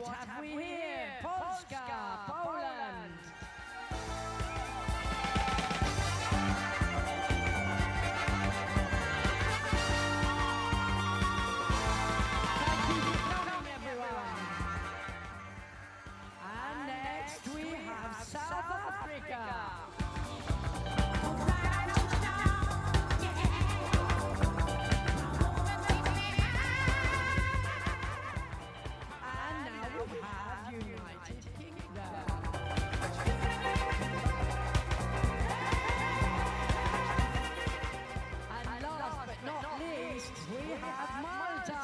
what have we here? Polska, Poland. Thank you for coming, everyone. And next we have South Africa. And now we have United Kingdom. And last but not least, we have Malta.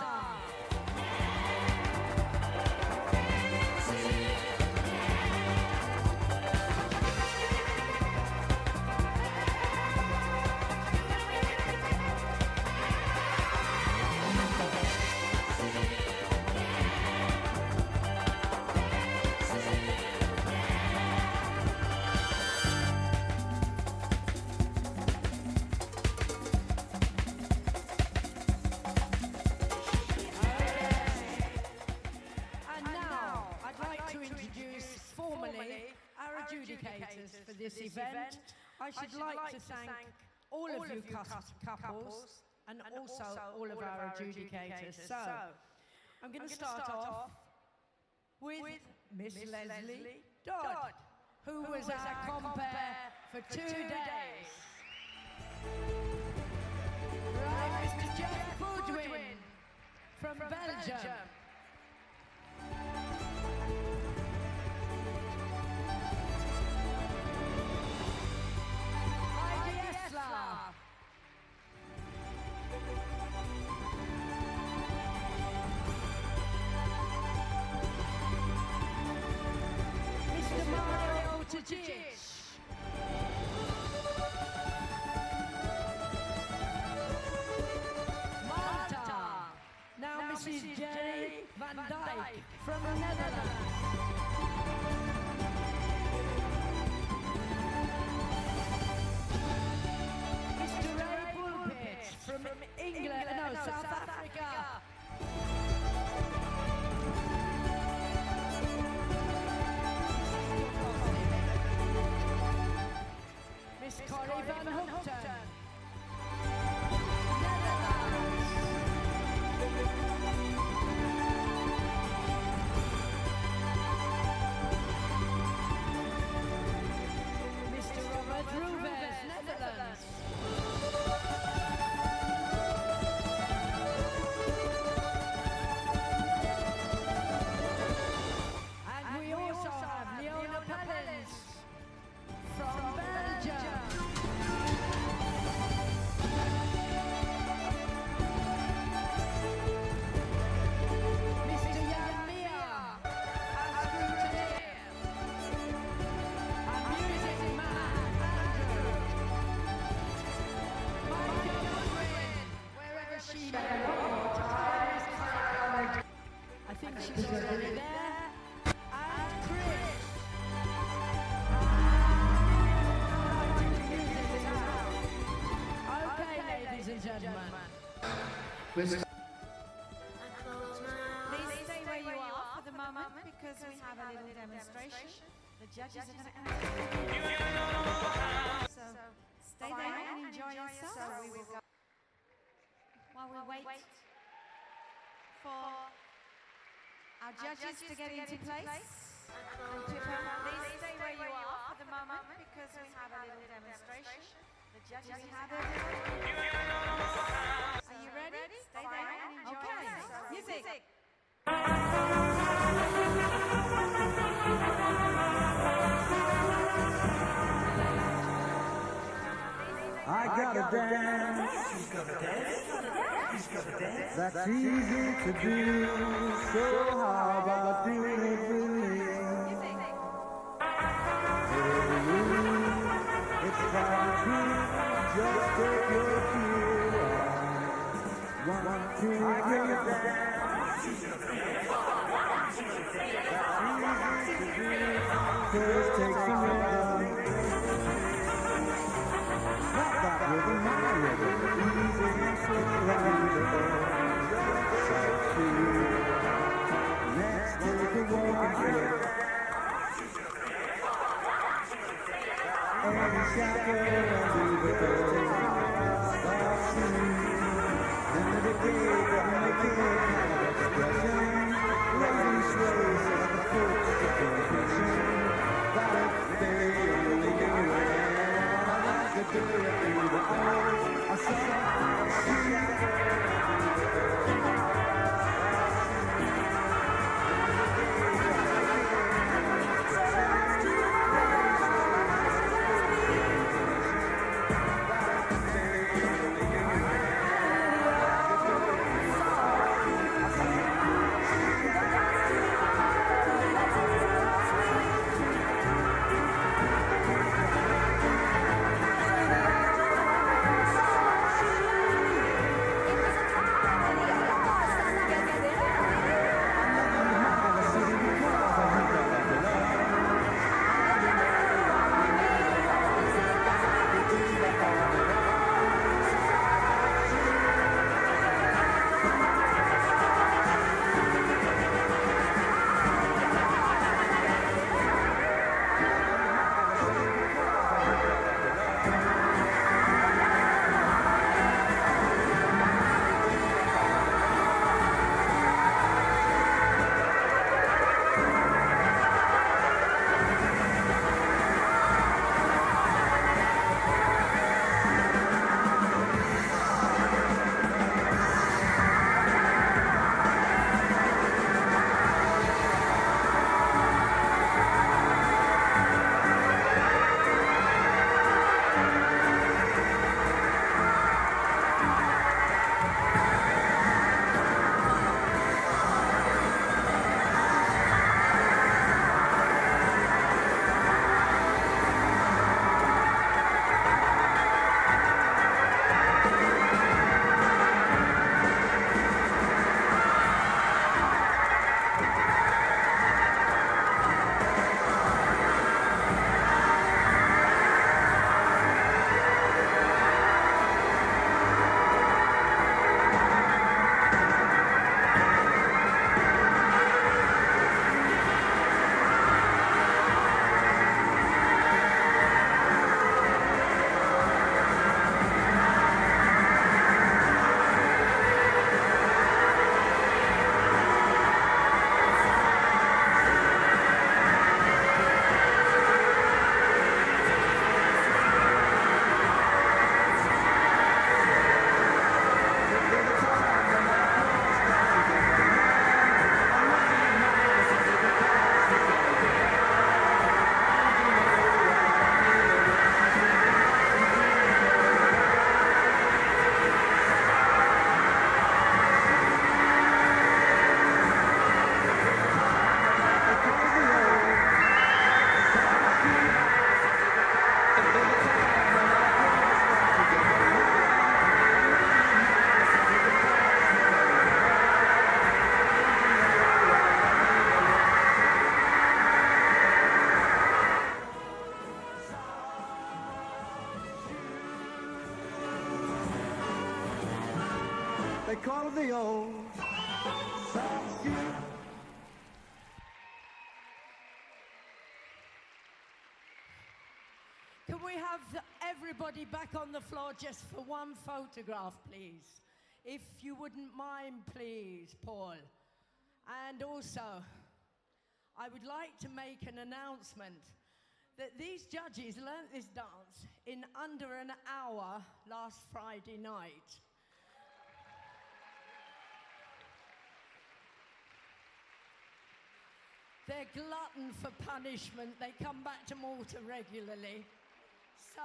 And now I'd like to introduce formally our adjudicators for this event. I should like to thank all of you couples and also all of our adjudicators. So I'm going to start off with Miss Leslie Dodd, who was our compere for 2 days. Right, Mr. Jeff Goodwin from Belgium. Heidi Esler. Mr. Mario Tajic. Malta. Now Mrs. Jerry van Dijk from the Netherlands. Mr. Ray Pulpit from England, no, South Africa. Miss Corrie van Houten. Mr. Robert Rubens, Netherlands. And we also have Leona Pellens from Belgium. Mr. Jan Mia, our scrutineer. Our music man, Andrew. Michael Goodwin, wherever she may be. I think she's already there. And Chris. Okay, ladies and gentlemen. Please stay where you are for the moment because we have a little demonstration. The judges are going to So stay there and enjoy yourself. While we wait for our judges to get into place. And please stay where you are for the moment because we have a little demonstration. The judges have it. Are you ready? Stay there and enjoy yourself. Music. I gotta dance. She's gonna dance. She's gonna dance. That's easy to do. So how about doing it with me? Hey, it's time to just take your cue. 1, 2, 3, dance. She's gonna dance. That's easy to do. First take some rhythm. Not that rhythm, my rhythm. Easy and slow rhythm. Next take a call the old South Street. Can we have everybody back on the floor just for one photograph, please? If you wouldn't mind, please, Paul. And also, I would like to make an announcement that these judges learnt this dance in under an hour last Friday night. They're glutton for punishment. They come back to Malta regularly. So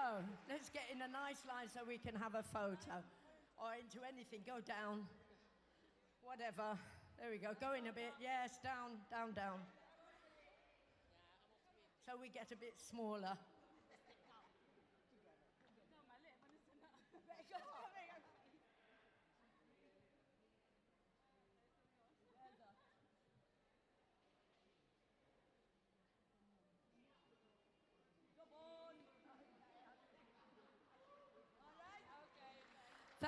let's get in a nice line so we can have a photo. Or into anything, go down. Whatever. There we go, go in a bit. Yes, down, down, down. So we get a bit smaller.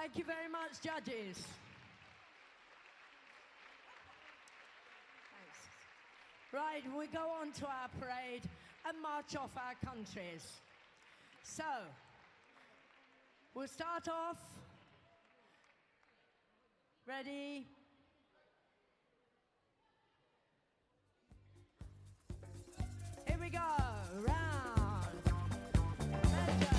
Thank you very much, judges. Thanks. Right, we go on to our parade and march off our countries. So, we'll start off. Ready? Here we go. Round. Measure.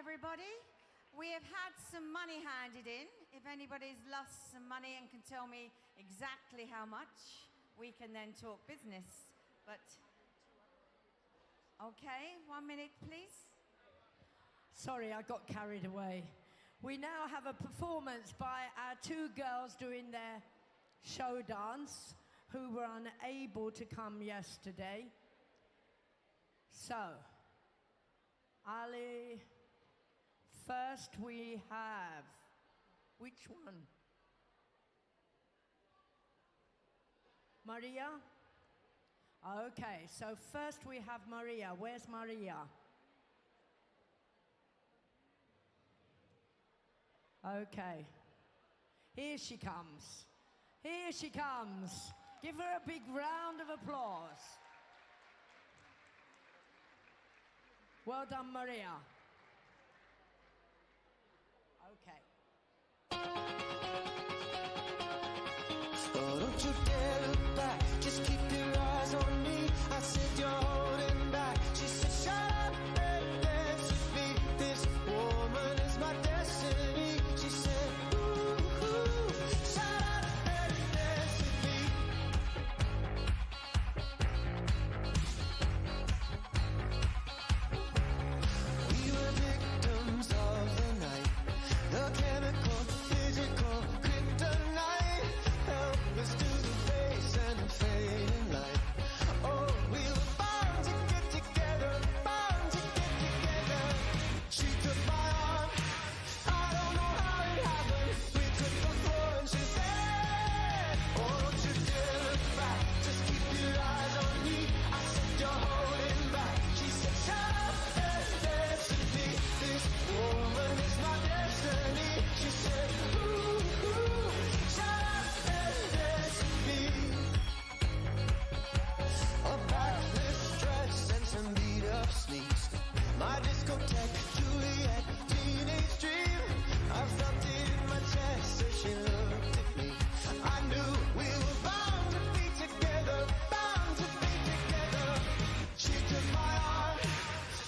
everybody. We have had some money handed in. If anybody's lost some money and can tell me exactly how much, we can then talk business. But, okay, 1 minute, please. Sorry, I got carried away. We now have a performance by our two girls doing their show dance, who were unable to come yesterday. So, Ali, first we have, which one? Maria? Okay, so first we have Maria. Where's Maria? Okay. Here she comes. Here she comes. Give her a big round of applause. Well done, Maria. Okay. Oh, don't you dare look back. Just keep your eyes on me. I said you're holding back. She said, shut up and dance with me. This woman is my destiny. She said, ooh, ooh, shut up and dance with me. We were victims of the night. The chemical, physical, kryptonite. Help us to the face and fading light. Oh, we were bound to get together, bound to get together. She took my arm, I don't know how it happened. We took the floor and she said, oh, don't you dare look back, just keep your eyes on me. I said, you're holding back. She said, shut up and dance with me. This woman is my destiny. She said, ooh, ooh, shut up and dance with me. A backless dress and some beat up sneaks. My discotheque, Juliet, teenage dream. I felt it in my chest as she looked at me. I knew we were bound to be together, bound to be together. She took my arm,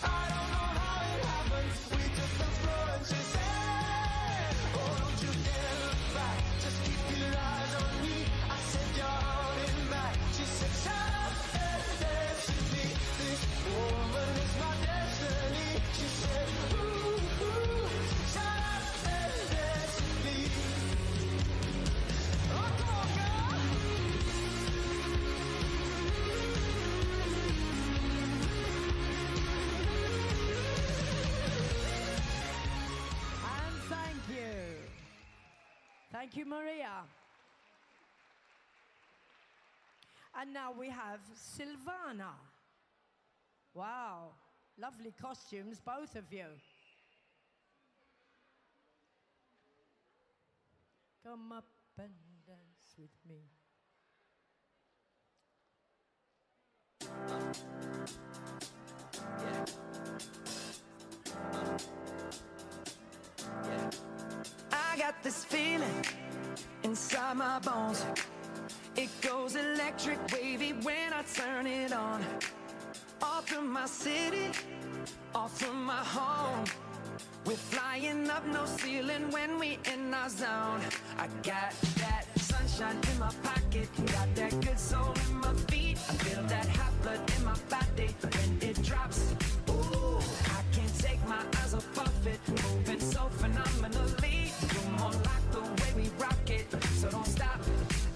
I don't know how it happened. We took the floor and she said, oh, don't you dare look back, just keep your eyes on me. I said, you're holding back. She said, shut up and dance with me. This woman is my destiny. She said, ooh, ooh, shut up and dance with me. Oh, come on, girl. And thank you. Thank you, Maria. And now we have Silvana. Wow, lovely costumes, both of you. Come up and dance with me. I got this feeling inside my bones. It goes electric wavy when I turn it on. Off from my city, off from my home. We're flying up, no ceiling when we in our zone. I got that sunshine in my pocket, got that good soul in my feet. I feel that hot blood in my body when it drops. Ooh, I can't take my eyes off of it, moving so phenomenally. You're more like the way we rock it, so don't stop.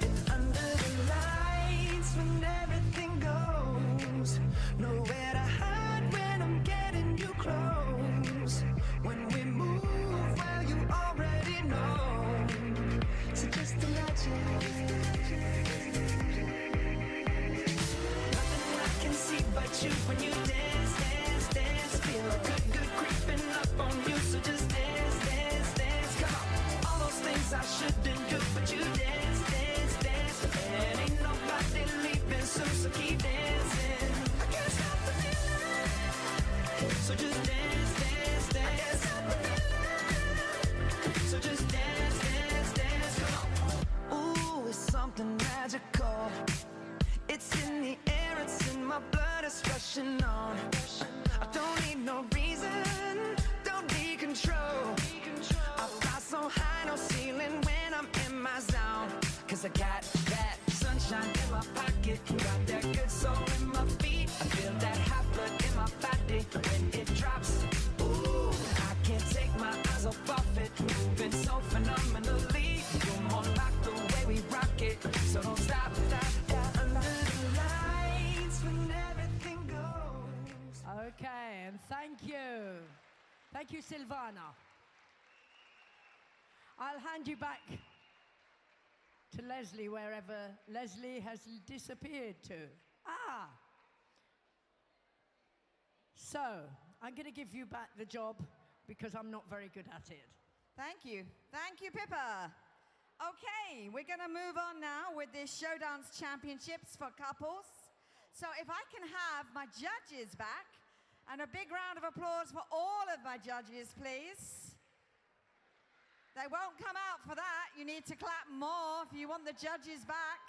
And under the lights when everything goes, nowhere to hide when I'm getting you close. When we move, well, you already know. So just imagine. Nothing I can see but you when you dance, dance, dance. Feel good, good creeping up on you. So just dance, dance, dance. Come on. All those things I shouldn't do, but you dance, dance, dance. And ain't nobody leaving soon, so keep dancing. I can't stop the feeling. So just dance, dance, dance. I can't stop the feeling. So just dance, dance, dance. Come on. Ooh, it's something magical. It's in the air, it's in my blood, it's rushing on. I don't need no reason, don't need control. I fly so high, no ceiling when I'm in my zone. 'Cause I got that sunshine in my pocket, got that good soul in my feet. I feel that hot blood in my body when it drops. Ooh, I can't take my eyes off it, moving so phenomenally. You're more like the way we rock it, so don't stop. Under the lights when everything goes. Okay, and thank you. Thank you, Silvana. I'll hand you back to Leslie wherever Leslie has disappeared to. Ah! So, I'm going to give you back the job because I'm not very good at it. Thank you. Thank you, Pippa. Okay, we're going to move on now with the Showdance Championships for couples. So if I can have my judges back, and a big round of applause for all of my judges, please. They won't come out for that. You need to clap more if you want the judges back.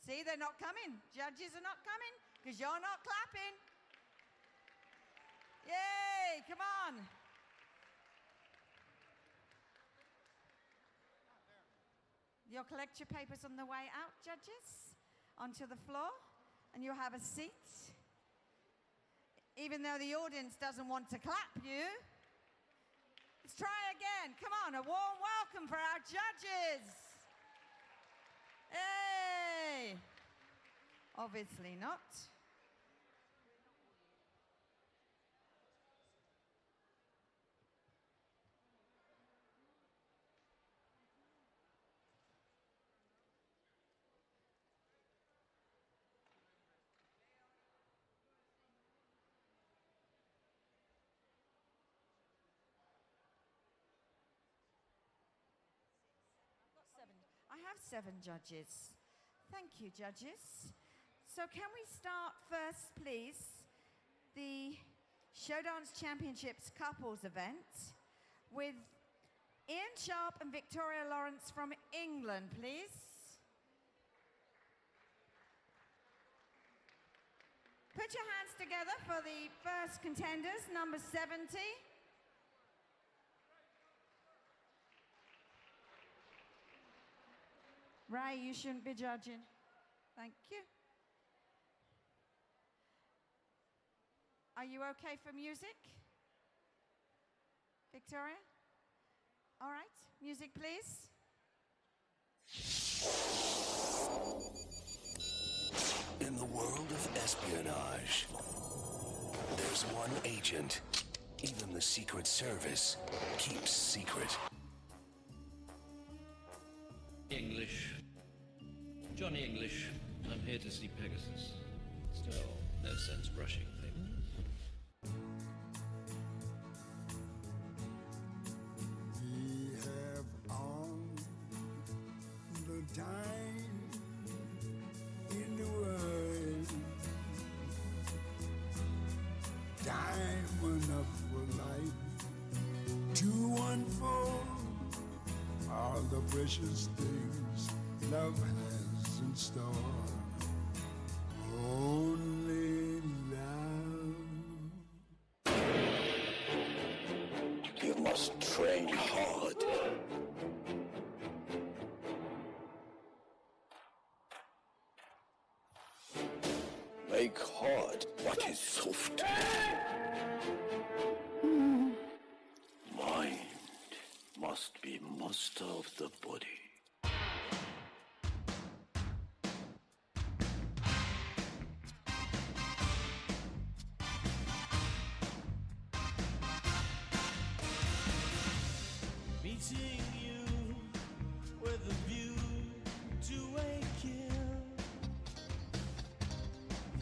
See, they're not coming. Judges are not coming because you're not clapping. Yay, come on. You'll collect your papers on the way out, judges, onto the floor, and you'll have a seat. Even though the audience doesn't want to clap you. Let's try again. Come on, a warm welcome for our judges. Hey! Obviously not. I have 7 judges. Thank you, judges. So can we start first, please, the Showdance Championships couples event with Ian Sharp and Victoria Lawrence from England, please. Put your hands together for the first contenders, number 70. Ray, you shouldn't be judging. Thank you. Are you okay for music? Victoria? All right, music please. In the world of espionage, there's one agent even the Secret Service keeps secret. English. Johnny English. I'm here to see Pegasus. Still, no sense rushing things. We have all the time in the world. Time enough for life to unfold all the precious things love has in store. Only love. You must train hard. Make hard what is soft. Mind must be master of the body. Meeting you with a view to a kill.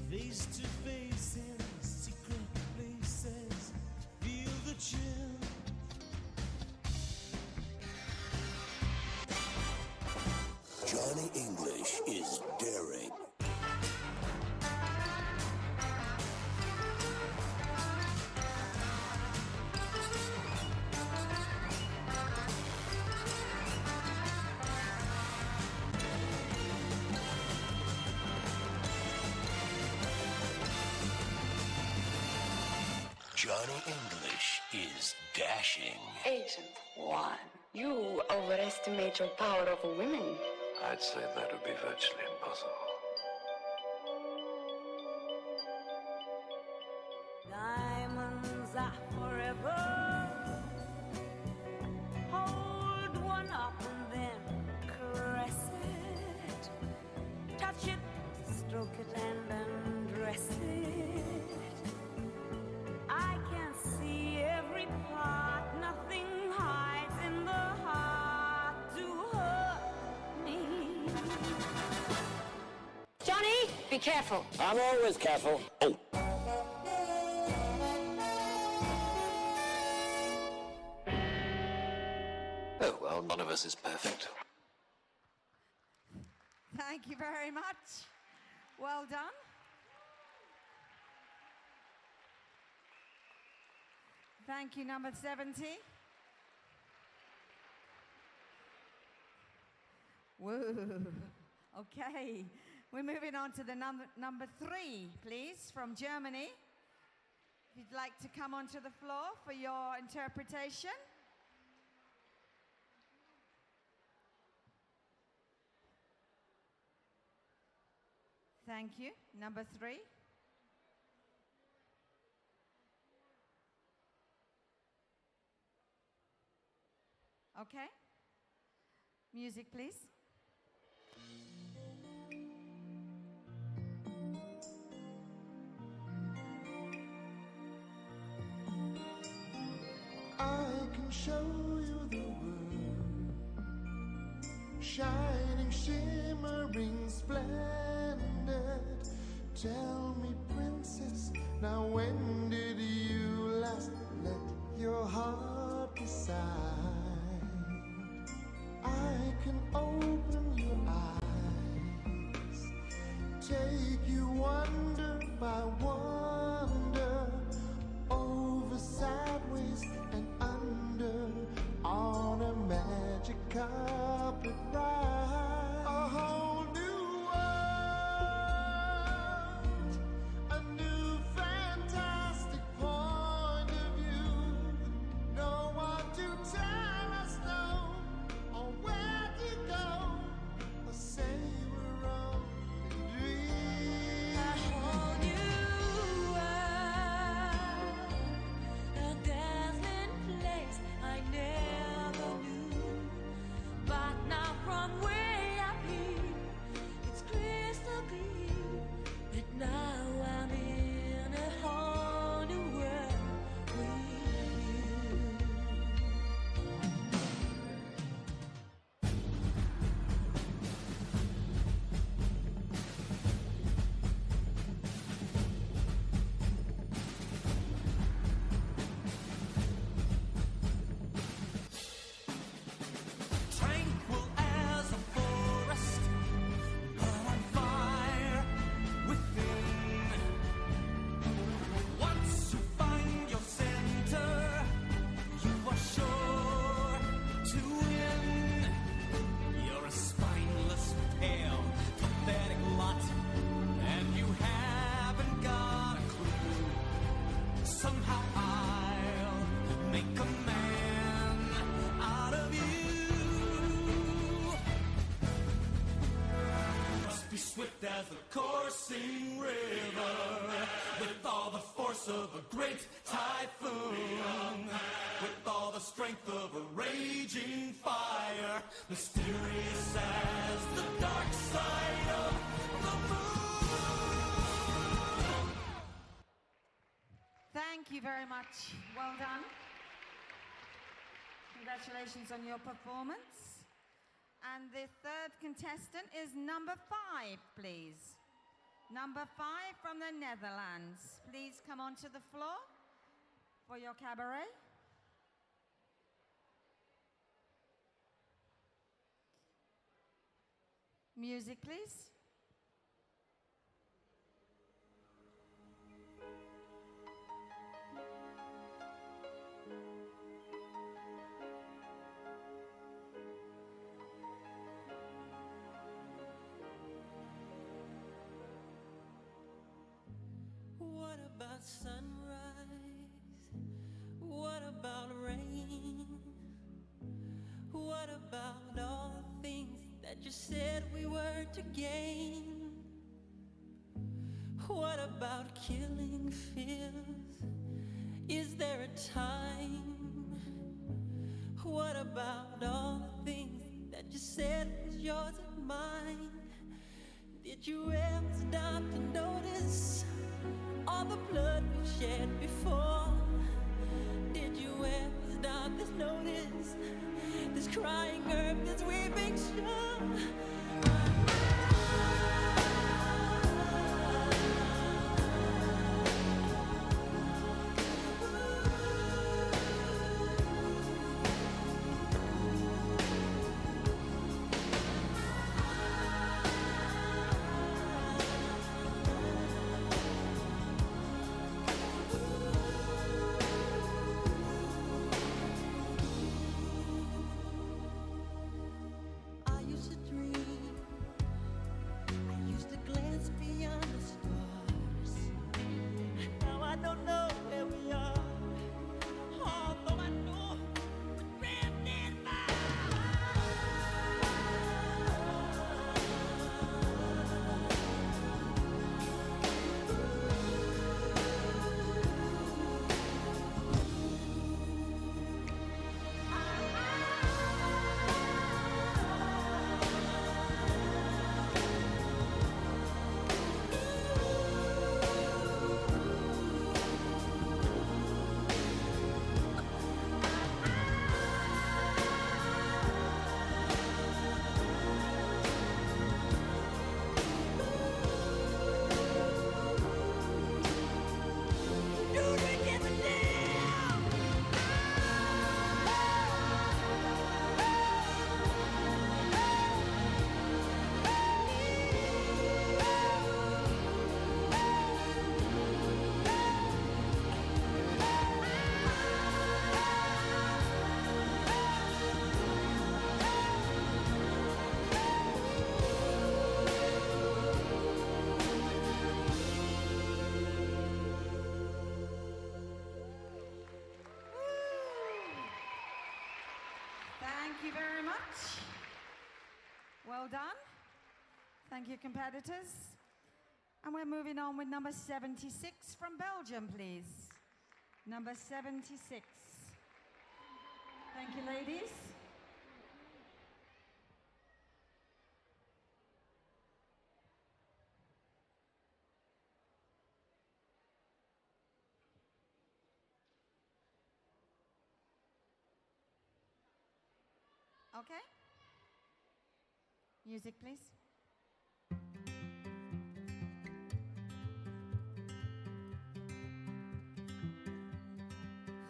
Face to face in secret places. Feel the chill. Johnny English is daring. Johnny English is dashing. Agent 1, you overestimate your power over women. I'd say that would be virtually impossible. Diamonds are forever. Hold one up and then caress it. Touch it, stroke it and undress it. I can see every part, nothing hides in the heart to hurt me. Johnny, be careful. I'm always careful. Oh. Oh, well, none of us is perfect. Thank you very much. Well done. Thank you, number 70. Whoa. Okay. We're moving on to the number 3, please, from Germany. If you'd like to come onto the floor for your interpretation. Thank you. Number 3. Okay. Music, please. I can show you the world, shining, shimmering, splendid. Tell me, princess, now when did you last let your heart decide? I can open your eyes, take you wonder by wonder, over, sideways, and under, on a magic carpet ride. A whole new world, a new fantastic point of view. No one to tell us no, or where to go, or say we're only dreaming. A whole new world, a dazzling place I never knew. But now from way up here, it's crystal clear that now I'm in a whole new world with you. Tranquil as a forest, but on fire within. Once you find your center, you are sure to win. You're a spineless, pale, pathetic lot, and you haven't got a clue. Somehow I'll make a man out of you. Must be swift as the coursing river, with all the force of a great typhoon, with all the strength of a raging fire, mysterious as the dark side of the moon. Thank you very much. Well done. Congratulations on your performance. And the third contestant is number 5, please. Number 5 from the Netherlands. Please come onto the floor for your cabaret. Music, please. What about sunrise? about all the things that you said we were to gain? What about killing fears? Is there a time? What about all the things that you said was yours and mine? Did you ever stop to notice all the blood we've shed before? Did you ever stop to notice this crying earth, this weeping shore? Thank you very much. Well done. Thank you, competitors. And we're moving on with number 76 from Belgium, please. Number 76. Thank you, ladies. Okay. Music, please.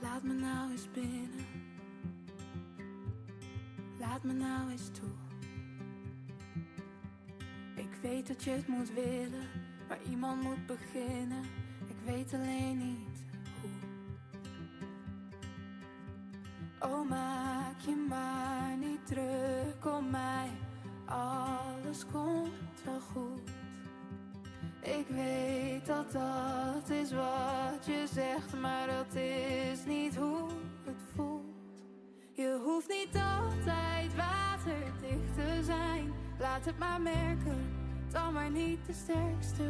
Laat me nou eens binnen. Laat me nou eens toe. Ik weet dat je het moet willen, maar iemand moet beginnen. Ik weet alleen niet hoe. Oh, maak je maar niet druk om mij. Alles komt wel goed. Ik weet dat dat is wat je zegt, maar dat is niet hoe het voelt. Je hoeft niet altijd waterdicht te zijn. Laat het maar merken, dan maar niet de sterkste.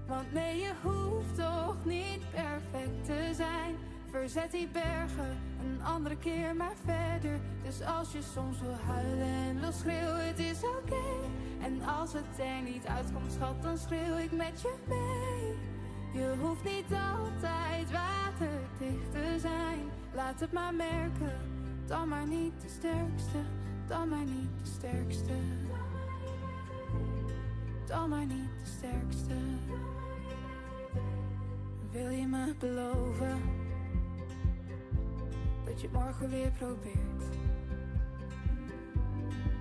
Want nee, je hoeft toch niet perfect te zijn. Verzet die bergen, een andere keer maar verder. Dus als je soms wil huilen en wil schreeuwen, het is oké. En als het er niet uitkomt, schat, dan schreeuw ik met je mee. Je hoeft niet altijd waterdicht te zijn. Laat het maar merken, dan maar niet de sterkste. Dan maar niet de sterkste. Dan maar niet de sterkste. Wil je me beloven dat je het morgen weer probeert?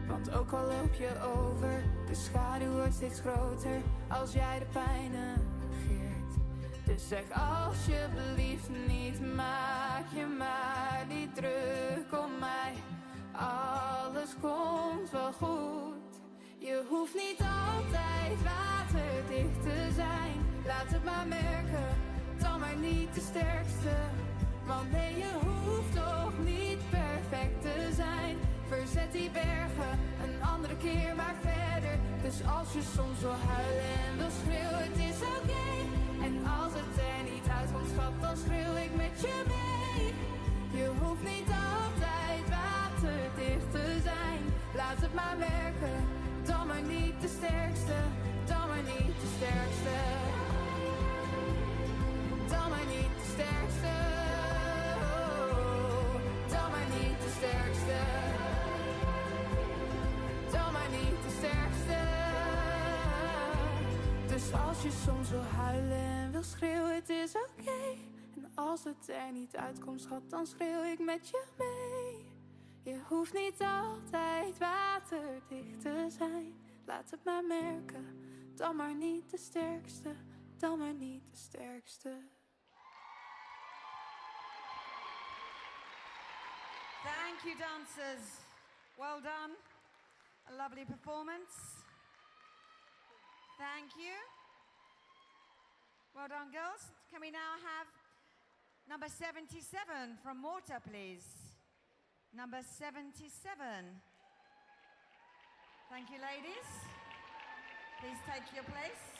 Want ook al loop je over, de schaduw wordt steeds groter als jij de pijn negeert. Dus zeg alsjeblieft niet, maak je maar niet druk om mij. Alles komt wel goed. Je hoeft niet altijd waterdicht te zijn. Laat het maar merken, dan maar niet de sterkste. Want nee, je hoeft toch niet perfect te zijn. Verzet die die bergen, een andere keer maar verder. Dus als je soms wil huilen en wil schreeuwen, het is oké. En als het er niet uitkomt, schat, dan schreeuw ik met je mee. Je hoeft niet altijd waterdicht te zijn. Laat het maar werken, dan maar niet de sterkste. Dan maar niet de sterkste. Dan maar niet de sterkste. Dan maar niet de sterkste. Dan maar niet de sterkste. Dus als je soms wil huilen en wil schreeuwen, het is oké. En als het er niet uitkomt, schat, dan schreeuw ik met je mee. Je hoeft niet altijd waterdicht te zijn. Laat het maar merken, dan maar niet de sterkste. Dan maar niet de sterkste. Thank you, dancers. Well done. A lovely performance. Thank you. Well done, girls. Can we now have number 77 from Malta, please? Number 77. Thank you, ladies. Please take your place.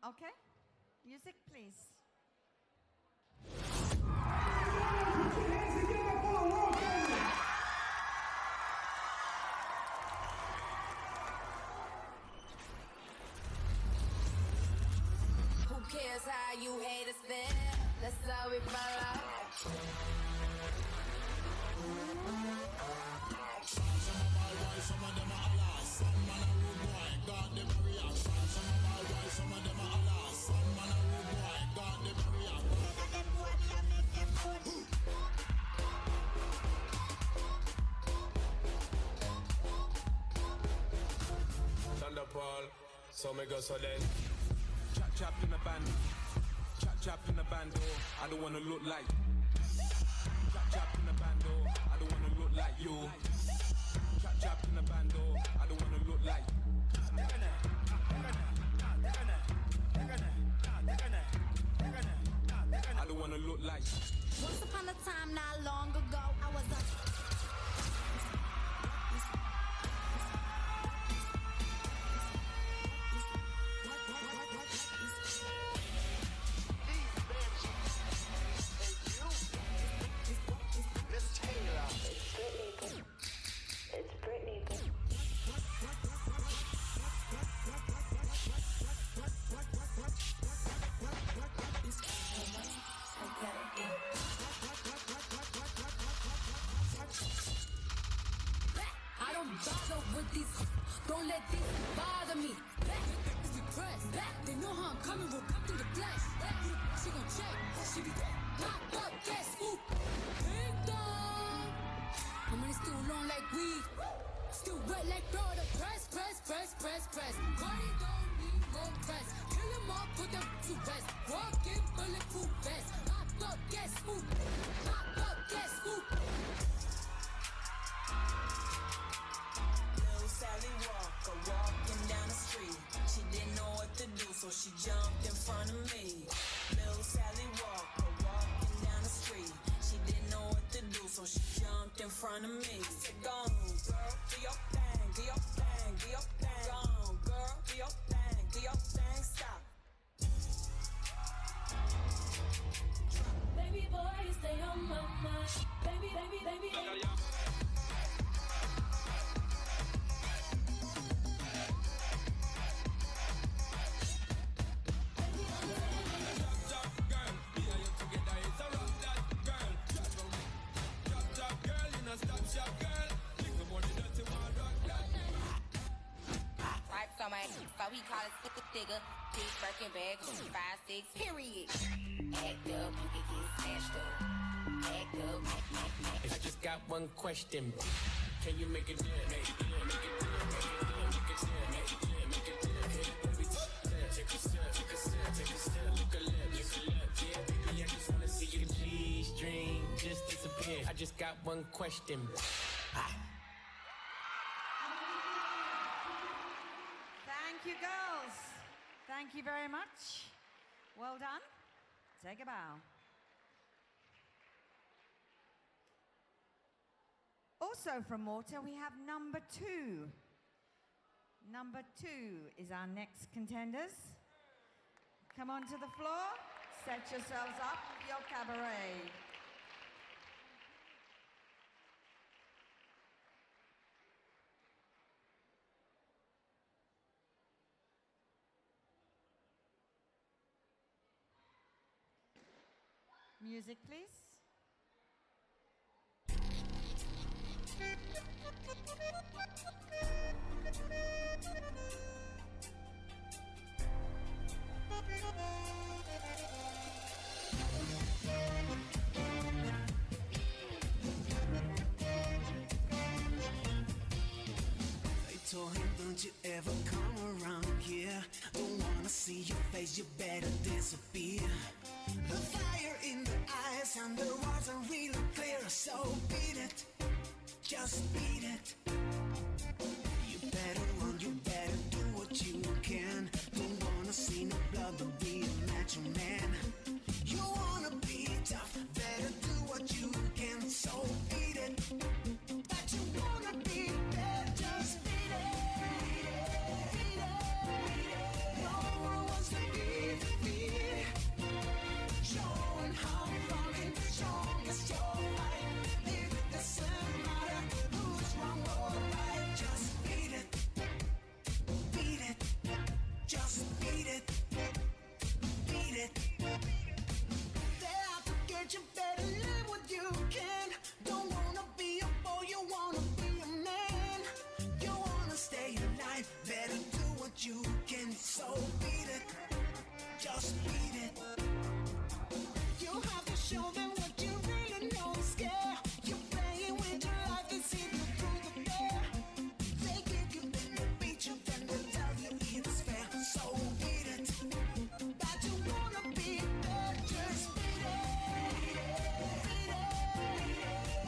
Okay, music, please. Who cares how you haters feel? That's how we follow. Some of them are Allah, some man a rude boy, got the barrier. Some of my boys, some of them are Allah, some man a rude boy, got the barrier. Thunderpaul, so me go so then. Chap in the band, chap in the band, oh, I don't wanna look like. Chap in the band, oh, I don't wanna look like you. Chap in the band, oh, I don't wanna look like. I don't wanna look like. Once upon a time, not long ago, I was a Don't let this bother me. It's depressed. They know how I'm coming. We'll come through the flesh. She gon' check. She be pop up, guess who? Ding dong. I'm money still long like weed. Still wet like brother. Press. Cardi don't need more press. Kill them all, put them to rest. Walk in bulletproof vest. Pop up, guess who? Pop up, guess who? Sally Walker walking down the street. She didn't know what to do, so she jumped in front of me. Little Sally Walker walking down the street. She didn't know what to do, so she jumped in front of me. I said, go on, girl, do your thing, do your thing, do your thing. Go on, girl, do your thing, do your thing, stop. Baby boy, you stay on my mind. Baby. So my so he call it digger, big Birkin bag, 5'6", period. Act up, you can get smashed up. Act up. I just got one question. Can you make it dip? Take a step, look a left. Yeah, baby, I just wanna see you please dream, just disappear. I just got one question. Thank you, girls. Thank you very much. Well done. Take a bow. Also from Malta, we have number 2. Number 2 is our next contenders. Come onto the floor. Set yourselves up for your cabaret. Music, please. They told him, don't you ever come around here. Don't wanna see your face, you better disappear. The fire in the eyes and the words are really clear. So beat it, just beat it. You better run, you better do what you can. Don't wanna see no blood, don't be a macho man. You wanna be tough, better do what you can. So beat it, but you wanna be bad, just beat it. Beat it. No one wants to be defeated. Showing how fucking strong is your fight. It doesn't matter who's wrong or right. Just beat it. Beat it. Just beat it. Beat it. They're out to get you, better live what you can. Don't wanna be a boy, you wanna be a man. You wanna stay alive, better do what you can. So beat it. Just beat it. You have to show them what you really know is scare. You're playing with your life and see through the bear. They give you, then they beat you, then they tell you it's fair. So beat it. But you wanna be there, just beat it. Beat it.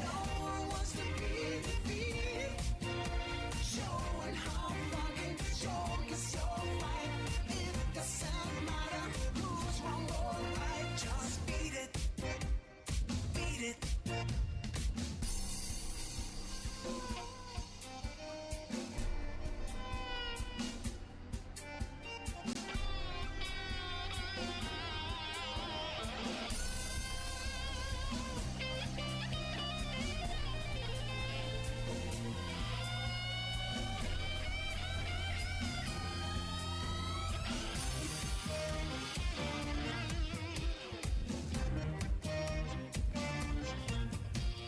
No one wants to be defeated. Showing how fucking strong is your fight. It doesn't matter who's wrong or right. Just beat it. Beat it.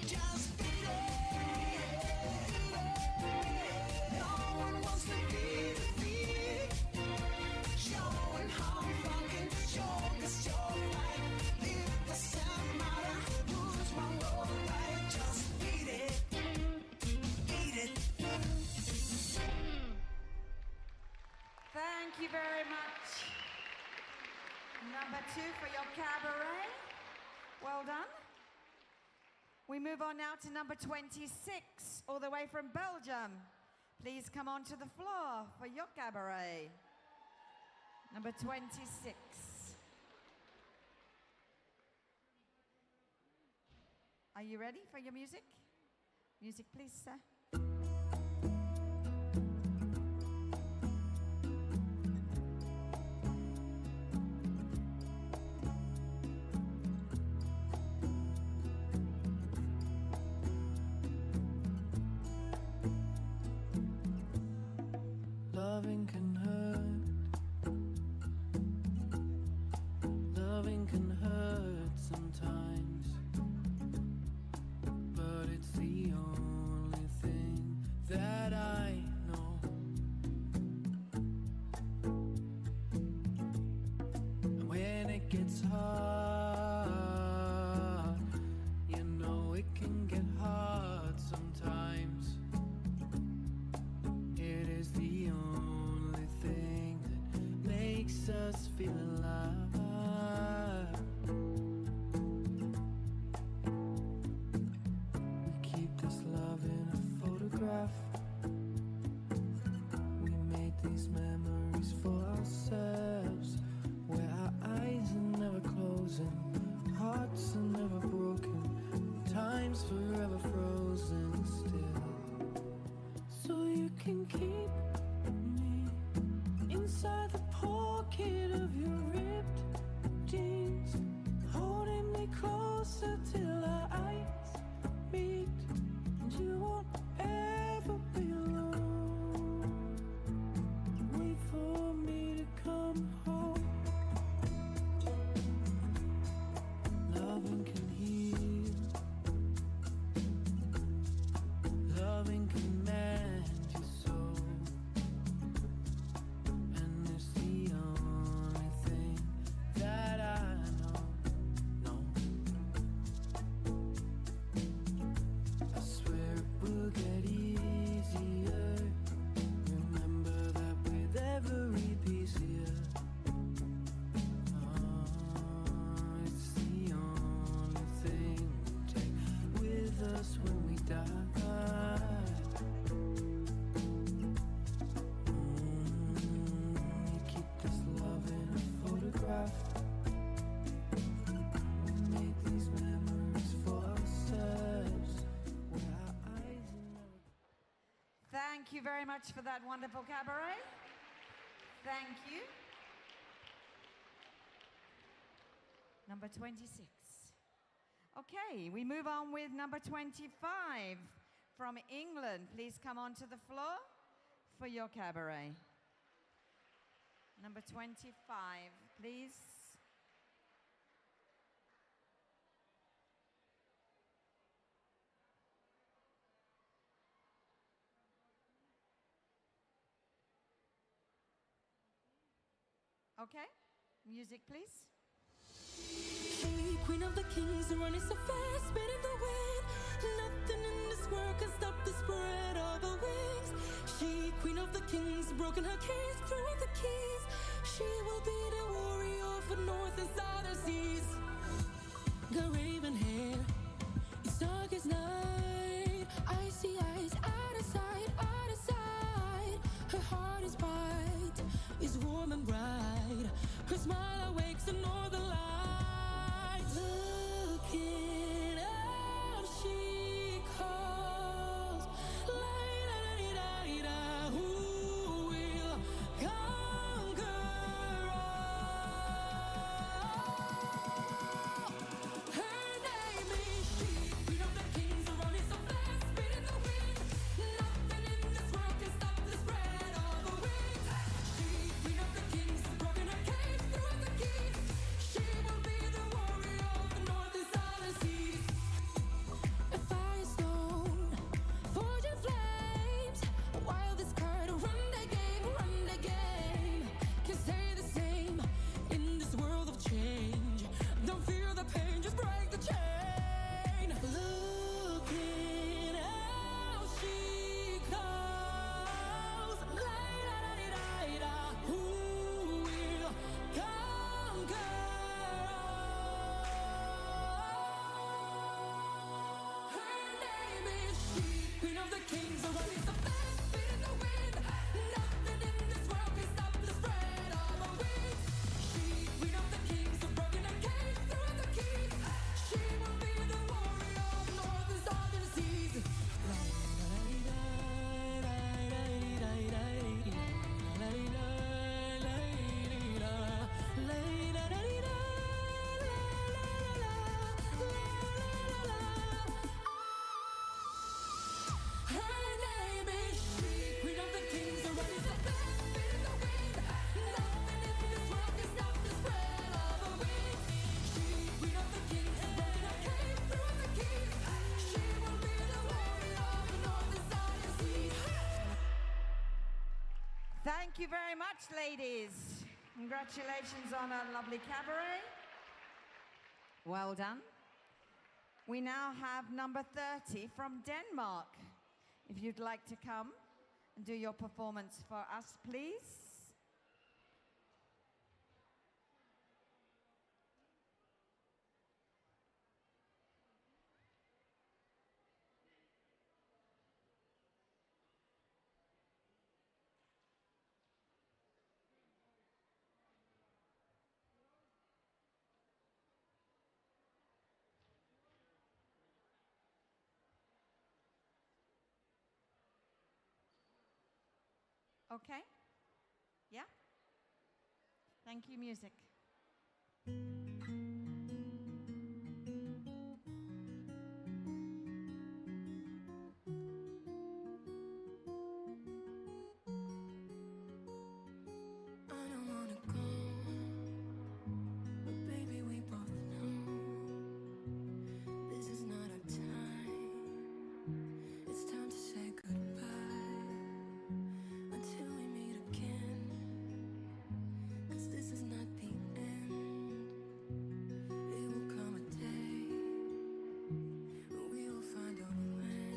Just beat it. No one wants to be defeated. Showing how fucking strong is your fight. It doesn't matter who's wrong or right. Just beat it. Beat it. Thank you very much. Number 2 for your cabaret. Well done. We move on now to number 26, all the way from Belgium. Please come onto the floor for your cabaret. Number 26. Are you ready for your music? Music, please, sir. Loving can hurt. Loving can hurt sometimes. But it's the only thing that I know. And when it gets hard, you know it can get hard sometimes. It is the only thing that makes us feel alive. We keep this love in a photograph. We made these memories keep me inside the pocket of your ripped jeans, holding me closer till our eyes meet, and you won't ever be alone. Wait for me to come home. Loving can heal, loving can mend your soul, and it's the only thing that I know. I swear it will get easier. Remember that with every piece here. It's the only thing we'll take with us when we die. You keep this love in a photograph. We make these memories for ourselves with our eyes never. Thank you very much for that wonderful cabaret. Thank you. Number 26. Okay, we move on with number 25 from England. Please come onto the floor for your cabaret. Number 25, please. Okay, music please. She, queen of the kings, running so fast, spinning the wind. Nothing in this world can stop the spread of her wings. She, queen of the kings, broken her cage, threw out the keys. She will be the warrior for north and southern seas. Got raven hair, it's dark as night. Icy eyes, out of sight, out of sight. Her heart is bright, is warm and bright. Her smile awakes the northern light. Looking out, she calls. La-da-da-da-da, who will conquer all? Her name is she, queen of the kings, running so fast, spinning the wind. Nothing in this world can stop the spread of her wings. She, queen of the kings, broken her cage, threw out the keys. She will be the warrior of the north and southern seas. A firestone, forging flames. While this card run the game, can stay the same in this world of change. Don't fear the pain, just break the chain. Looking out, she calls. La-da-da-da-da, who will conquer all? Her name is she, queen of the kings, running so fast, spinning the wind. Nothing in this world can stop the spread of her wings. She, queen of the kings, broken her cage, threw out the keys. She will be the warrior of north and southern seas. Her name is she, queen of the kings, running so fast, spinning the wind. Nothing in this world can stop the spread of her wings. She, queen of the kings, broken her cage, threw out the keys. She will be the warrior of the north and southern seas. Thank you very much, ladies. Congratulations on a lovely cabaret. Well done. We now have number 30 from Denmark. If you'd like to come and do your performance for us, please. Okay? Yeah? Thank you, music. I don't wanna go, but baby, we both know this is not our time. It's time to say goodbye until we meet again. 'Cause this is not the end. It will come a day when we will find a way.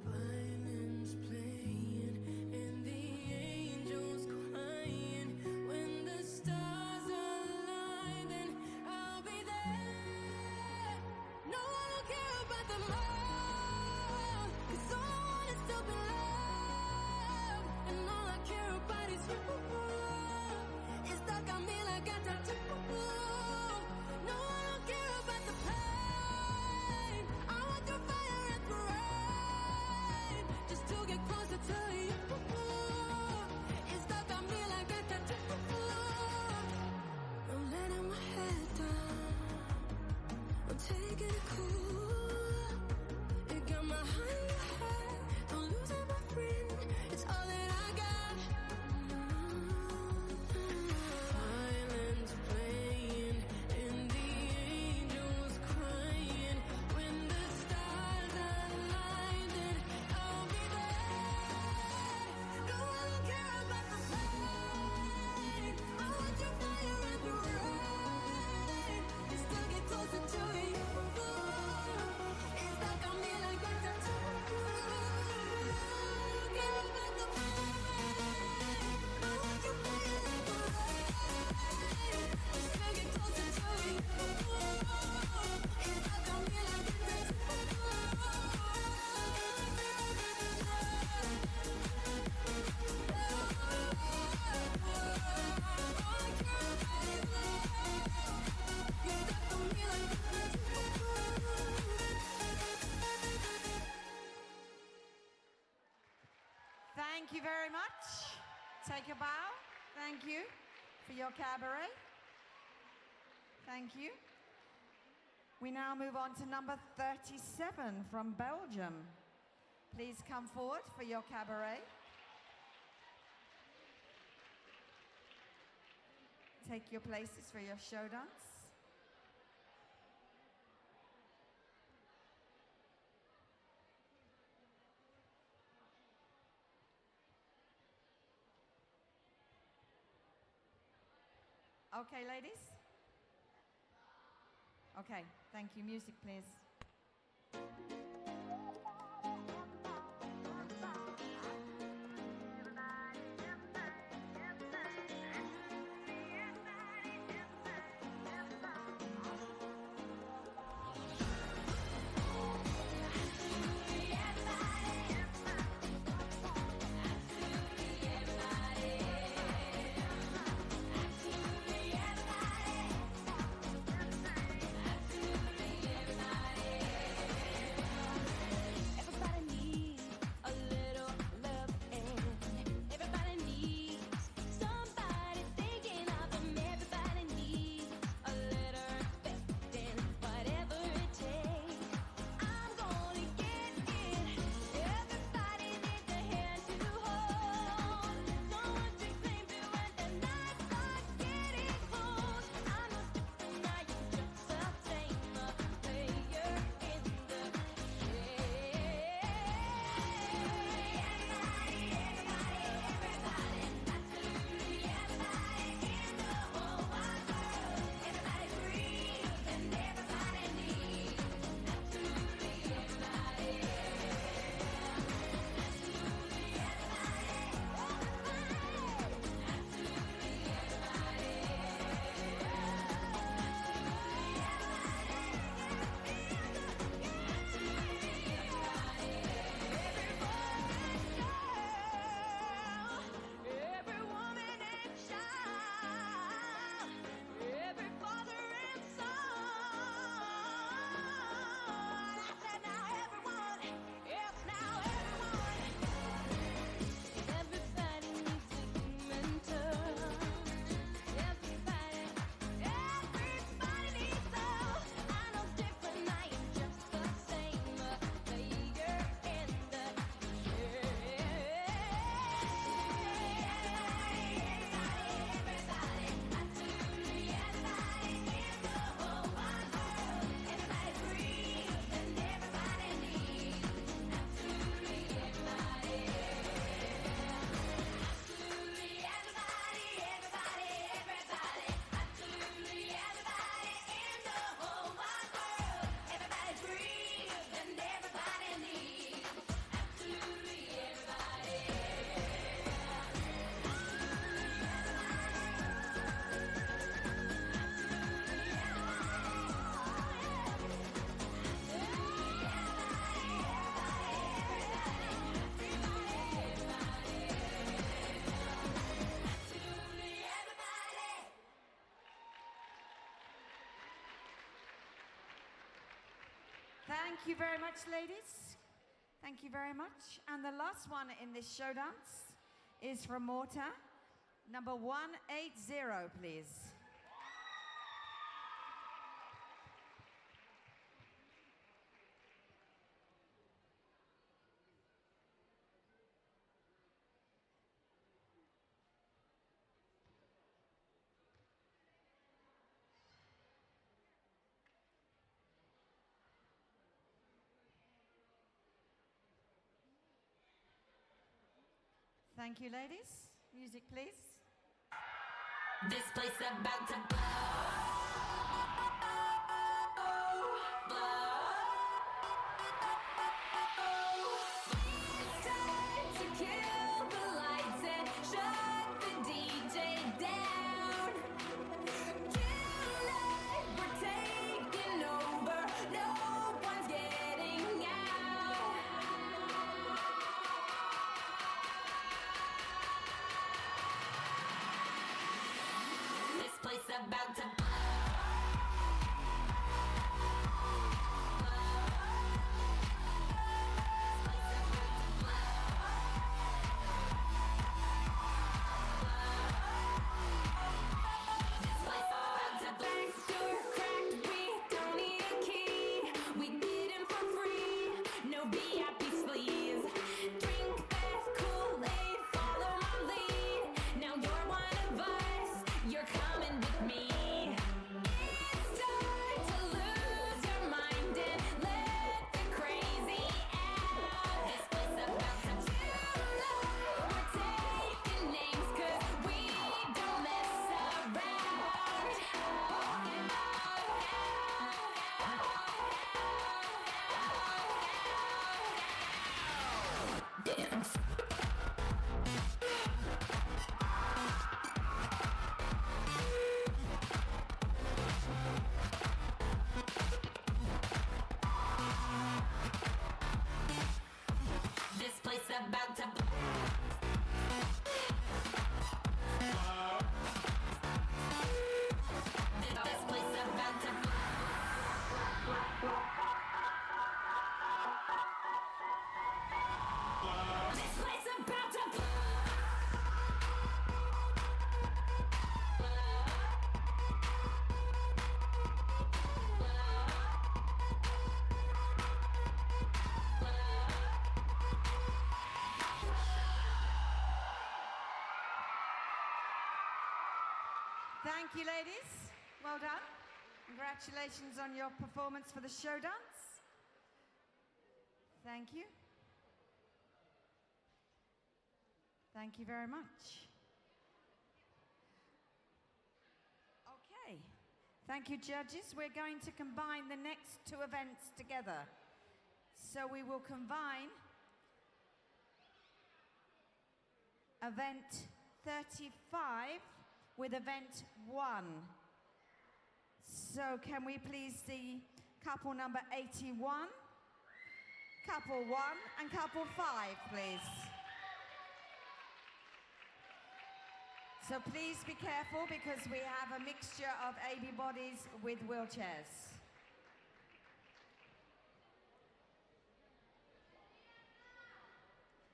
Violins playing and the angels crying. When the stars align, then I'll be there. No, I don't care about the love, 'cause all I want is to be loved. And all I care about is you. It's stuck on me like a tattoo. No, I don't care about the pain. I want through fire and through rain, just to get closer to you. It's stuck on me like a tattoo. I'm letting my head down. I'm taking it cool. It got my heart in your head. Don't lose it, my friend. It's all that I got. Violins playing and the angels crying. When the stars align, then I'll be there. No, I don't care about the pain. I want your fire and your rain. Just to get closer to you. It's stuck on me like a tattoo. Care about the pain. I want your fire and your rain. Just to get closer to you. It's stuck on me like a Thank you very much. Take a bow. Thank you for your cabaret. Thank you. We now move on to number 37 from Belgium. Please come forward for your cabaret. Take your places for your show dance. Okay, ladies? Okay, thank you. Music, please. Absolutely everybody. Thank you very much, ladies. Thank you very much. And the last one in this show dance is from Malta. Number 180, please. Thank you, ladies. Music, please. This place about to blow. It's time to kill the lights and shut the DJ down. Tonight we're taking over. No one's getting out. This place about to blow. This place about to blow. This place about to blow. This place about to blow. Thank you, ladies. Well done. Congratulations on your performance for the show dance. Thank you. Thank you very much. Okay. Thank you, judges. We're going to combine the next two events together. So we will combine event 35 with event 1. So can we please see couple number 81, couple 1 and couple 5, please. So please be careful because we have a mixture of able bodies with wheelchairs.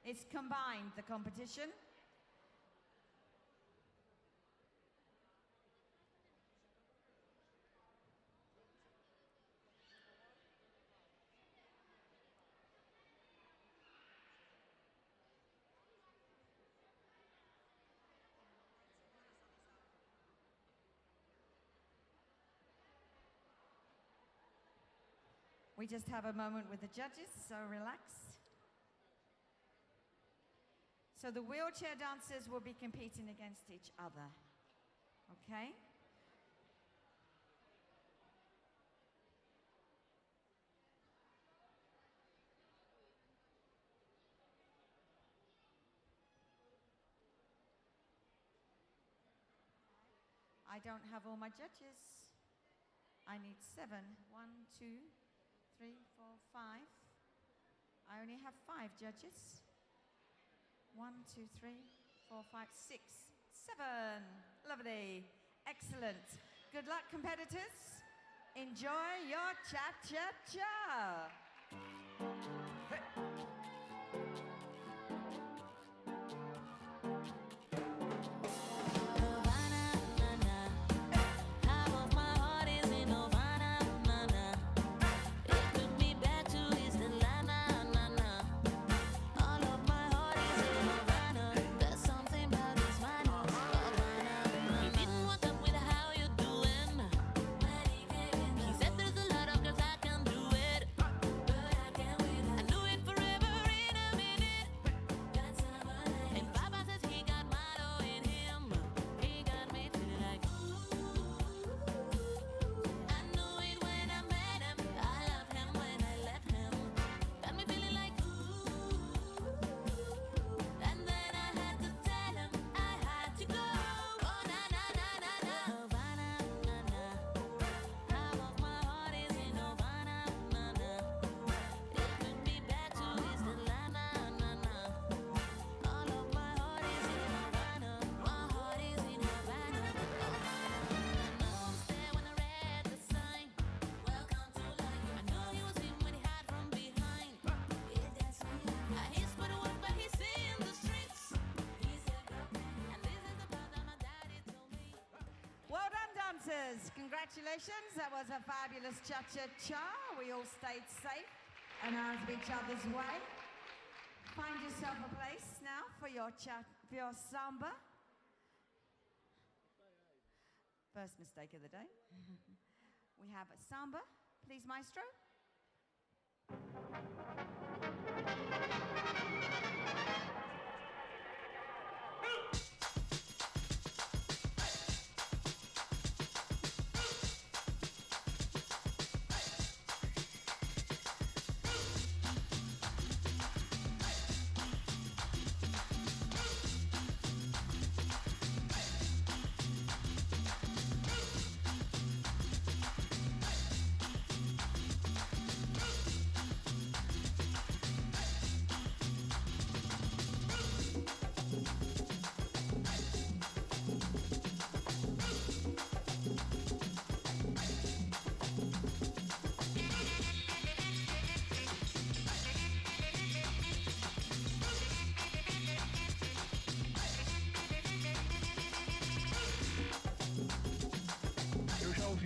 It's combined, the competition. We just have a moment with the judges, so relax. So the wheelchair dancers will be competing against each other, okay? I don't have all my judges. I need 7. 1, 2, 3, 4, 5. I only have 5 judges. 1, 2, 3, 4, 5, 6, 7. Lovely. Excellent. Good luck, competitors. Enjoy your cha-cha-cha. Congratulations, that was a fabulous cha-cha-cha. We all stayed safe and out of each other's way. Find yourself a place now for your samba. First mistake of the day. We have a samba, please, maestro.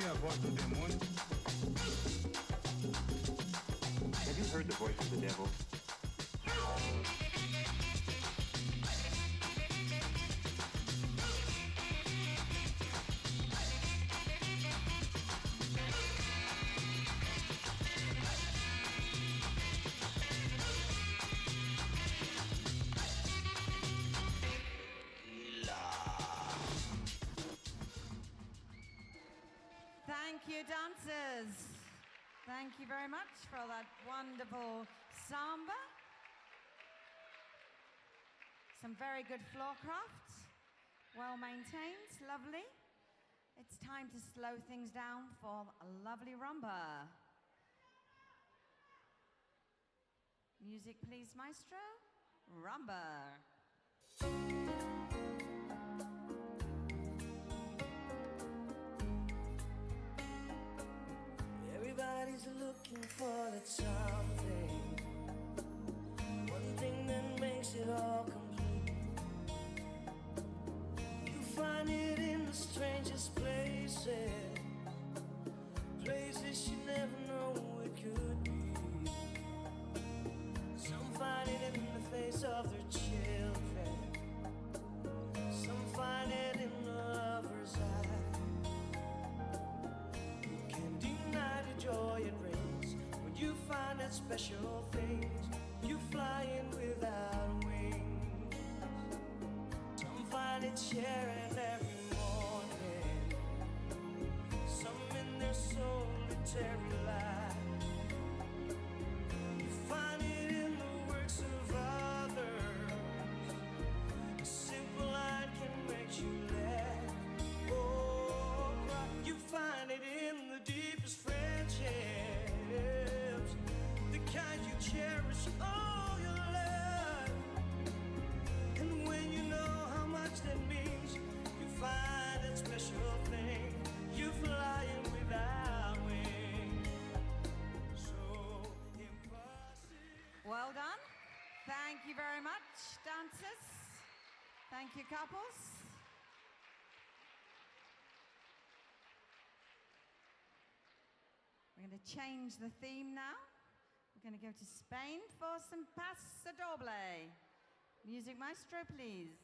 A voz do demônio. Have you heard the voice of the devil? Thank you, dancers. Thank you very much for that wonderful samba. Some very good floor crafts. Well maintained, lovely. It's time to slow things down for a lovely rumba. Music, please, maestro. Rumba. Everybody's looking for that something, one thing that makes it all complete. You find it in the strangest places, places you never know it could be. Some find it in the face of their children, some find it in the lover's eye. Joy it brings when you find that special things. You fly in without wings. Some find it sharing every morning, some in their solitary life. You find it in the works of others. A simple line can make you laugh or cry. You find it in the deepest friendships, the kind you cherish all your life. And when you know how much that means, you find that special thing. You fly in without wings. very much, dancers. Thank you, couples. We're going to change the theme now. We're going to go to Spain for some Paso Doble. Music maestro, please.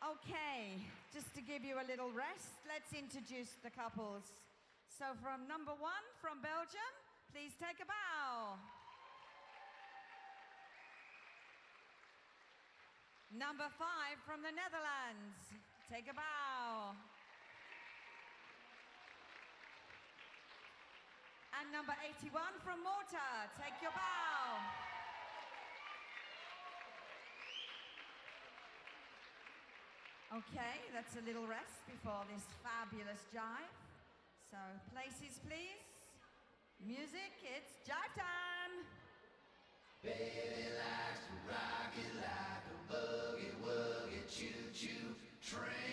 Okay, just to give you a little rest, let's introduce the couples. So from number 1 from Belgium, please take a bow. Number 5 from the Netherlands, take a bow. And number 81 from Malta, take your bow. Okay, that's a little rest before this fabulous jive. So, places please. Music, it's jive time. Baby likes to rock it like a boogie woogie choo-choo train.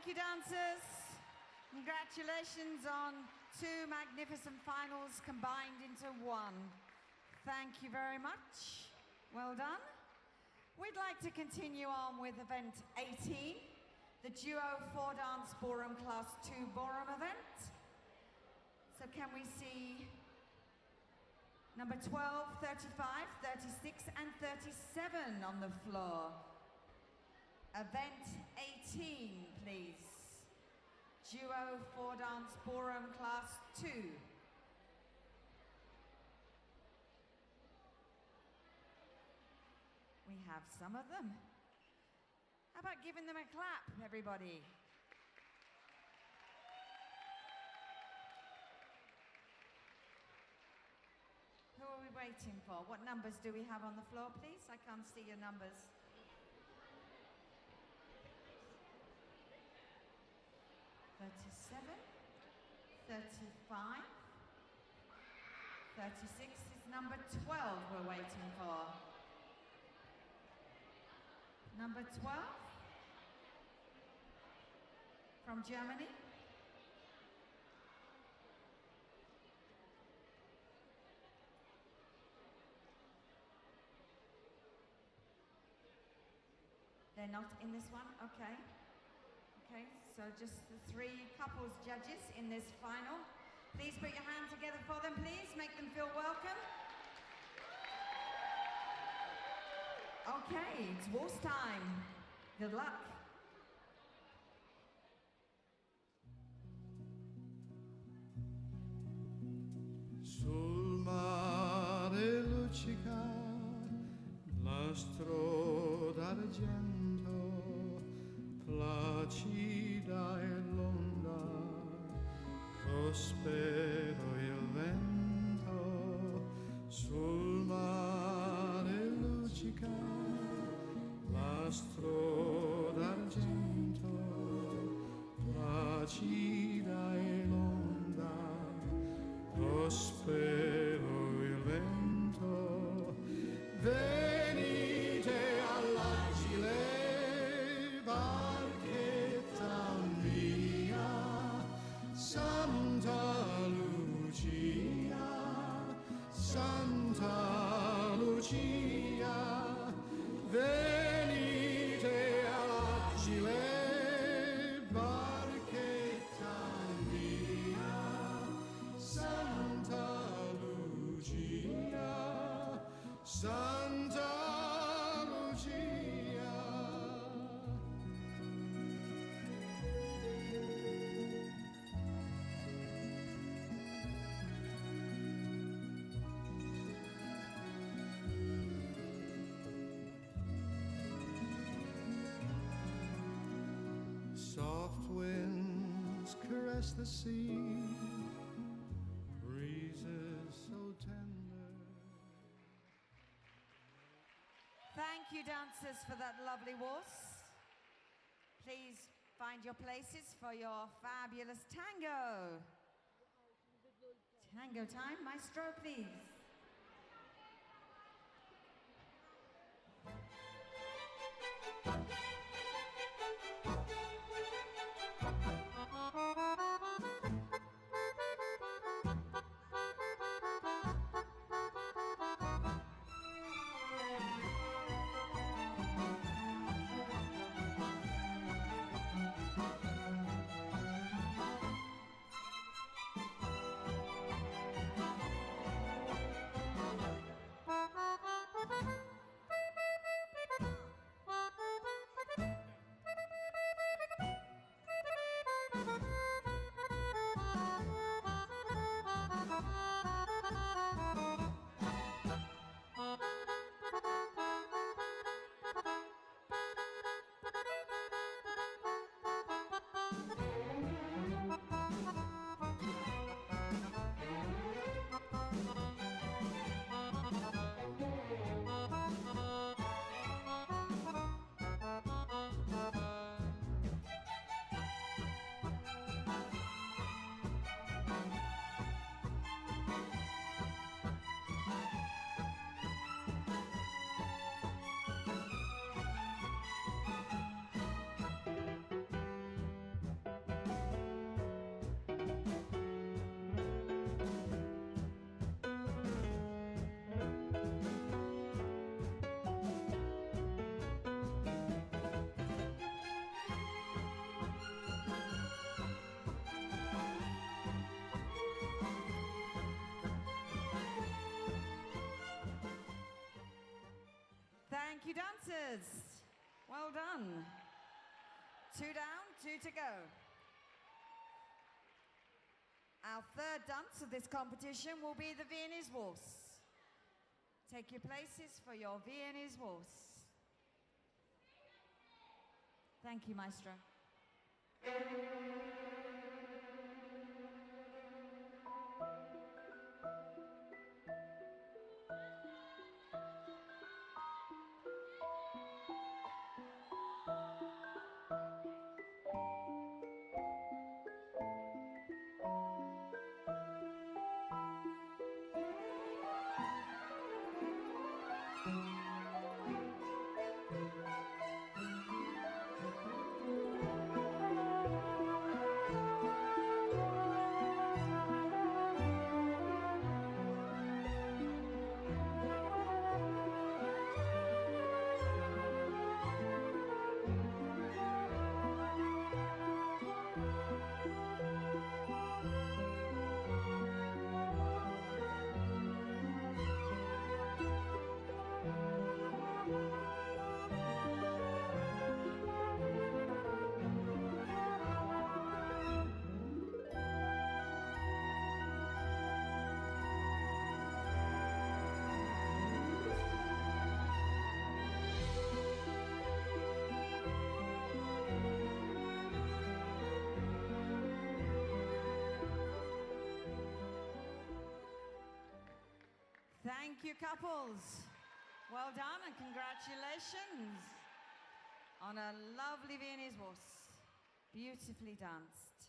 Dancers, congratulations on 2 magnificent finals combined into 1. Thank you very much. Well done. We'd like to continue on with event 18, the Duo 4-Dance Ballroom Class 2 Ballroom event. So can we see number 12, 35, 36 and 37 on the floor? Event 18, please. Duo 4-Dance Ballroom Class 2. We have some of them. How about giving them a clap, everybody? Who are we waiting for? What numbers do we have on the floor, please? I can't see your numbers. 37. 35. 36 is number 12 we're waiting for. Number 12 from Germany. They're not in this one? Okay. Okay, so just the 3 couples judges in this final. Please put your hand together for them, please. Make them feel welcome. Okay, it's waltz time. Good luck. Sul mare luccica l'astro d'argento, placida è l'onda, prospero il vento. Sul mare luccica l'astro d'argento, placida è l'onda, prospero il vento. Venite all'agile barchetta mia, Santa Lucia, Santa Lucia. Venite all'agile barchetta mia, Santa Lucia, Santa Lucia. Soft winds caress the sea, breezes so tender. Thank you, dancers, for that lovely waltz. Please find your places for your fabulous tango. Tango time, maestro, please. Thank you, dancers. Well done. 2 down, 2 to go. Our third dance of this competition will be the Viennese Waltz. Take your places for your Viennese Waltz. Thank you, maestro. Thank you, couples. Well done and congratulations on a lovely Viennese waltz. Beautifully danced.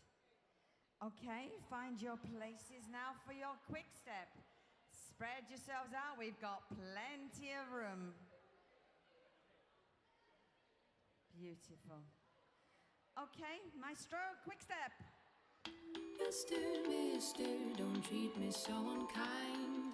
Okay, find your places now for your quick step. Spread yourselves out, we've got plenty of room. Beautiful. Okay, maestro, quick step. Mister, mister, don't treat me so unkind.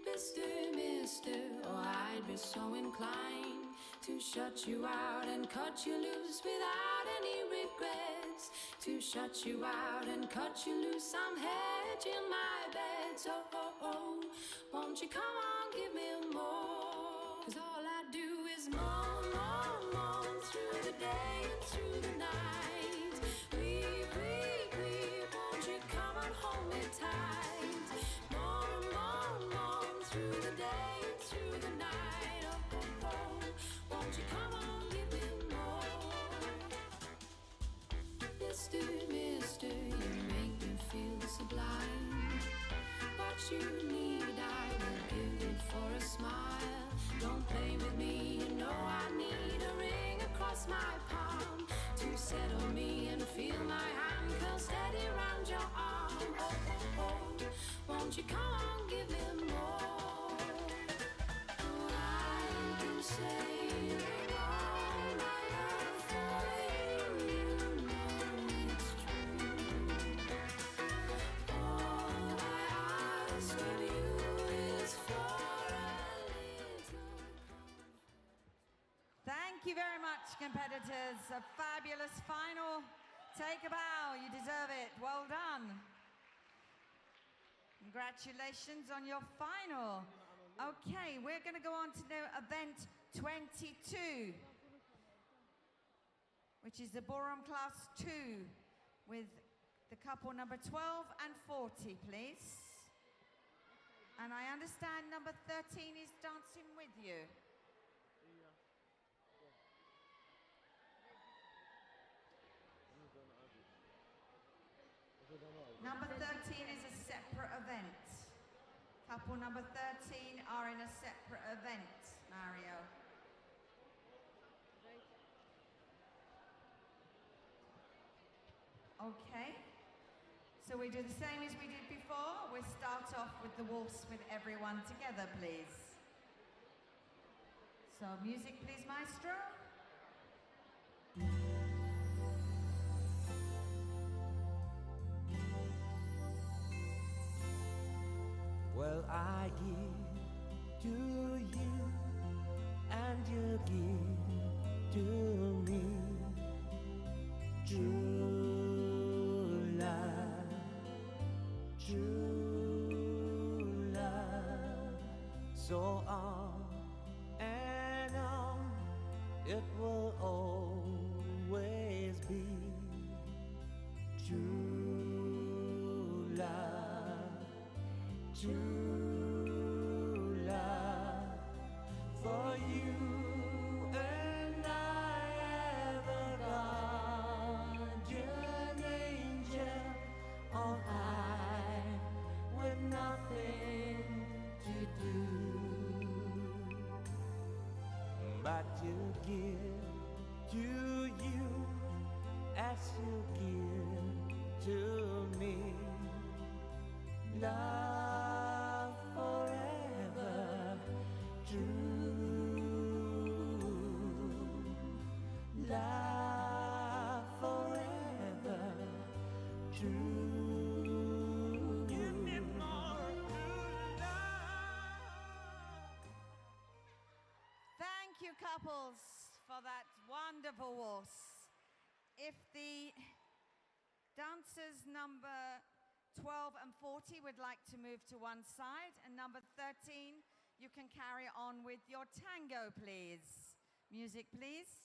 Mister, mister, oh, I'd be so inclined to shut you out and cut you loose without any regrets. To shut you out and cut you loose, I'm hedging my bets. Oh, oh, oh, won't you come on, give me more? 'Cause all I do is moan, moan, moan through the day and through the night. Weep, weep, weep, won't you come and hold me tight? Moan, moan, moan through the day and through the night. Oh, oh, oh, won't you come on, give me more? Mister, mister, you make me feel sublime. What you need, I will give it for a smile. Don't play with me, you know I need a ring across my palm to settle me and feel my hand curl steady round your arm. Oh, oh, oh, won't you come on, give me more? Oh, I've been saving all my love for you, you know it's true. All I ask of you is for a little. Thank you very much, competitors. A fabulous final. Take a bow, you deserve it. Well done. Congratulations on your final. Okay, we're going to go on to event 22, which is the ballroom class 2, with the couple number 12 and 40, please. And I understand number 13 is dancing with you. Number 13 is a separate event. Couple number 13 are in a separate event, Mario. Okay. So we do the same as we did before. We start off with the waltz with everyone together, please. So music, please, maestro. Well, I give to you, and you give to me. True love, true love. So on and on, it will always be. True love, true love. For you and I have a guardian angel on high with nothing to do but to give to you as you give to me. Love forever, true. Love forever, true. Give me more true love. Thank you, couples, for that wonderful waltz. If the dancers number 12 and 40 would like to move to one side, and number 13, you can carry on with your tango, please. Music, please.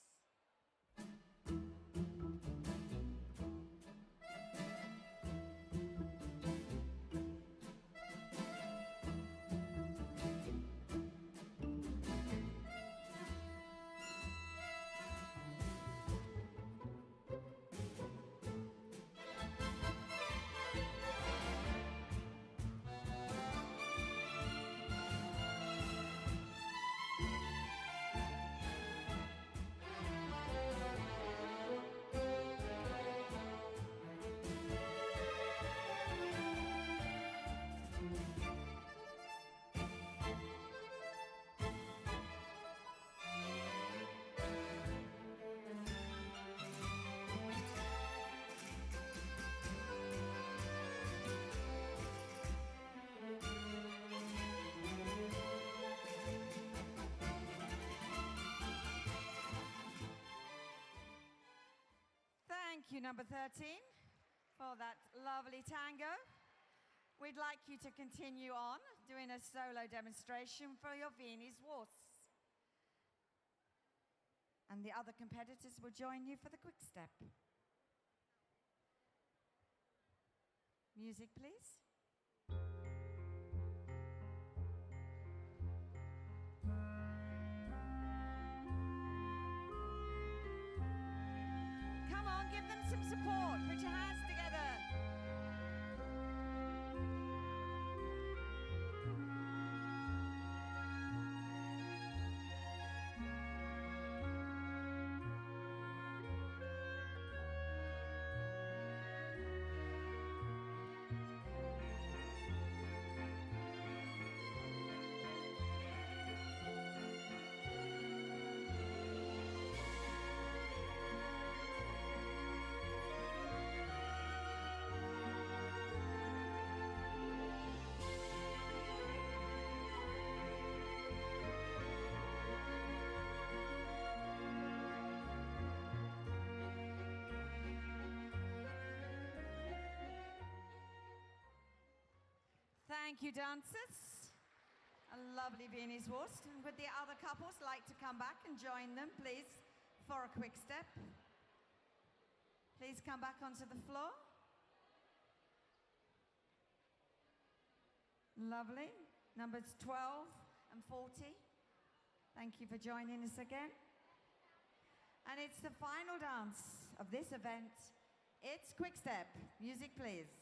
number 13, for that lovely tango. We'd like you to continue on doing a solo demonstration for your Viennese waltz. And the other competitors will join you for the quick step. Music, please. Come on, give them some support. Put your hands together. Thank you, dancers. A lovely Viennese waltz. And would the other couples like to come back and join them, please, for a quick step? Please come back onto the floor. Lovely. Numbers 12 and 40. Thank you for joining us again. And it's the final dance of this event. It's quick step. Music, please.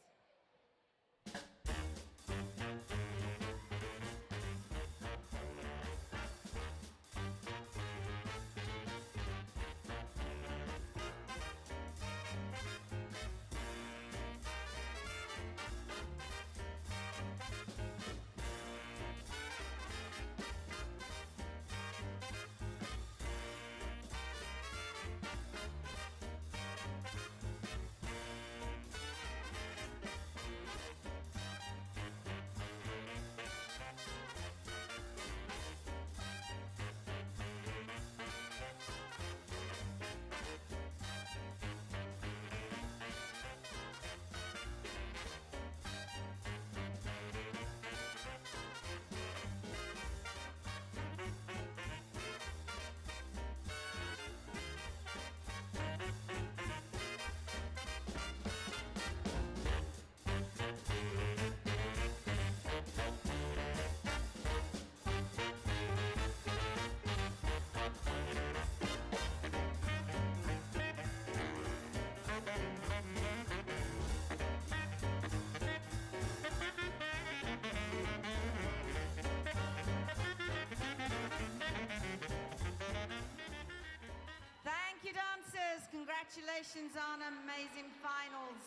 Congratulations on amazing finals.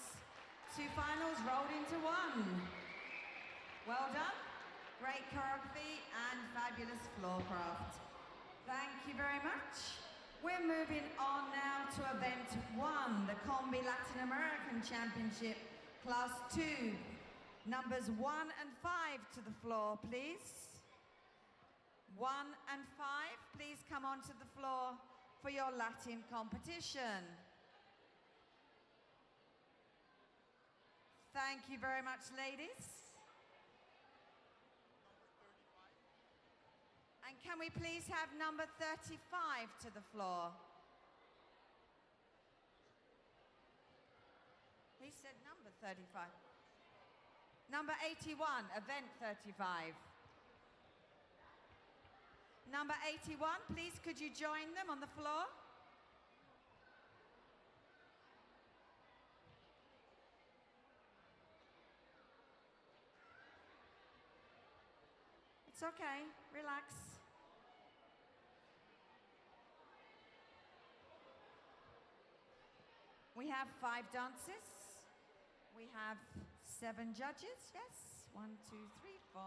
2 finals rolled into 1. Well done. Great choreography and fabulous floor craft. Thank you very much. We're moving on now to event 1, the Combi Latin American Championship, Class 2. Numbers 1 and 5 to the floor, please. 1 and 5, please come onto the floor for your Latin competition. Thank you very much, ladies. And can we please have number 35 to the floor? He said number 35. Number 81, event 35. Number 81, please could you join them on the floor? It's okay, relax. We have 5 dancers. We have 7 judges, yes? 1, 2, 3, 4,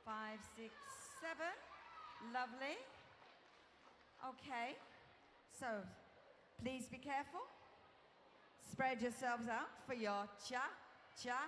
5, 6, 7. Lovely. Okay, so please be careful. Spread yourselves out for your cha-cha-cha.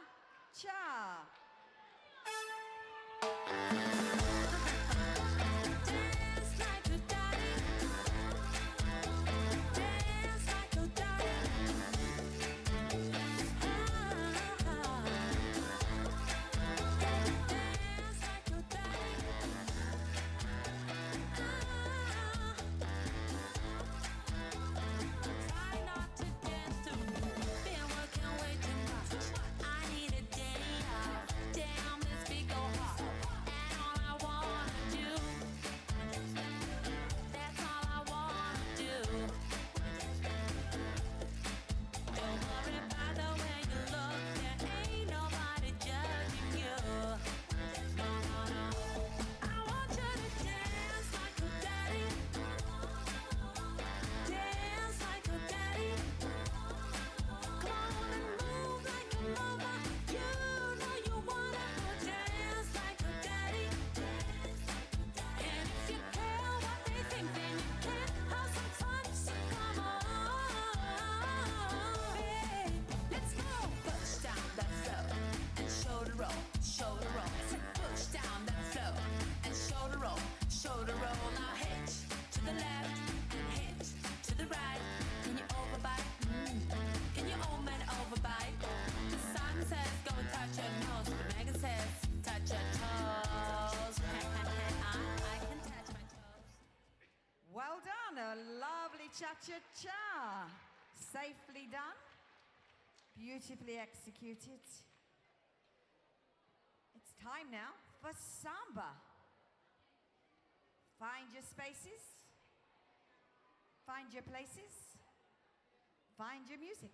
cha-cha-cha. Safely done. Beautifully executed. It's time now for samba. Find your spaces. Find your places. Find your music.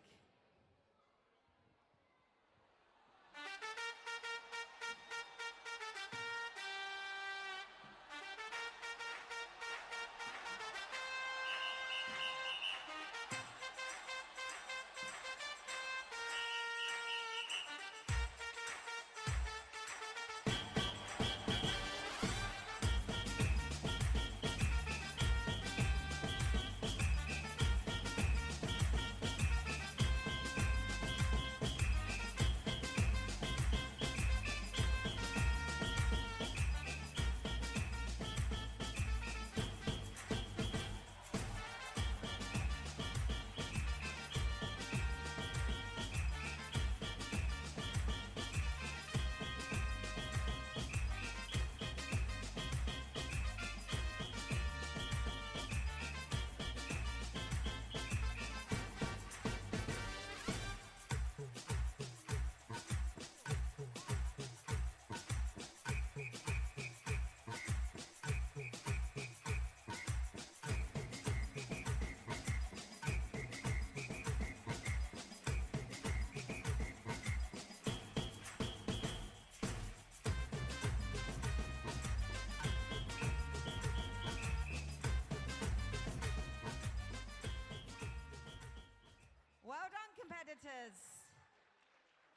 Well done, competitors.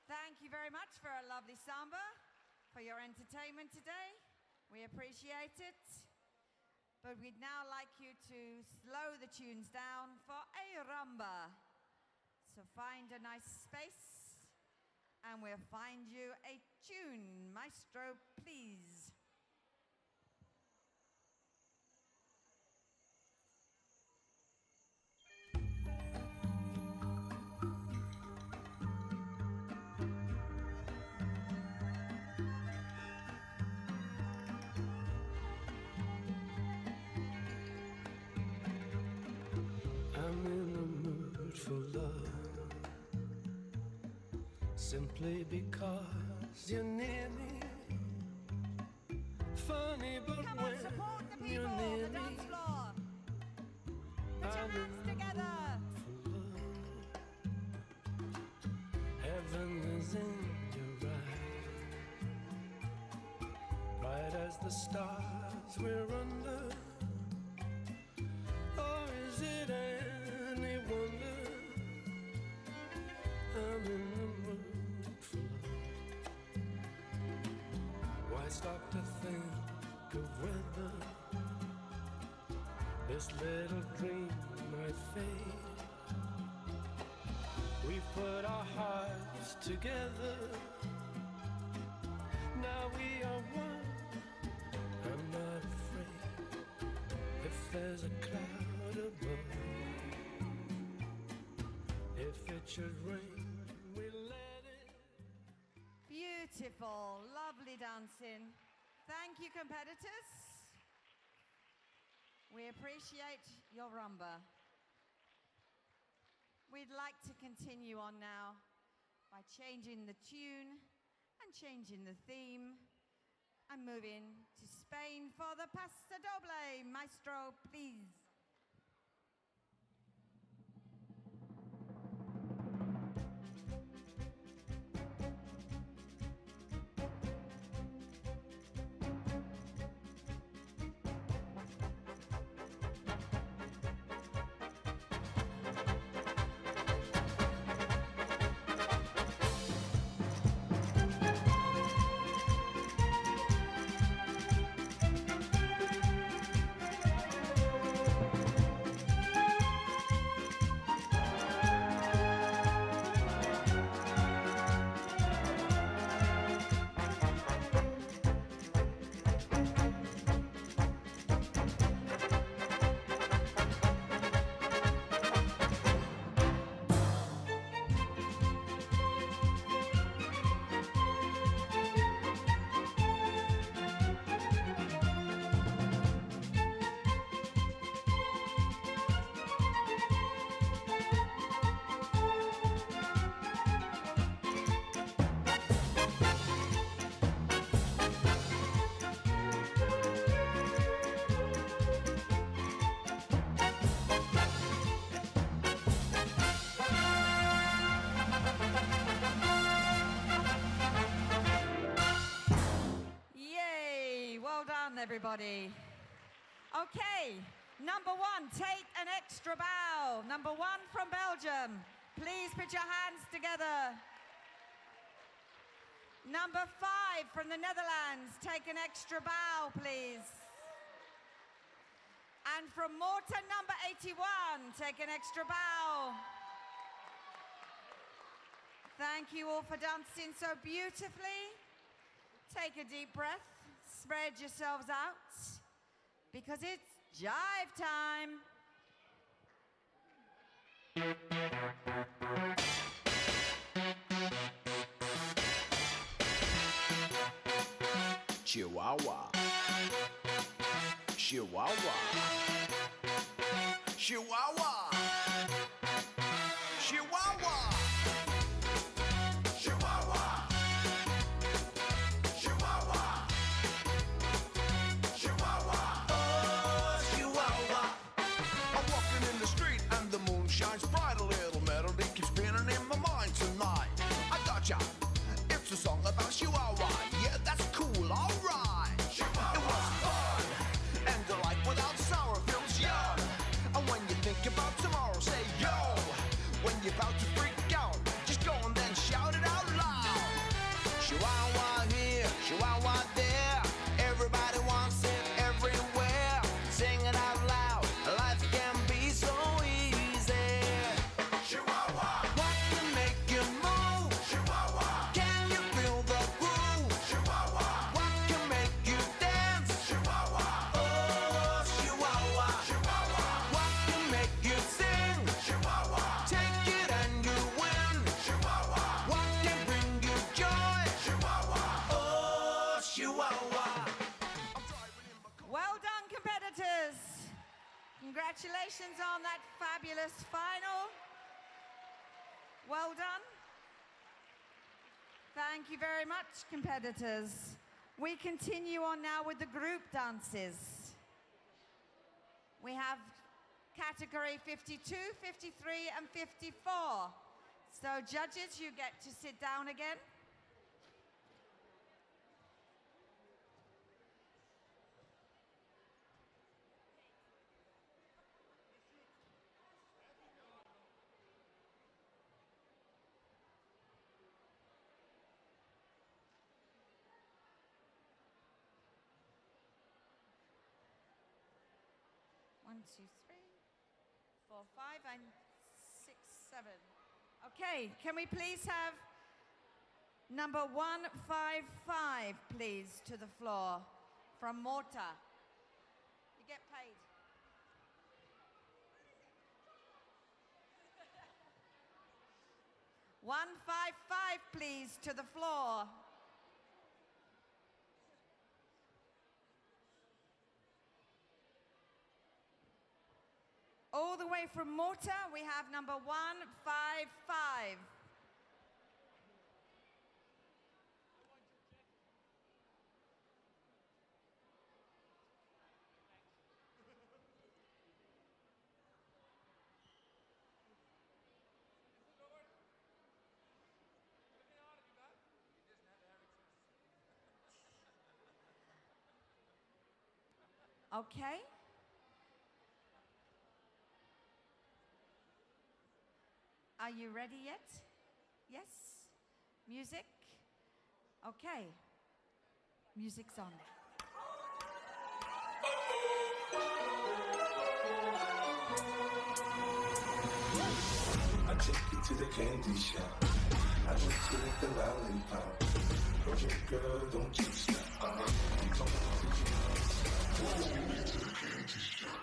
Thank you very much for a lovely samba, for your entertainment today. We appreciate it. But we'd now like you to slow the tunes down for a rumba. So find a nice space and we'll find you a tune. Maestro, please. I'm in the mood for love, simply because you're near me. Funny, but Come on, support the when you're people, near the dance me, floor. Put your I'm hands in the together. mood for love. Heaven is in your eyes, bright as the stars we're under. Or is it any wonder I'm in the mood for love? Why stop to think of whether this little dream might fade? We've put our hearts together, now we are one. I'm not afraid if there's a cloud above. If it should rain, we let it. Beautiful, lovely dancing. Thank you, competitors. We appreciate your rumba. We'd like to continue on now by changing the tune and changing the theme and moving to Spain for the Paso Doble. Maestro, please. Thank everybody. Okay, number one, take an extra bow. Number one from Belgium. Please put your hands together. Number 5 from the Netherlands, take an extra bow, please. And from Malta, number 81, take an extra bow. Thank you all for dancing so beautifully. Take a deep breath, spread yourselves out, because it's jive time. Chihuahua, Chihuahua, Chihuahua, Chihuahua, Chihuahua, Chihuahua, Chihuahua, oh, Chihuahua. I'm walking in the street and the moon shines bright. A little melody keeps spinning in my mind tonight. I gotcha. It's a song about Chihuahua. Yeah, that's cool, alright. It was fun and delight without sorrow feels young. And when you think about tomorrow, say yo. When you're about to freak out, just go and then shout it out loud. Chihuahua here, Chihuahua there. Everybody wants it everywhere. Sing it out loud, life can be so easy. Chihuahua, what can make you move? Chihuahua, can you feel the groove? Chihuahua, what can make you dance? Chihuahua, oh Chihuahua, Chihuahua, what can make you sing? Chihuahua, take it and you win. Chihuahua, what can bring you joy? Chihuahua, oh Chihuahua. Well done, competitors. Congratulations on that fabulous final. Well done. Thank you very much, competitors. We continue on now with the group dances. We have category 52, 53, and 54. So judges, you get to sit down again. One, two, 3, 4, 5, and 6, 7. Okay, can we please have number 155, please, to the floor from Malta? You get paid. "155, please, to the floor. All the way from Malta, we have number 155. Okay. Are you ready yet? Yes? Music? Okay. Music's on. I take you to the candy shop. I want to lick the lollipop. Project girl, don't you stop. I'm talking to you. Take me to the candy shop.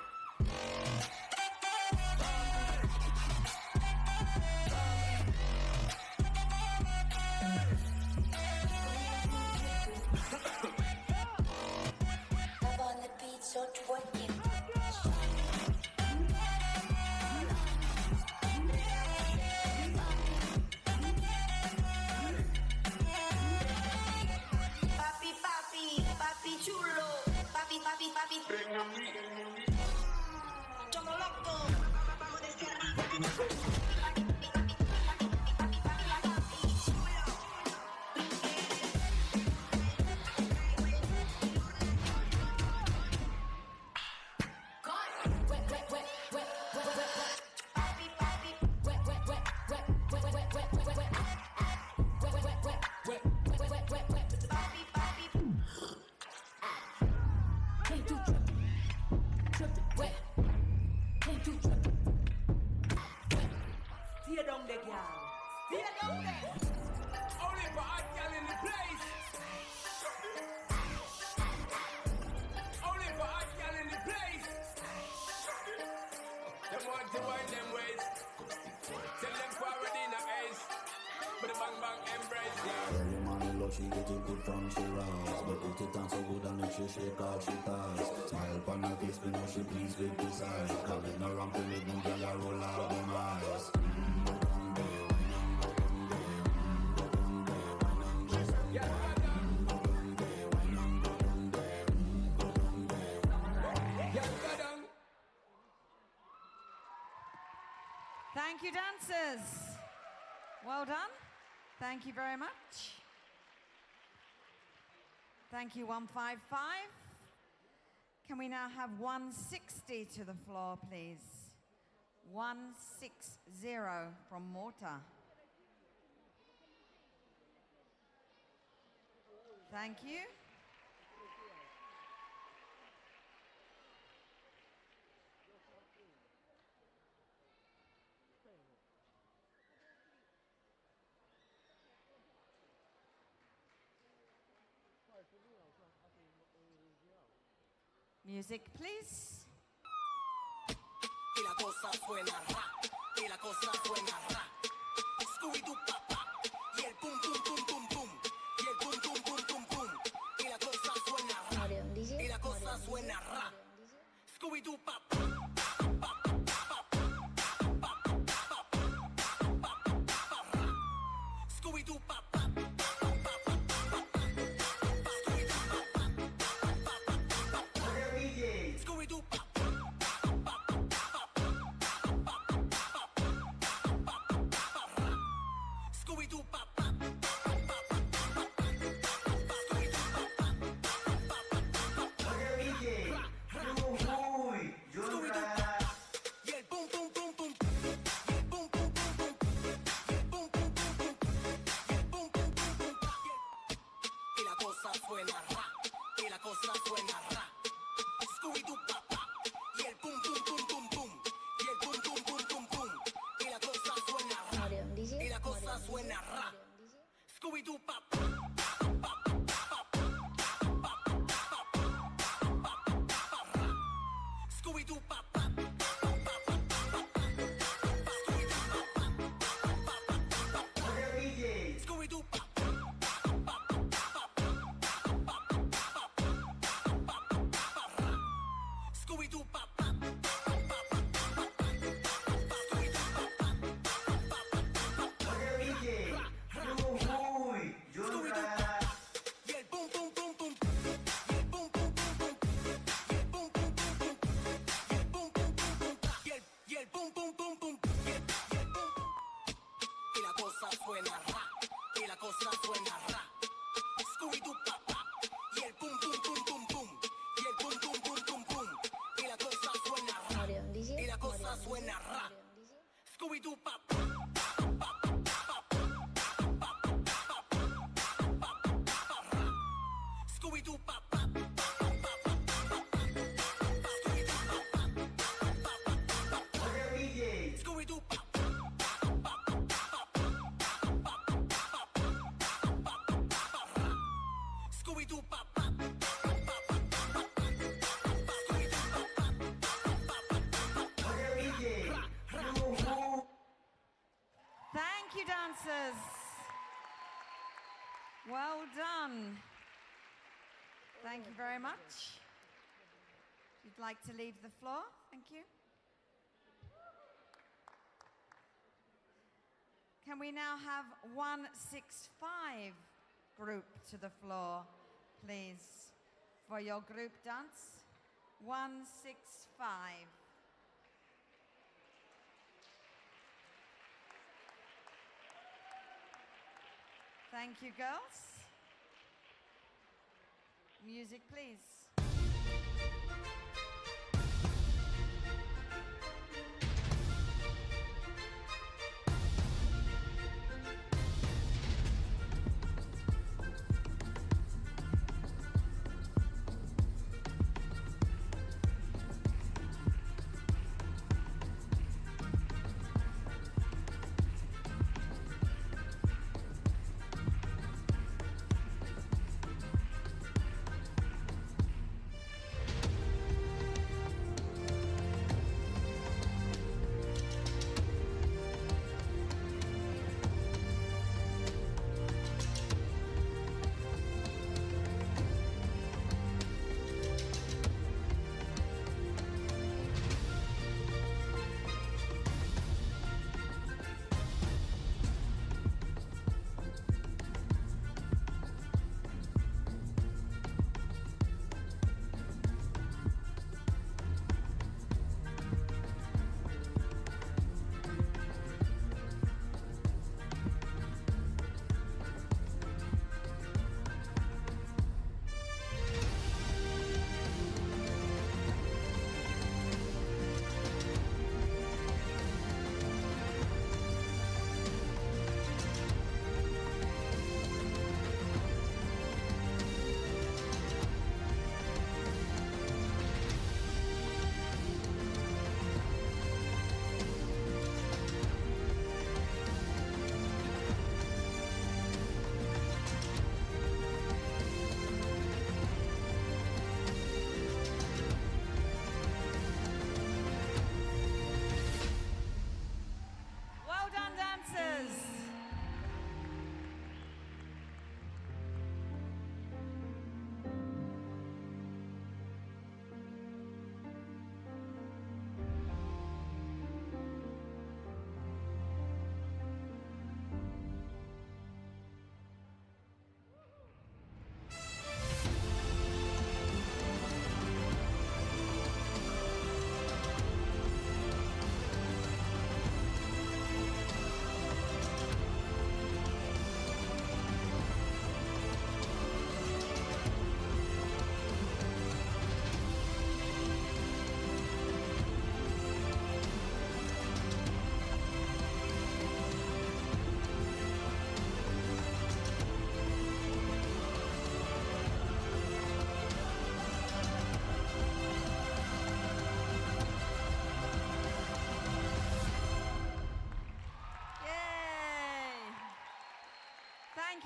Only for hot gal in the place. Only for hot gal in the place. Them want to wind them ways. Tell them forward in the ace. But the bang bang embrace, yeah. Early morning love, she get it good from she rise. But put it on so good and make she shake out she ties. Smile upon her face, we know she pleased with this eyes. Calling her around to make them girl a roll out them eyes. Thank you, dancers. Well done. Thank you very much. Thank you, 155. Can we now have 160 to the floor, please? 160 from Mortar. Thank you. Music, please. Y la cosa suena ra, y la cosa suena ra. Scooby-Doo papá, y el pum pum pum pum pum, y el pum pum pum pum pum. Y la cosa suena ra, y la cosa suena ra. Scooby-Doo papá. Scooby-Doo papá. Thank you, dancers. Well done. Thank you very much. If you'd like to leave the floor, thank you. Can we now have 165 group to the floor, please, for your group dance? 165. Thank you, girls. Music, please.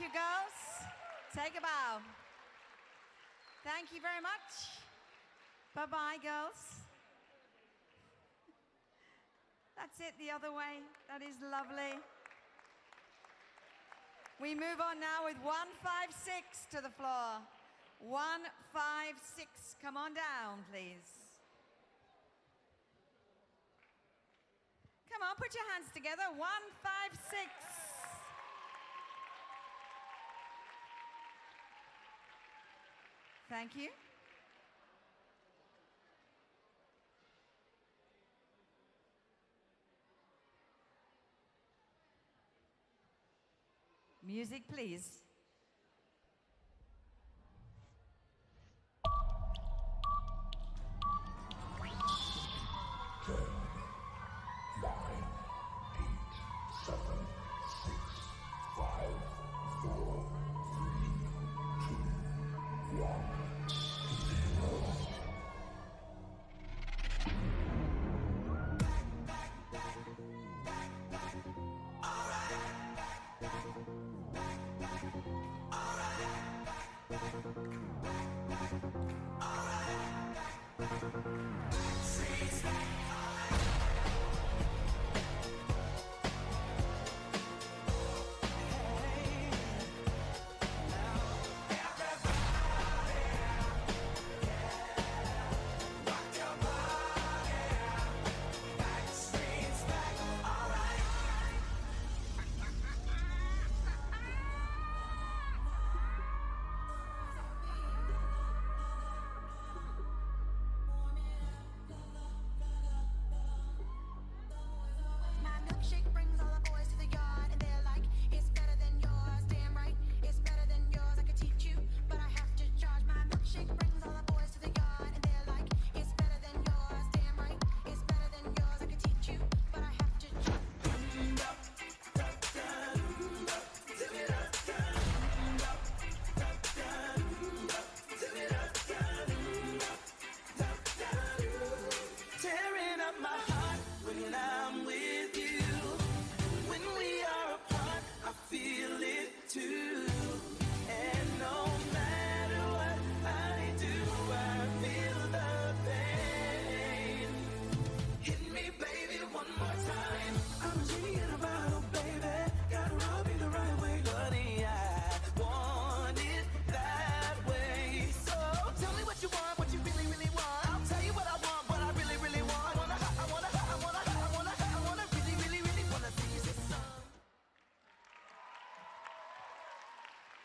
you, girls. Take a bow. Thank you very much. Bye-bye, girls. That's it, the other way. That is lovely. We move on now with 156 to the floor. 156, come on down, please. Come on, put your hands together. 156. Thank you. Music, please.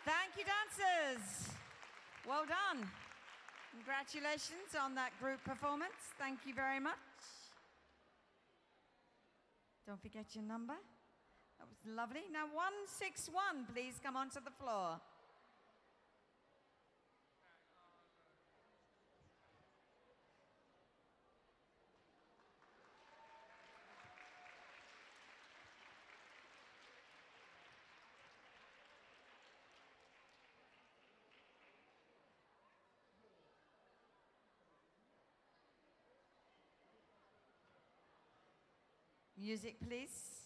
Thank you, dancers. Well done. Congratulations on that group performance. Thank you very much. Don't forget your number. That was lovely. Now 161, please come onto the floor. Music, please.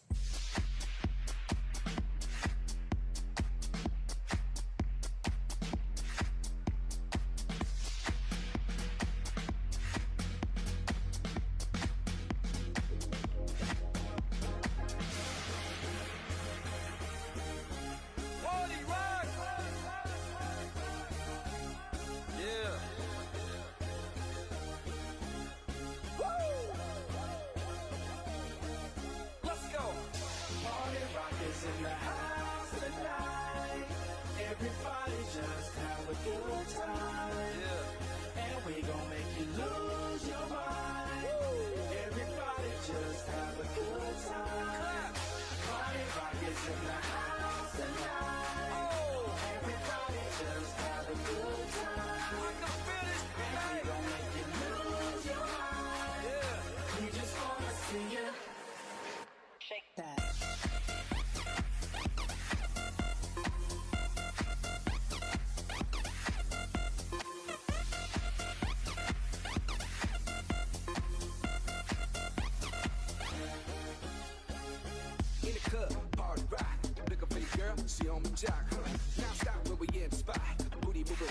Let's go.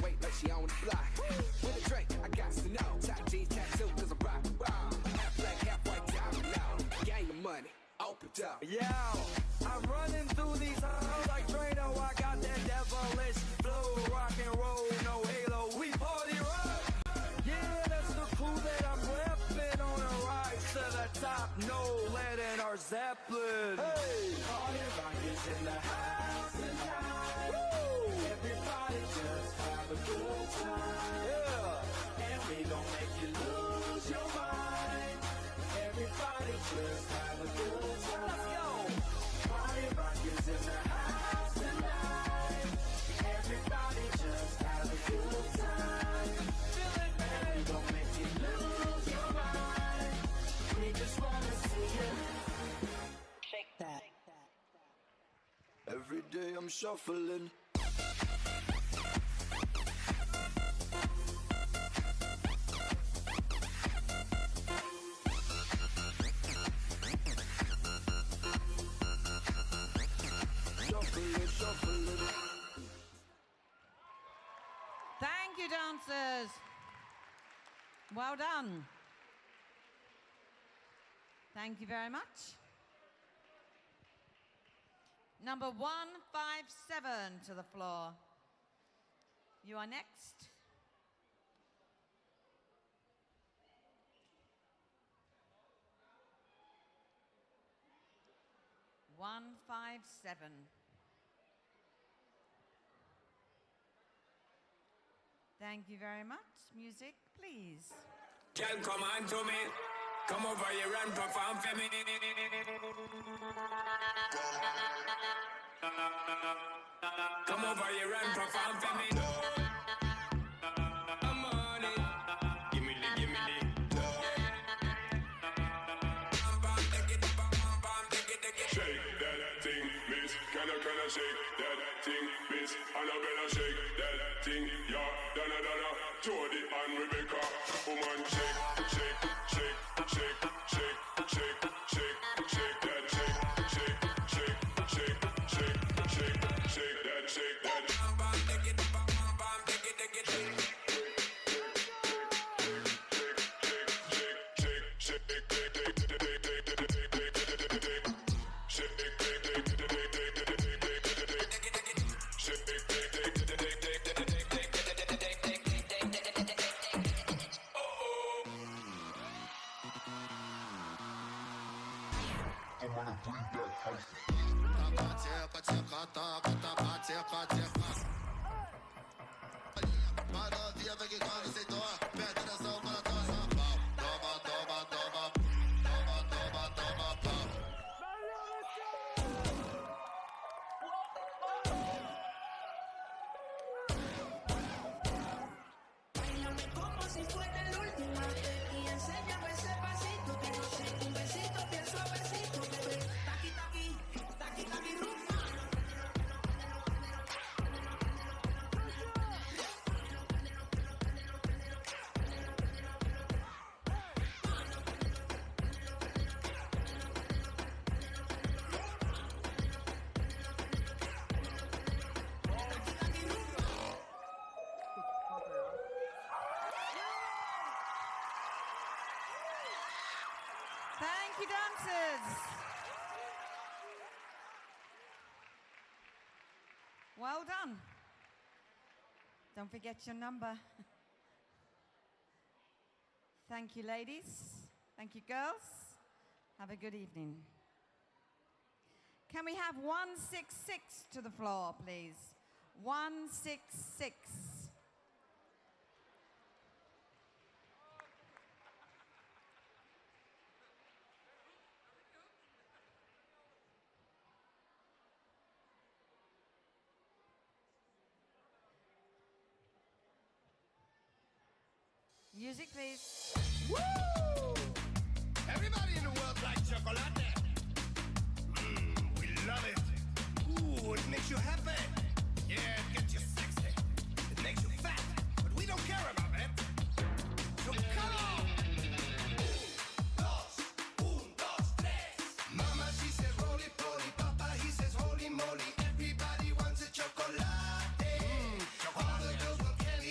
weight like she on the block. With a drink, I got to know. Top G tattoo, cause I'm rock and roll. Half black, half white, diamond now. Gang of money, open up. Yo, I'm running through these halls like Drano. I got that devilish flow, rock and roll, no halo. We party rock. Yeah, that's the crew that I'm repping on a rise to the top. No lead in our Zeppelin. Hey, Party rock is in the house tonight. Woo! Everybody just have a good time. Yeah. And we gon' make you lose your mind. Everybody just have a good time. Let's go. Party rock is in the house tonight. Everybody just have a good time. Feeling And we gon' make you lose your mind. We just wanna see you shake that. Every day I'm shuffling. Shuffling. Thank you, dancers. Well done. Thank you very much. Number 157 to the floor. You are next. Thank you very much. Music, please. Girl, come on to me. Come over here and perform for me. Come over here and perform for me. I'm on it. Give me the. Shake that thing, miss. Can I shake that thing, miss? Annabella, shake that thing, yeah. Donna, Jody and Rebecca. Woman, shake, shake, shake, shake, shake, shake, shake, shake that, shake, shake, shake, shake, shake, shake, shake that, shake that. Thank you, dancers. Well done. Don't forget your number. Thank you, ladies. Thank you, girls. Have a good evening. Can we have 166 to the floor, please? 166. Music, please. Woo! Everybody in the world likes chocolate. We love it. Ooh, it makes you happy. Yeah, it gets you sexy. It makes you fat, but we don't care about that. So come on! Mama, she says roly poly. Papa, he says holy moly. Everybody wants a chocolate. All the girls want candy.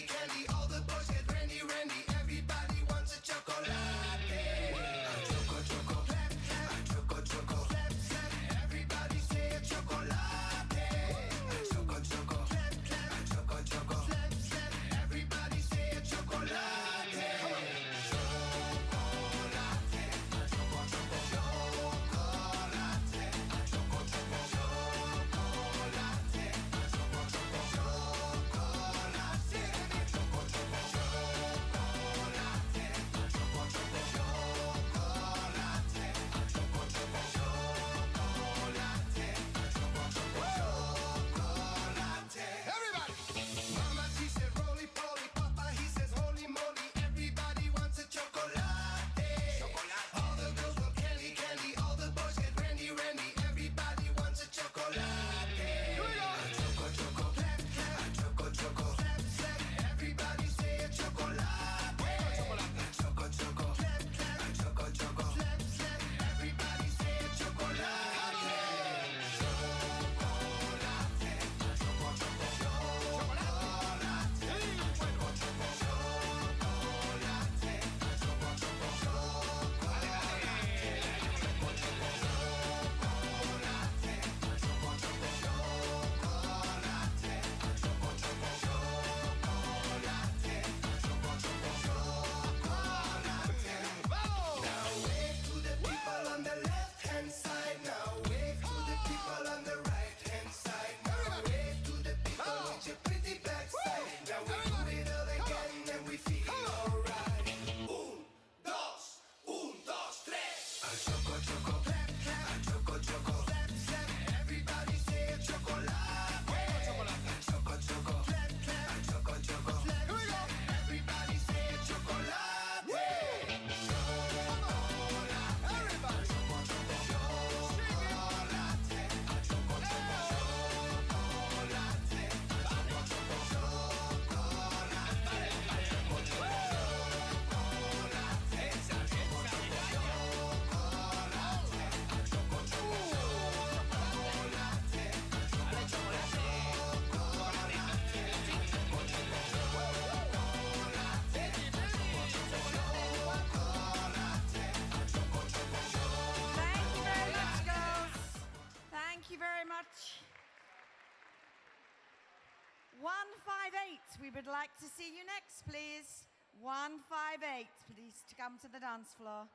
we would like to see you next, please. 158, please, to come to the dance floor.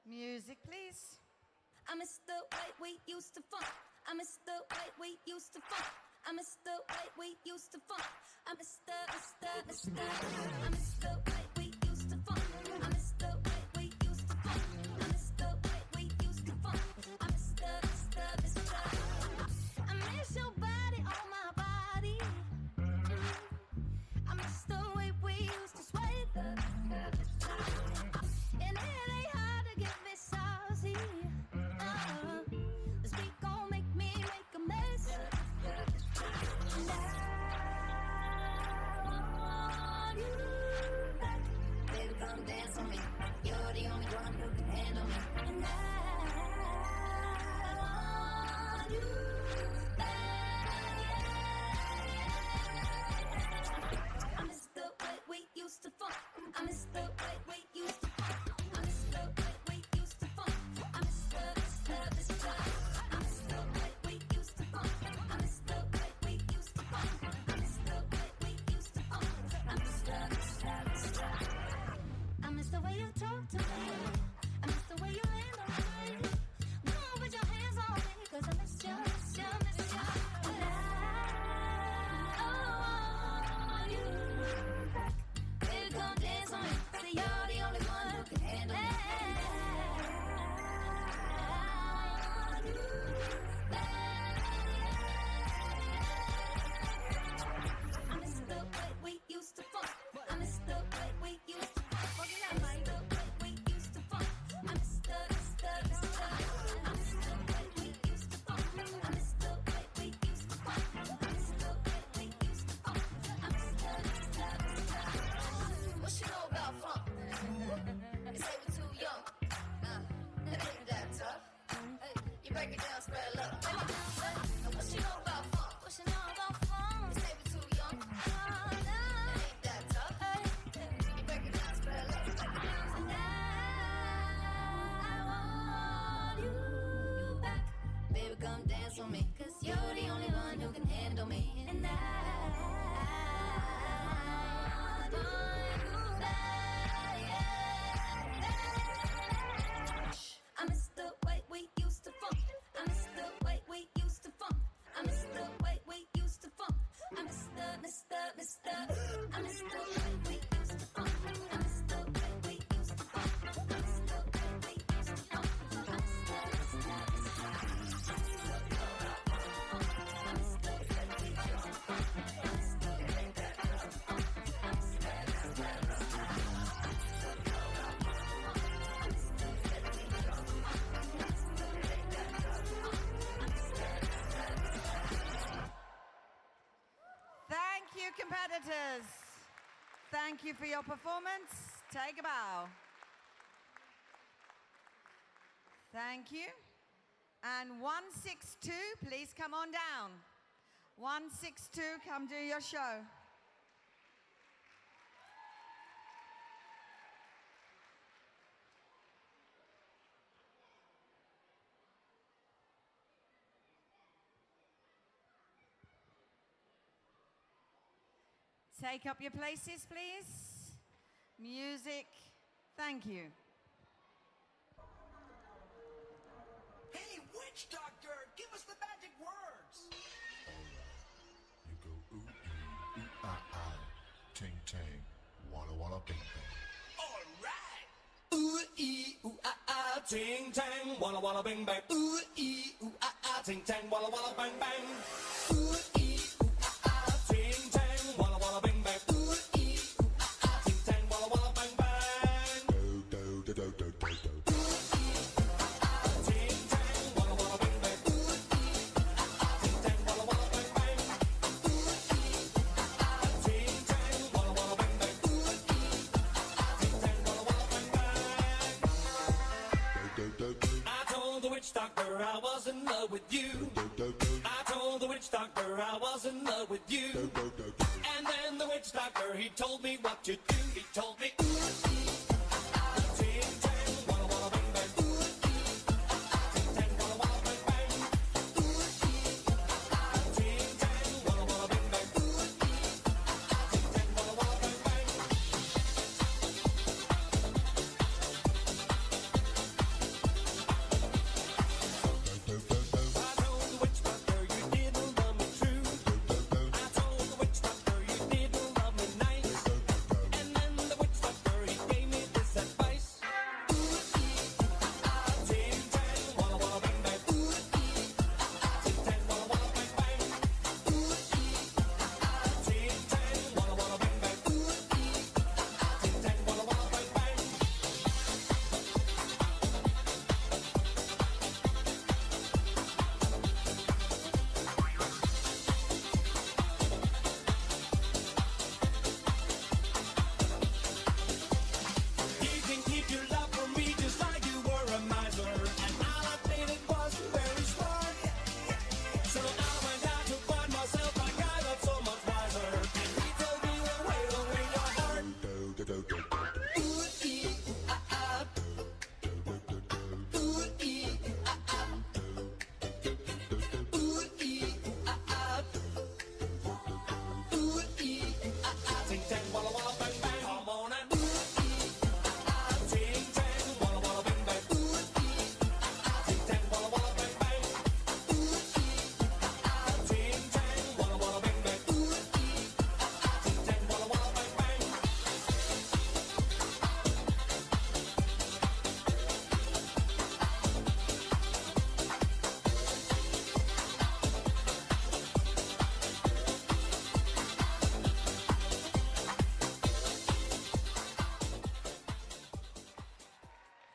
Music, please. I miss the way we used to funk. I miss the way we used to funk. I miss the way we used to funk. I miss the, I miss the way we used to funk. I miss the way we used to funk. I miss the way we used to funk. I miss the, I miss your body on my body. I miss the way we used to sway. And it ain't hard to get me saucy. This beat gon' make me make a mess. And I want you back. Baby, come dance on me. You're the only one who can handle me. And I want you back. I miss the way we used to funk. I miss the way we used to funk. I miss the way we used to funk. I miss the, I miss the way we used to funk. I miss the way we used to funk. I miss the way we used to funk. I miss the, I miss the way you talk to me. I miss the way you land on me. Come on, put your hands on me, 'cause I miss you, miss you, miss you. And I want you back. Baby, come dance on me. Say you're the only one who can handle me. I miss the way we used to funk. I miss the way we used to funk. I miss the way we used to funk. I miss the, I miss the way we used to funk. I miss the way we used to funk. I miss the way we used to funk. I miss the, What you know about funk? They say we're too young. It ain't that tough. Hey, you break it down, spread love. What you know about funk? what you know about funk? They say we're too young. It ain't that tough. You break it down, spread love. And I want you back. Baby, come dance with me. 'Cause you're the only one who can handle me. And I want you back. I miss the way we used to funk. I miss the way we used to funk. I miss the way we used to funk. I miss the, I miss the way we used to funk. I miss the way we used to funk. I miss the way we used to funk. I miss the, Thank you, competitors. Thank you for your performance. Take a bow. Thank you. And 162, please come on down. 162, come do your show. Take up your places, please. Music, thank you. Hey, witch doctor, give us the magic words. You go ooh, ooh, ah, ah, ting, ting, walla, walla, bing, bing. All right. Ooh, ee, ooh, ah, ah, ting, tang, walla, walla, bing, bang. Ooh, ee, ooh, ah, ah, ting, tang, walla, walla, bang, bang. Ooh, ee, ooh, ah, ah, ting, tang, walla, walla, bing, bang. Ooh, ee, ooh, ah, ah, ting, tang, walla, walla, bang, bang. Do, do, do, do, do, do, do. I told the witch doctor I was in love with you. I told the witch doctor I was in love with you. And then the witch doctor, he told me what to do. He told me, ting tang, walla walla bang bang. Ting tang, walla walla bang bang. Ting tang, walla walla bang bang. Ting tang, walla walla bang bang. I told the witch doctor you didn't love me true. I told the witch doctor you didn't love me nice. And then the witch doctor, he gave me this advice. Ting tang, walla walla bang bang. Ting tang, walla walla bang bang. Ting tang, walla walla bang bang. Ting tang, walla walla bang bang. You can keep your love for me just like you were a miser. And all I did it was very smart. So I went out to find myself a guy that's so much wiser. And he told me the way to win your heart. Ting tang, walla walla bang bang. Come on and ting tang, walla walla bang bang. Ting tang, walla walla bang bang. Ting tang, walla walla bang bang. Ting tang, walla walla bang bang.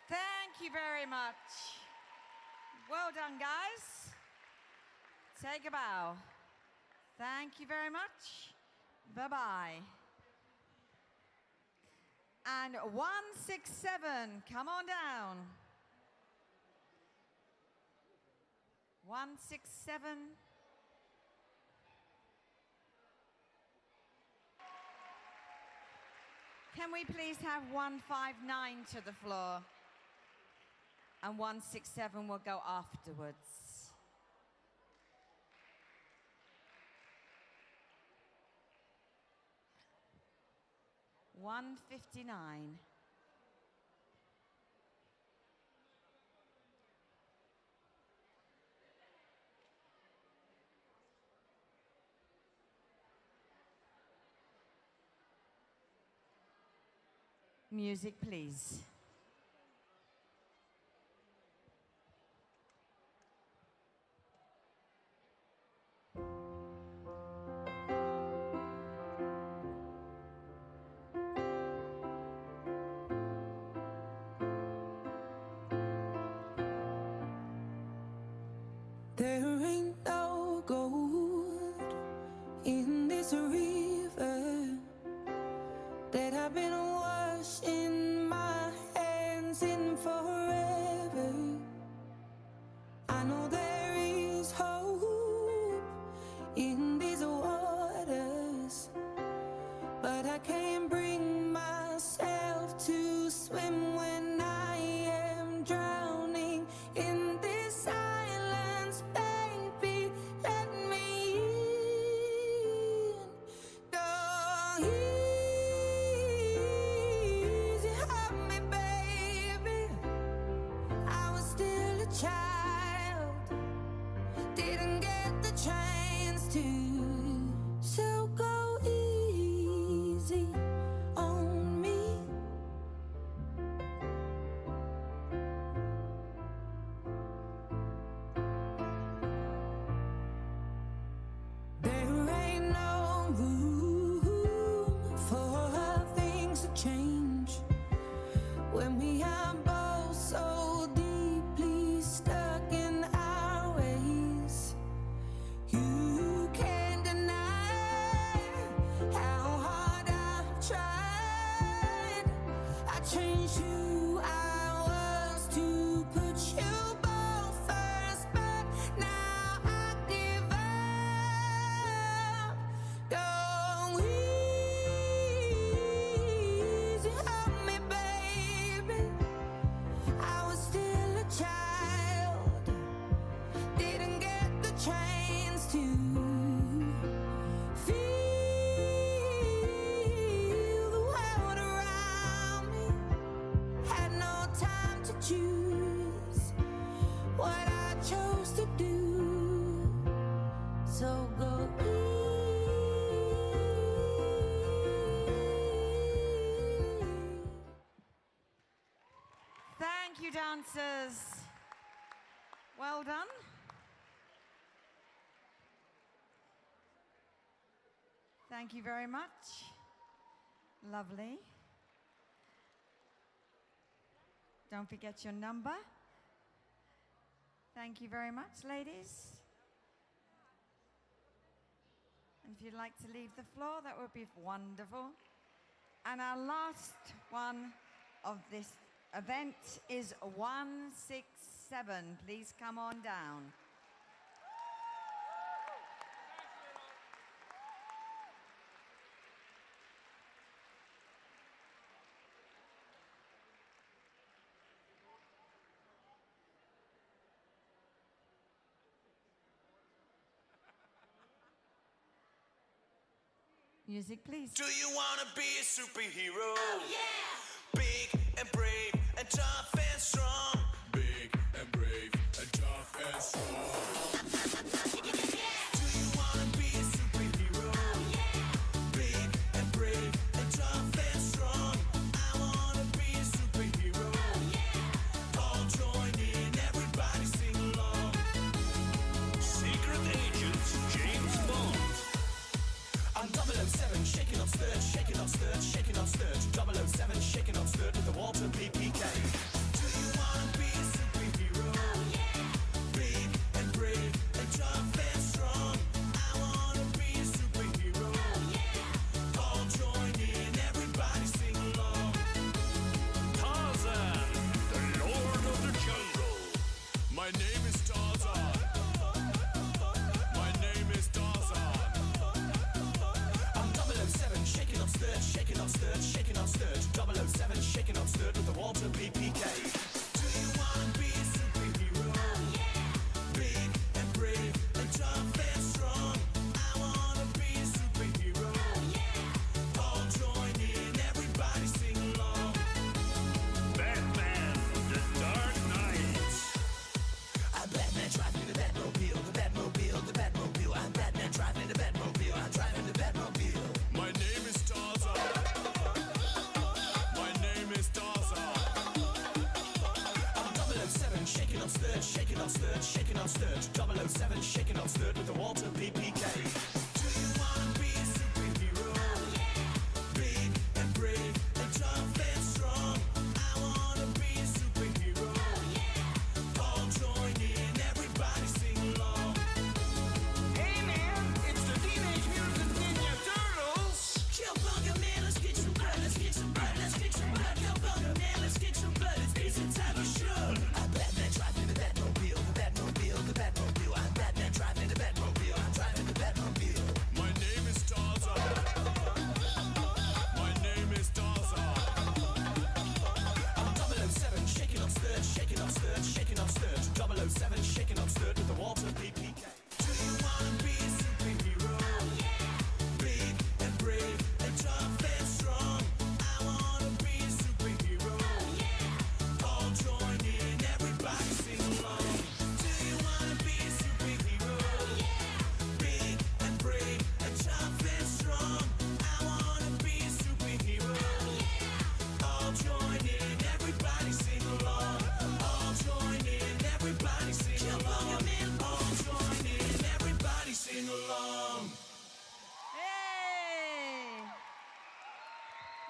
Thank you very much. Well done, guys. Take a bow. Thank you very much. Bye-bye. And 167, come on down. 167. Can we please have 159 to the floor? And 167 will go afterwards. $159. Music, please. There ain't no gold in this river that I've been washing my hands in forever. I know there is hope in these waters, but I can't bring myself to swim when I am drowning in this silence. Baby, let me in. Go easy on me, baby. I was still a child, didn't get the chance to dancers. Well done. Thank you very much. Lovely. Don't forget your number. Thank you very much, ladies. And if you'd like to leave the floor, that would be wonderful. And our last one of this event is 167. Please come on down. Music, please. Do you wanna be a superhero? Oh, yeah! Big and brave and tough and strong. Big and brave and tough and strong. Do you wanna be a superhero? Oh, yeah! Big and brave and tough and strong. I wanna be a superhero. Oh, yeah! All join in, everybody sing along. Secret Agent James Bond. I'm 007, shaking up stirred, shaking up stirred, shaking up stirred. 007, shaking up stirred with the Walter PPK. Do you wanna be a superhero? Oh, yeah! Big and brave and tough and strong. I wanna be a superhero. Oh, yeah! All join in, everybody sing along. Tarzan, the Lord of the Jungle. My name is Tarzan. My name is Tarzan. I'm 007, shaking up stirred, shaking up stirred, shaking up stirred. 007, shaking up stirred with the Walter PPK. Do you wanna be a superhero? Oh, yeah! Big and brave and tough and strong. I wanna be a superhero. Oh, yeah! All join in, everybody sing along. Batman, the Dark Knight. I'm Batman driving the Batmobile, the Batmobile, the Batmobile. I'm Batman driving the Batmobile, I'm driving the Batmobile. My name is Tarzan. My name is Tarzan. I'm 007, shaking up stirred, shaking up stirred, shaking up stirred. 007, shaking up stirred with the Walter PPK. Do you wanna be a superhero? Oh, yeah! Big and brave and tough and strong. I wanna be a superhero. Oh, yeah! All join in, everybody sing along. Hey man, it's the Teenage Mutant Ninja Turtles! Cowabunga man, let's get some blood, let's get some blood, let's get some blood. Cowabunga man, let's get some blood, it's pizza time for sure. I'm Batman driving the Batmobile, the Batmobile, the Batmobile. I'm Batman driving the Batmobile, I'm driving the Batmobile. My name is Tarzan. My name is Tarzan. I'm 007, shaking up stirred, shaking up stirred, shaking up stirred. 007, shaking up stirred with the Walter PPK. Do you wanna be a superhero? Oh, yeah! Big and brave and tough and strong. I wanna be a superhero. Oh, yeah! All join in, everybody sing along. Do you wanna be a superhero? Oh, yeah! Big and brave and tough and strong. I wanna be a superhero. Oh, yeah! All join in, everybody sing along. All join in, everybody sing along. All join in, everybody sing along. Hey!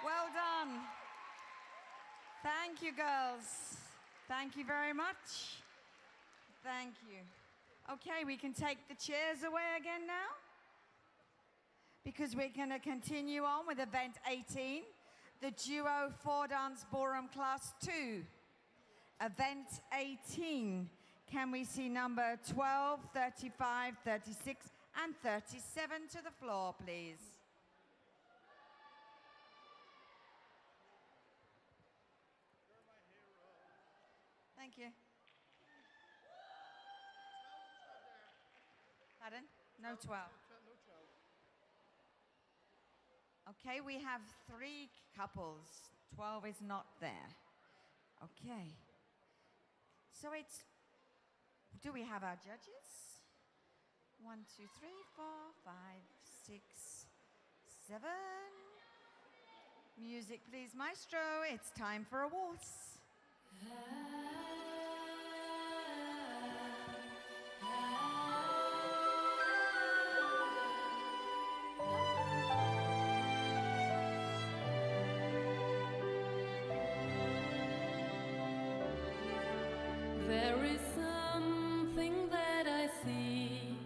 Well done. Thank you, girls. Thank you very much. Thank you. Okay, we can take the chairs away again now, because we're going to continue on with event 18, the Duo 4-Dance Ballroom Class 2. Event 18. Can we see number 12, 35, 36, and 37 to the floor, please? Thank you. Pardon? No 12. Okay, we have 3 couples. 12 is not there. Okay. So it's, do we have our judges? 1, 2, 3, 4, 5, 6, 7. Music, please, maestro. It's time for a waltz. There is something that I see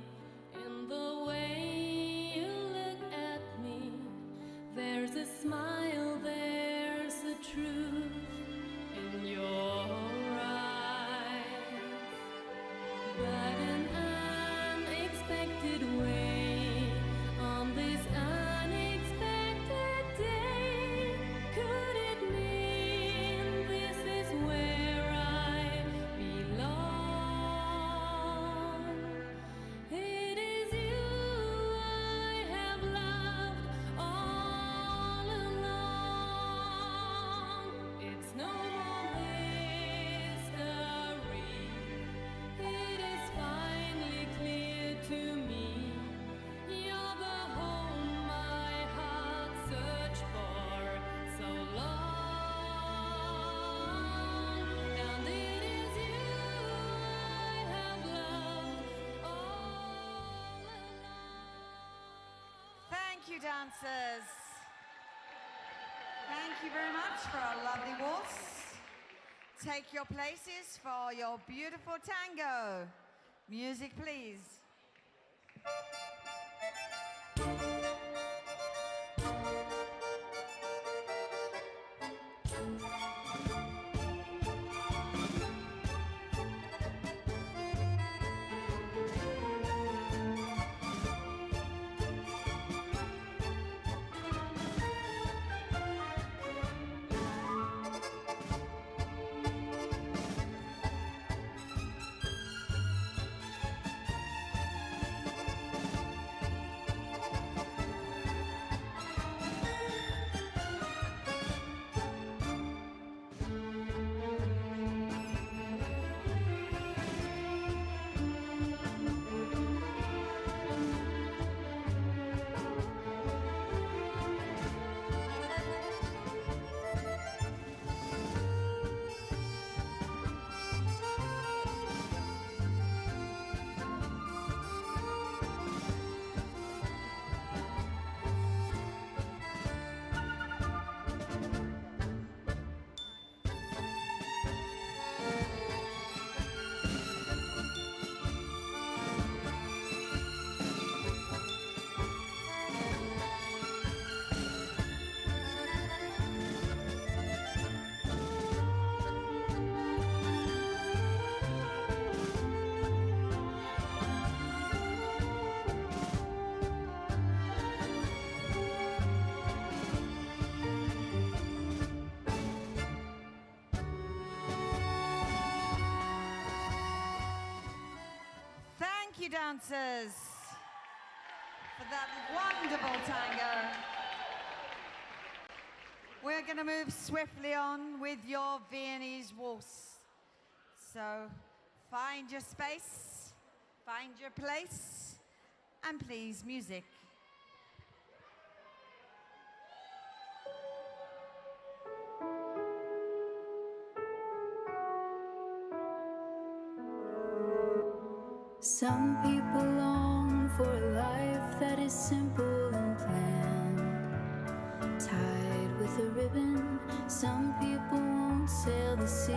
in the way you look at me. There's a smile, there's a truth in your eyes. But an unexpected way on this unexpected day, could it mean this is where I belong? It is you I have loved all along. It's no more mystery. It is finally clear to me. You're the home my heart searched for so long. And it is you I have loved all Thank you, dancers. Thank you very much for a lovely waltz. Take your places for your beautiful tango. Music, please. Thank you, dancers, for that wonderful tango. We're going to move swiftly on with your Viennese waltz. So find your space, find your place, and please, music. Some people long for a life that is simple and planned, tied with a ribbon. Some people won't sail the sea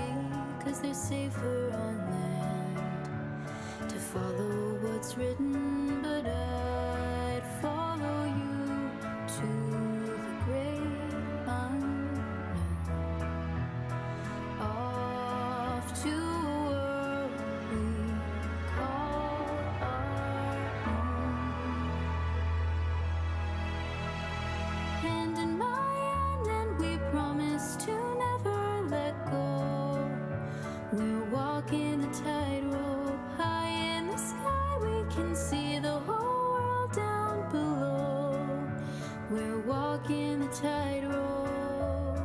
'cause they're safer on land. To follow what's written, but I'd follow you to the great unknown, off to a world we call our own. Hand in my hand, and we promise to never let go. We're walking the tightrope high in the sky. We can see the whole world down below. We're walking the tightrope,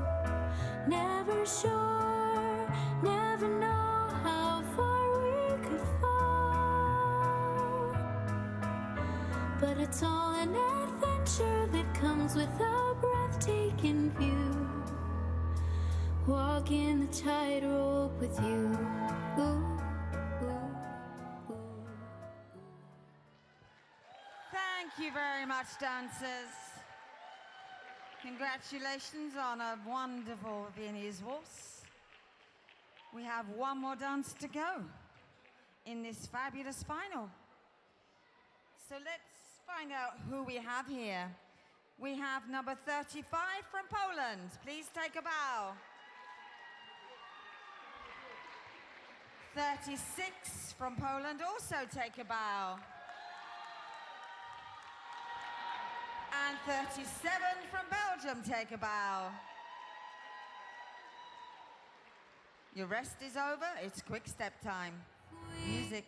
never sure, never know how far we could fall. But it's all an adventure that comes with a breathtaking view. walking the tightrope with you. Thank you very much, dancers. Congratulations on a wonderful Viennese waltz. We have one more dance to go in this fabulous final. So let's find out who we have here. We have number 35 from Poland. Please take a bow. 36 from Poland, also take a bow. And 37 from Belgium, take a bow. Your rest is over, it's quick step time. Music.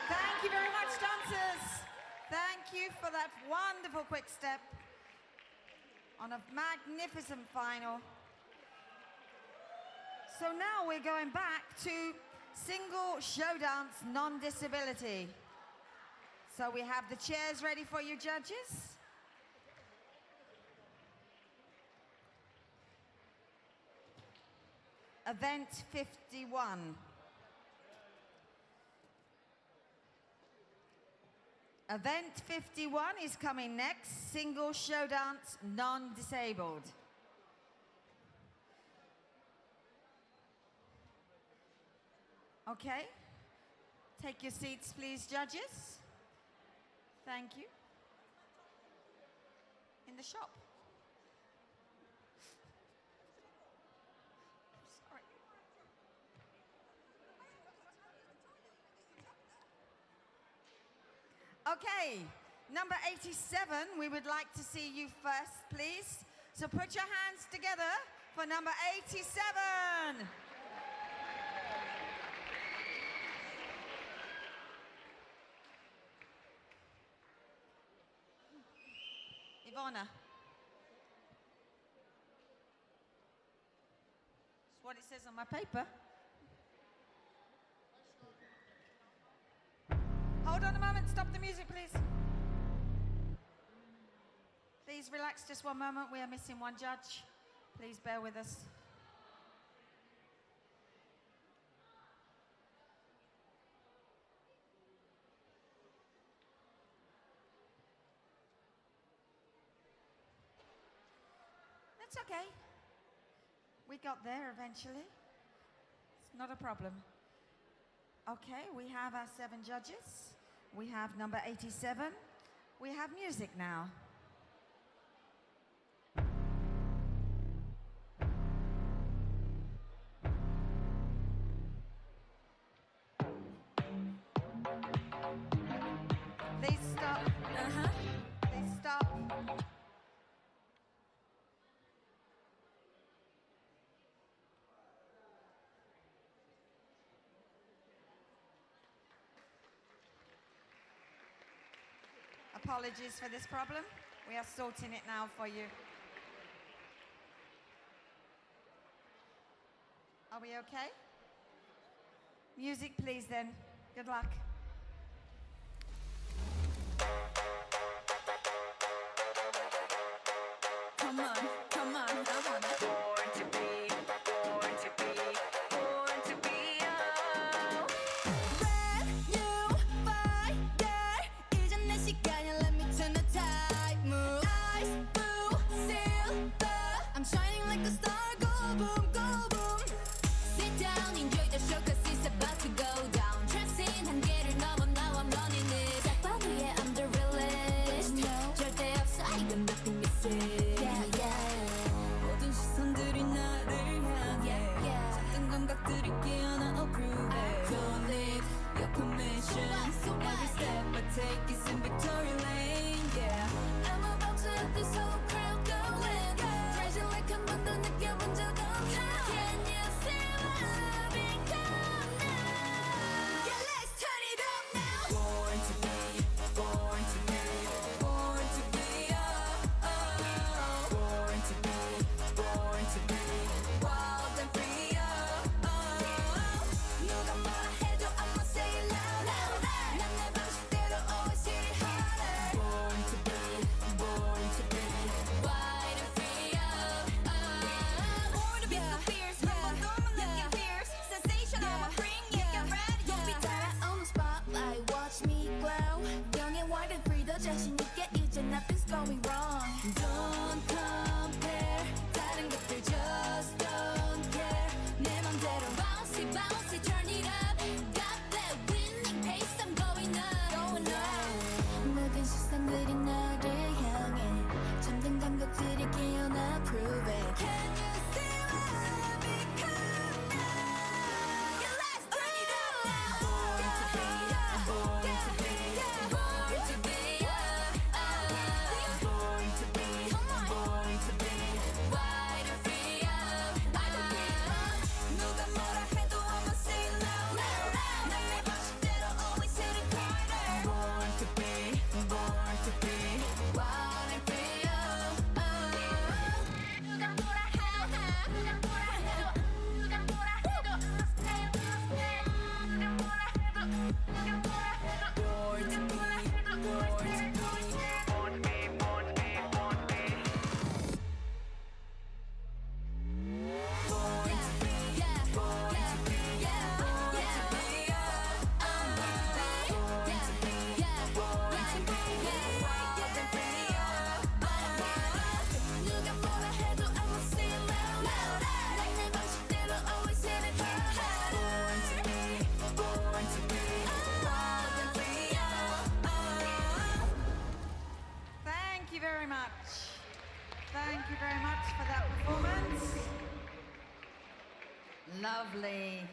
Thank you very much, dancers. Thank you for that wonderful quick step on a magnificent final. So now we're going back to single show dance non-disability. So we have the chairs ready for you, judges. Event 51. Event 51 is coming next, single show dance, non-disabled. Okay, take your seats please, judges. Thank you. In the shop. Sorry. Okay, number 87, we would like to see you first, please. So put your hands together for number 87. Ivana. That's what it says on my paper. Hold on a moment, stop the music, please. Please relax just one moment, we are missing one judge. Please bear with us. That's okay. We got there eventually. It's not a problem. Okay, we have our 7 judges. We have number 87. We have music now. Please stop. Please stop. apologies for this problem. We are sorting it now for you. Are we okay? Music, please, then. Good luck. Come on, come on, I wanna. Born to be, born to be, born to be young. Brand new fire, 이젠 내 시간이야. Let me turn the tide. Move. Eyes blue, silver. I'm shining like a star. Go boom, go boom. Sit down, enjoy the show 'cause it's about to go down. Tracing 한계를 넘어, now I'm running it. 짝방 위에 I'm the realest. 절대 없어, 이건 nothing missing. 모든 시선들이 나를 향해 작은 감각들이 깨어나 approve it. Don't need your permission. Every step I take is in victory lane. Yeah, I'm about to have this whole crowd going crazy like 한 번도 느껴본 적 없어. Can you see what I've become now? Yeah, let's turn it up now. Born to be, born to be, born to be born to be, born to be wild and free. 누가 뭐라 해도 I'ma say it louder. 난 내 방식대로 always hit it harder. Born to be wild and free. Born to be so fierce. 한 번도 못 느낀 fears. Sensation I'ma bring it. Get ready. Don't be tired on the spotlight. Watch me glow. Young and wild and free. 더 자신 있게 이제 nothing's going wrong. Don't compare. 다른 것들 just don't care. 내 맘대로 bouncy bouncy turn it up. Got that winning pace. I'm going up, going up. 모든 시선들이 나를 향해 잠든 감각들이 깨어나 prove it. Can you see what I've become now? Yeah, let's turn it up now. Born to be, born to be, born to be. Born to be, born to be wild and free. 누가 뭐라 해도 I'ma say it louder. 난 내 방식대로 always hit it harder. Born to be wild and free. 누가 뭐라 해도 누가 뭐라 해도 누가 뭐라 해도 I'ma stay, 누가 뭐라 해도 누가 뭐라 해도 born to be, born to be, born to be, born to be, born to be. Born to be, yeah, born to be, yeah, born to be, born to be, yeah, born to be, wild and free. 누가 뭐라 해도 I'ma say it louder. 난 내 방식대로 always hit it harder. Born to be, born to be, wild and free. Thank you very much. Thank you very much for that performance. Lovely.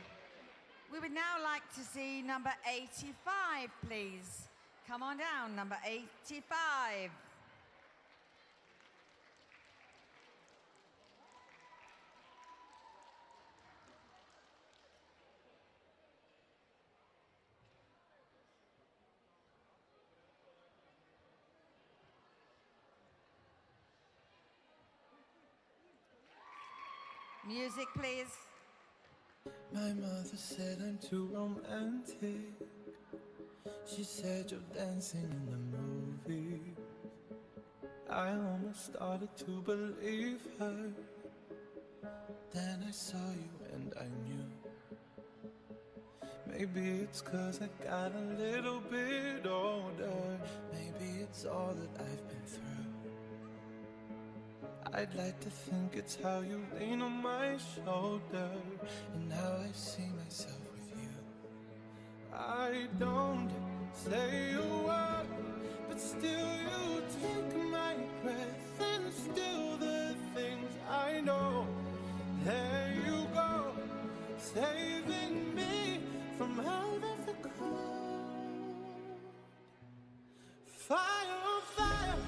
We would now like to see number 85, please. Come on down, number 85. Music, please. My mother said I'm too romantic. She said you're dancing in the movie. I almost started to believe her. Then I saw you and I knew. Maybe it's 'cause I got a little bit older. Maybe it's all that I've been through. I'd like to think it's how you lean on my shoulder and how I see myself with you. I don't say a word, but still you take my breath and still the things I know. There you go, saving me from out of the cold. Fire on fire,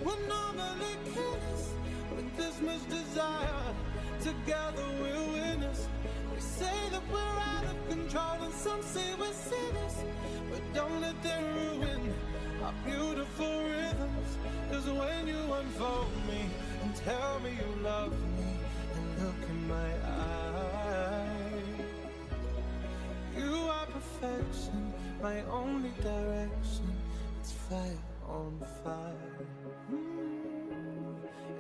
we're normally killers. With this much desire, together we're winners. They say that we're out of control and some say we're sinners, but don't let them ruin Our beautiful rhythms is when you unfold me and tell me you love me and look in my eyes. You are perfection, my only direction. It's fire on fire.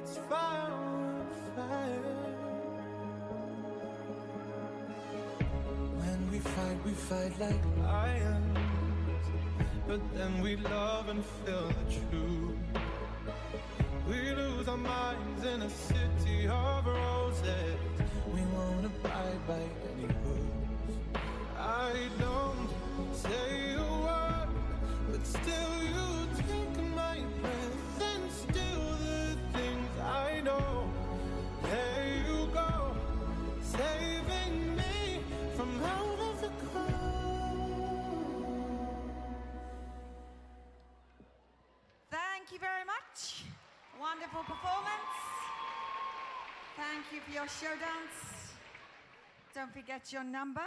It's fire on fire. When we fight like lions, but then we love and feel the truth. We lose our minds in a city of roses. We won't abide by any rules. I don't say a word, but still you take my breath and steal the things I know. There you go, saving me from out of the cold. Thank you very much. Wonderful performance. Thank you for your show dance. Don't forget your number.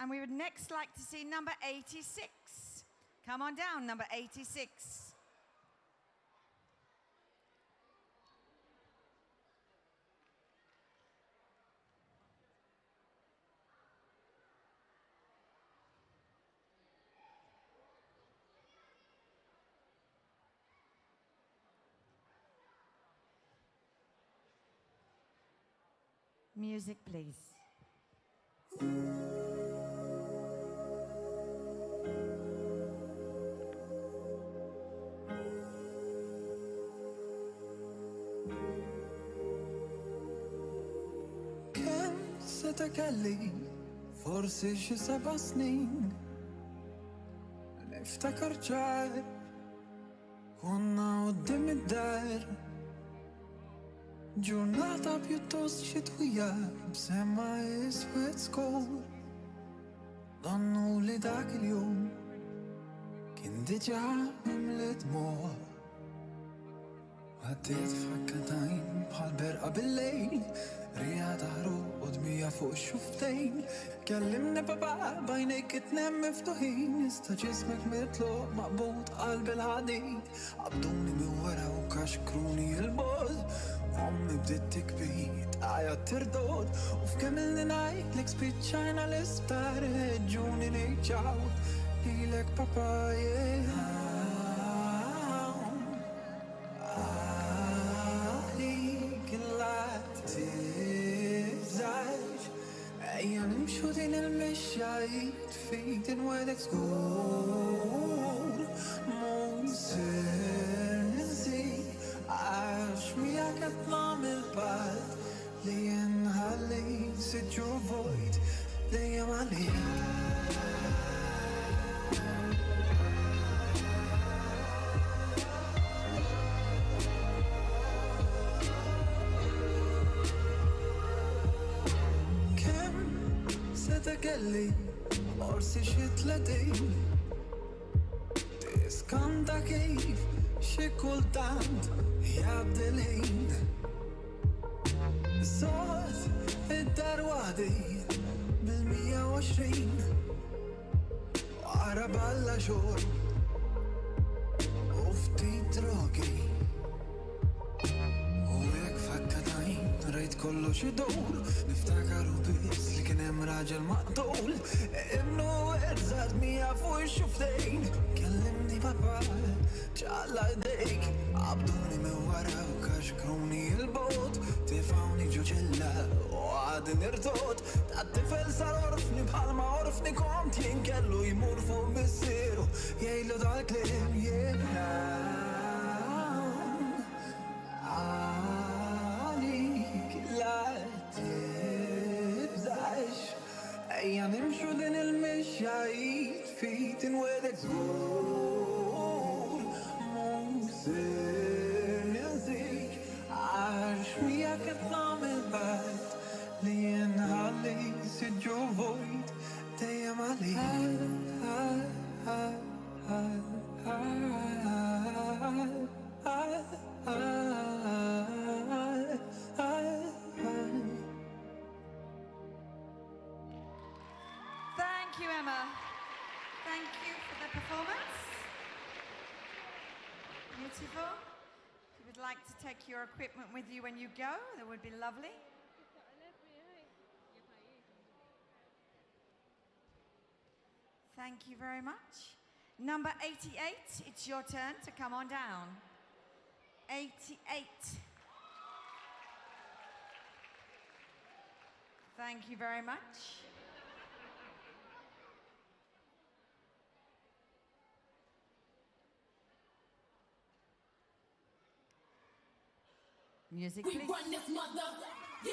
And we would next like to see number 86. Come on down, number 86. Music, please. كم ستكلي فرصي شي 7 سنين نفتكر جار كنا قدام الدار Giornata piuttosto citwija b'semma iswed skor Donnu li dak il-jum kien diġa mimlet mor Għaddiet f'akkatajn bħal berqa bil-lejl Rija taħru u dmija fuq xuftejn Kellimni baba bajnek itnem miftuħin Ista ġismek mitluq maqbut qalb il-ħadid Qabduni mi wara u kaxkruni il-bod Ommi bdiet tikbit, għajja tirdod U f'kemmilni ngħidlek spiċċajna l-isptar Ġuni nejċaw lilek papa Għalik il-lat tibżax Ejja nimxu din il-mexja jitfit inwedek skur Monser nisi Għax miegħek qed nagħmel part li jinħalli sit your void dejjem għalik Kemm seta kelli forsi xi 30 tiskanta kif xi kultant jgħaddi l-ħin Sot id-dar waħdi bil-120 Wara balla xorb u ftit drogi U hekk f'akkatajn rajt kollox idur Niftakaru biss li kien hemm raġel maqtul Imnu erzad mija fuq xuftejn Kellimni papa ċalla jdejk Qabduni mi wara u kaxkruni il-bot Tifawni ġuġilla u għadin irtot Ta' sar orfni bħalma orfni kont Jien kellu jmur fuq missiru Jgħilu dal-klim Għalik la tibżax Ejja nimxu din il-mixja jitfit inwedek żgur Monser ninzik Għax miegħek qed nagħmel part li jinħalli sit your void dejjem Thank you, Emma. Thank you for the performance. Beautiful. If you would like to take your equipment with you when you go, that would be lovely. Thank you very much. Number 88, it's your turn to come on down. 88. Thank you very much. Music, please. We run this mother, yeah.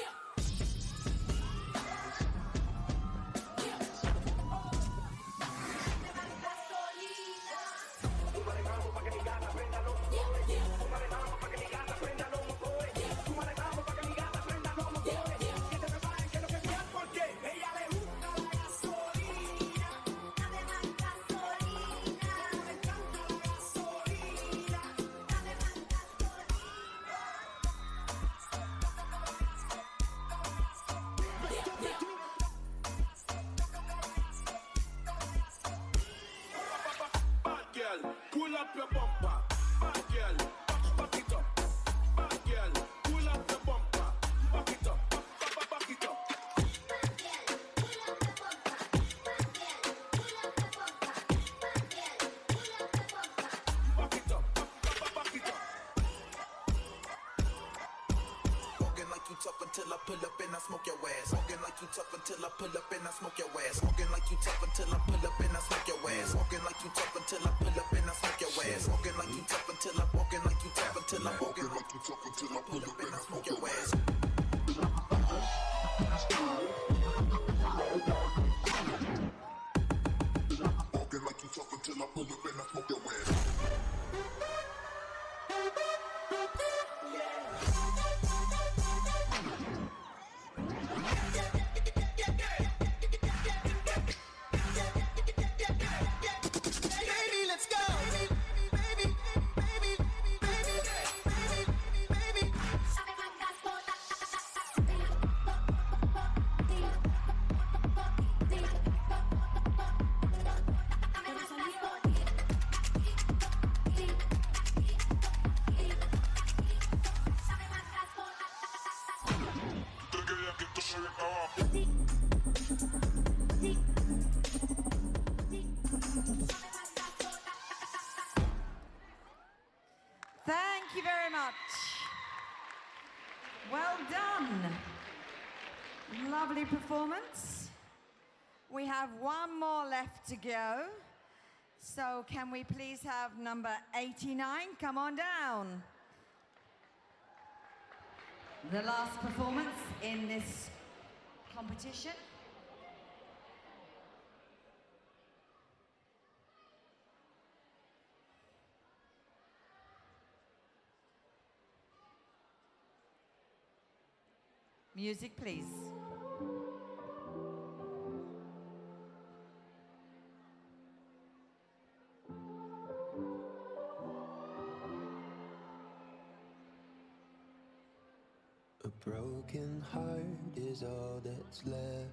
Pull up your bumper, bad girl, back it up. Bad girl, pull up your bumper, back it up, back it up. Back it up, back it up. Walking like you tough until I pull up and I smoke your ass. Walking like you tough until I pull up and I smoke your ass. Walking like you tough until I pull up and I smoke your ass. Walking like you tough until I pull up and I smoke your ass. Walking like you tough until I walking like you tough until I walking like you tough until I pull up and I smoke your ass. Walking like you tough until I pull up and I smoke your ass. Baby, let's go. Thank you very much. Well done. Lovely performance. We have one more left to go. So can we please have number 89 come on down? The last performance in this competition. Music, please. A broken heart is all that's left.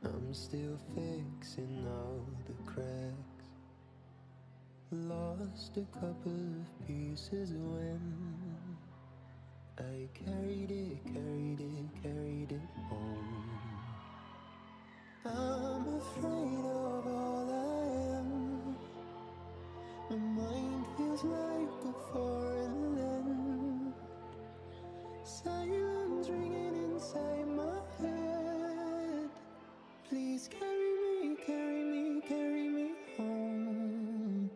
I'm still fixing all the cracks. Lost a couple of pieces when I carried it home. I'm afraid of all I am. My mind feels like a foreign land. Silence ringing inside my head. Please carry me home.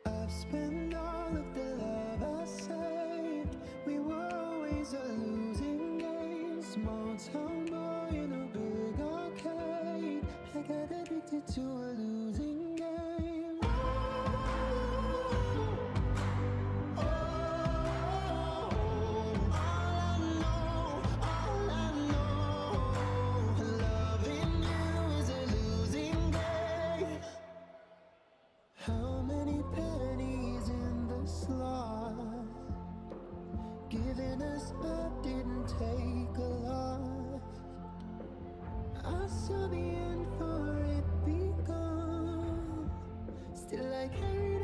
I've spent all of the love I saved. We were always a losing game. Small town boy in a big arcade. I got addicted to a losing game. All I know, loving you is a losing game. How many pennies in the slot? Giving us up didn't take a lot. I saw the end for it begun. Still I carried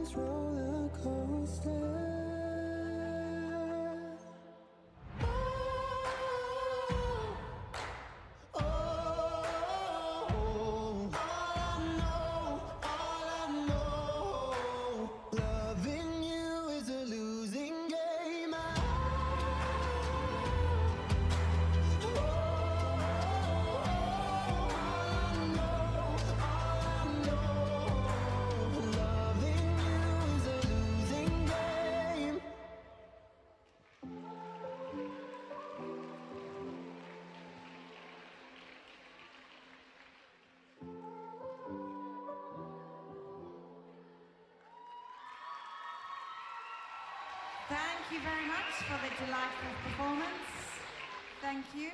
this roller coaster. Loving you is a losing game. Loving you is a losing game. Thank you very much for the delightful performance. Thank you.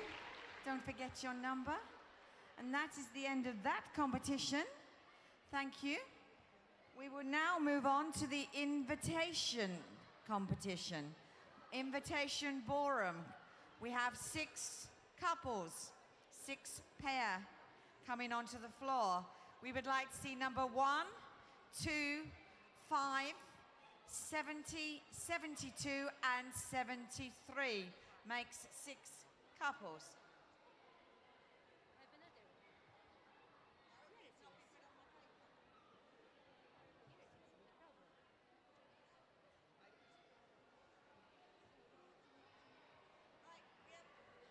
Don't forget your number. And that is the end of that competition. Thank you. We will now move on to the invitation competition. Invitation ballroom. We have 6 couples, 6 pair coming onto the floor. We would like to see number 1, 2, 5, 70, 72 and 73 makes 6 couples.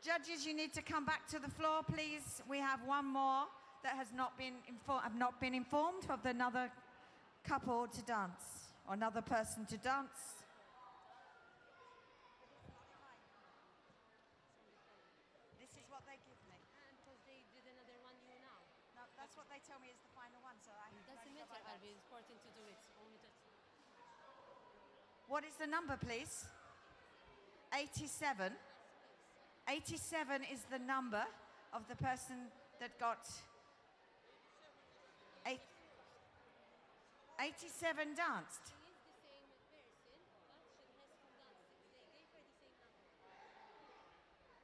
Judges, you need to come back to the floor, please. We have one more that has not been informed of another couple to dance, or another person to dance. This is what they give me. Because they did another one you now. No, that's what they tell me is the final one, so I Doesn't don't go matter, by that. Arby. It's important to do it. Only that. What is the number, please? 87. 87 is the number of the person that got 87 danced.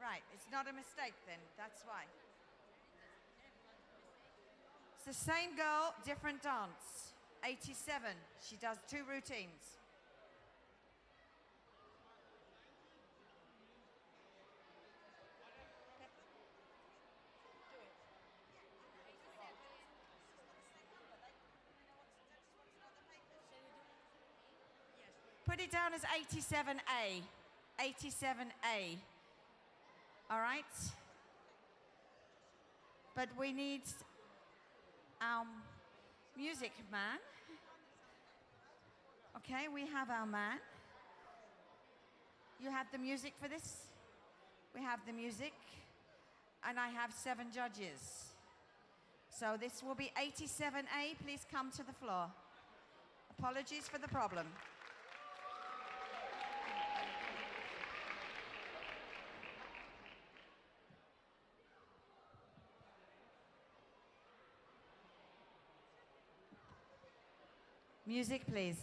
Right, it's not a mistake then, that's why. It's the same girl, different dance. 87, she does 2 routines. Put it down as 87A. 87A. All right? But we need our music man. Okay, we have our man. You have the music for this? We have the music. And I have 7 judges. So this will be 87A. Please come to the floor. Apologies for the problem. Music, please.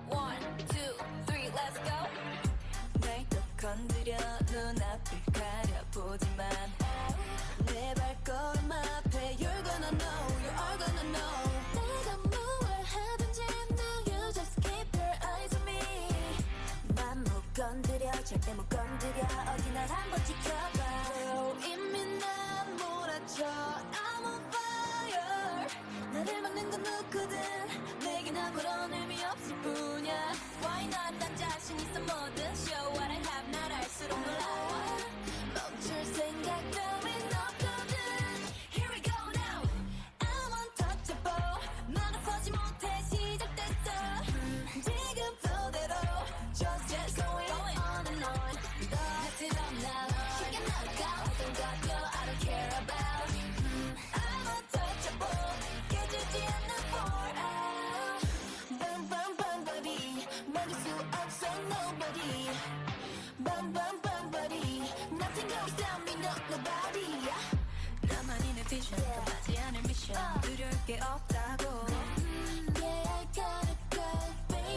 One, two, three, let's go. 날 또 건드려 눈앞을 가려보지만 내 발걸음 앞에 You're gonna know, you are gonna know. 내가 뭘 하든지 now you just keep your eyes on me. 맘 못 건드려 절대 못 건드려 어디 날 한번 지켜봐. 이미 난 몰아쳐 I'm on fire. 나를 막는 건 누구든 내겐 아무런 의미 없을 뿐이야. Why not 난 자신 있어 뭐든 Show what I have 날 알수록 놀라워. 멈출 생각 따윈 없거든. Here we go now. I'm untouchable. 막아서지 못해 시작됐어. 지금 flow just going on and on. Mess it up now. Shake it now, 어떤 것도 I don't care about. I'm untouchable. 깨지지 않는 for out. Bam bam bam body. 막을 수 없어 nobody. Bam bam bam body. Nothing goes down me no nobody. 나만이 내 vision. 끝나지 않을 mission. 두려울 게 없다고. Yeah I gotta go baby.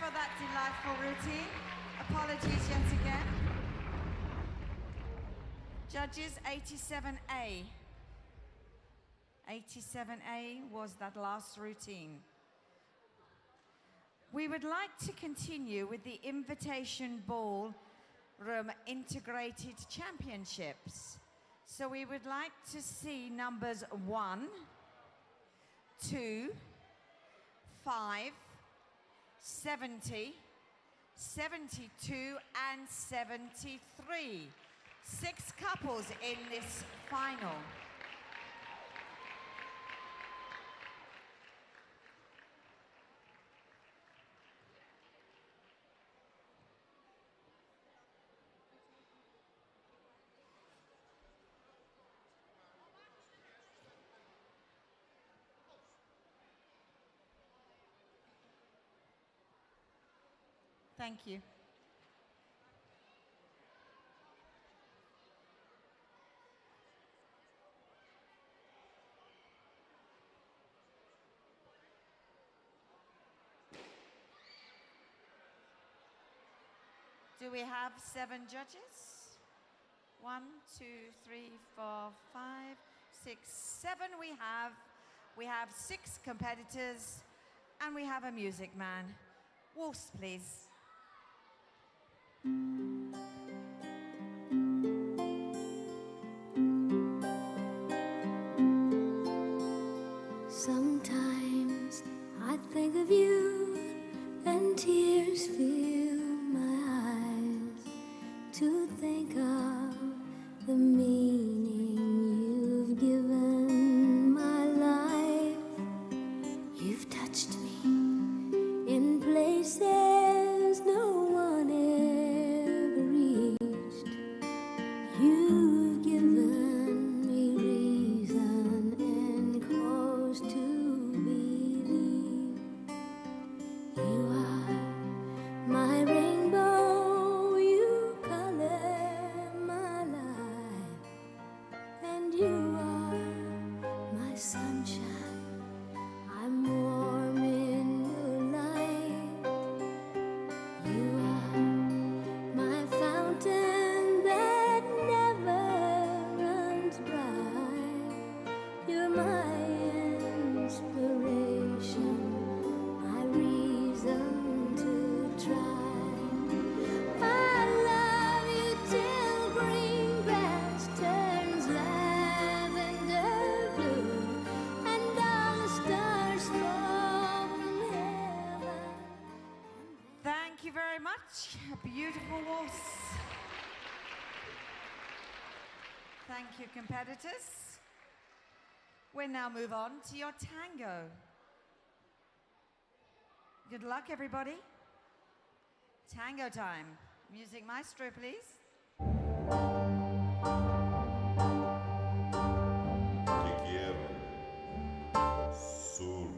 for that delightful routine. Apologies yet again. Judges, 87A. 87A was that last routine. We would like to continue with the Invitation Ballroom Integrated Championships. So we would like to see numbers 1, 2, 5, 70, 72 and 73. 6 couples in this final. Thank you. Do we have 7 judges? 1, 2, 3, 4, 5, 6, 7 we have 6 competitors and we have a music man. Waltz, please. Sometimes I think of you and tears fill my eyes to think of the meaning you've given my life. You've touched me in places no one ever reached. You've given me reason and cause to believe. You are my rainbow, you color my life, and you are my sunshine. I'm warm in your light. You are my fountain that never runs dry. You're my inspiration, my reason to try. I love you till green grass turns lavender blue, and all the stars fall from heaven. Thank you very much. A beautiful waltz. Thank you, competitors. We'll now move on to your tango. Good luck, everybody. Tango time. Music maestro, please. Te quiero. Sur.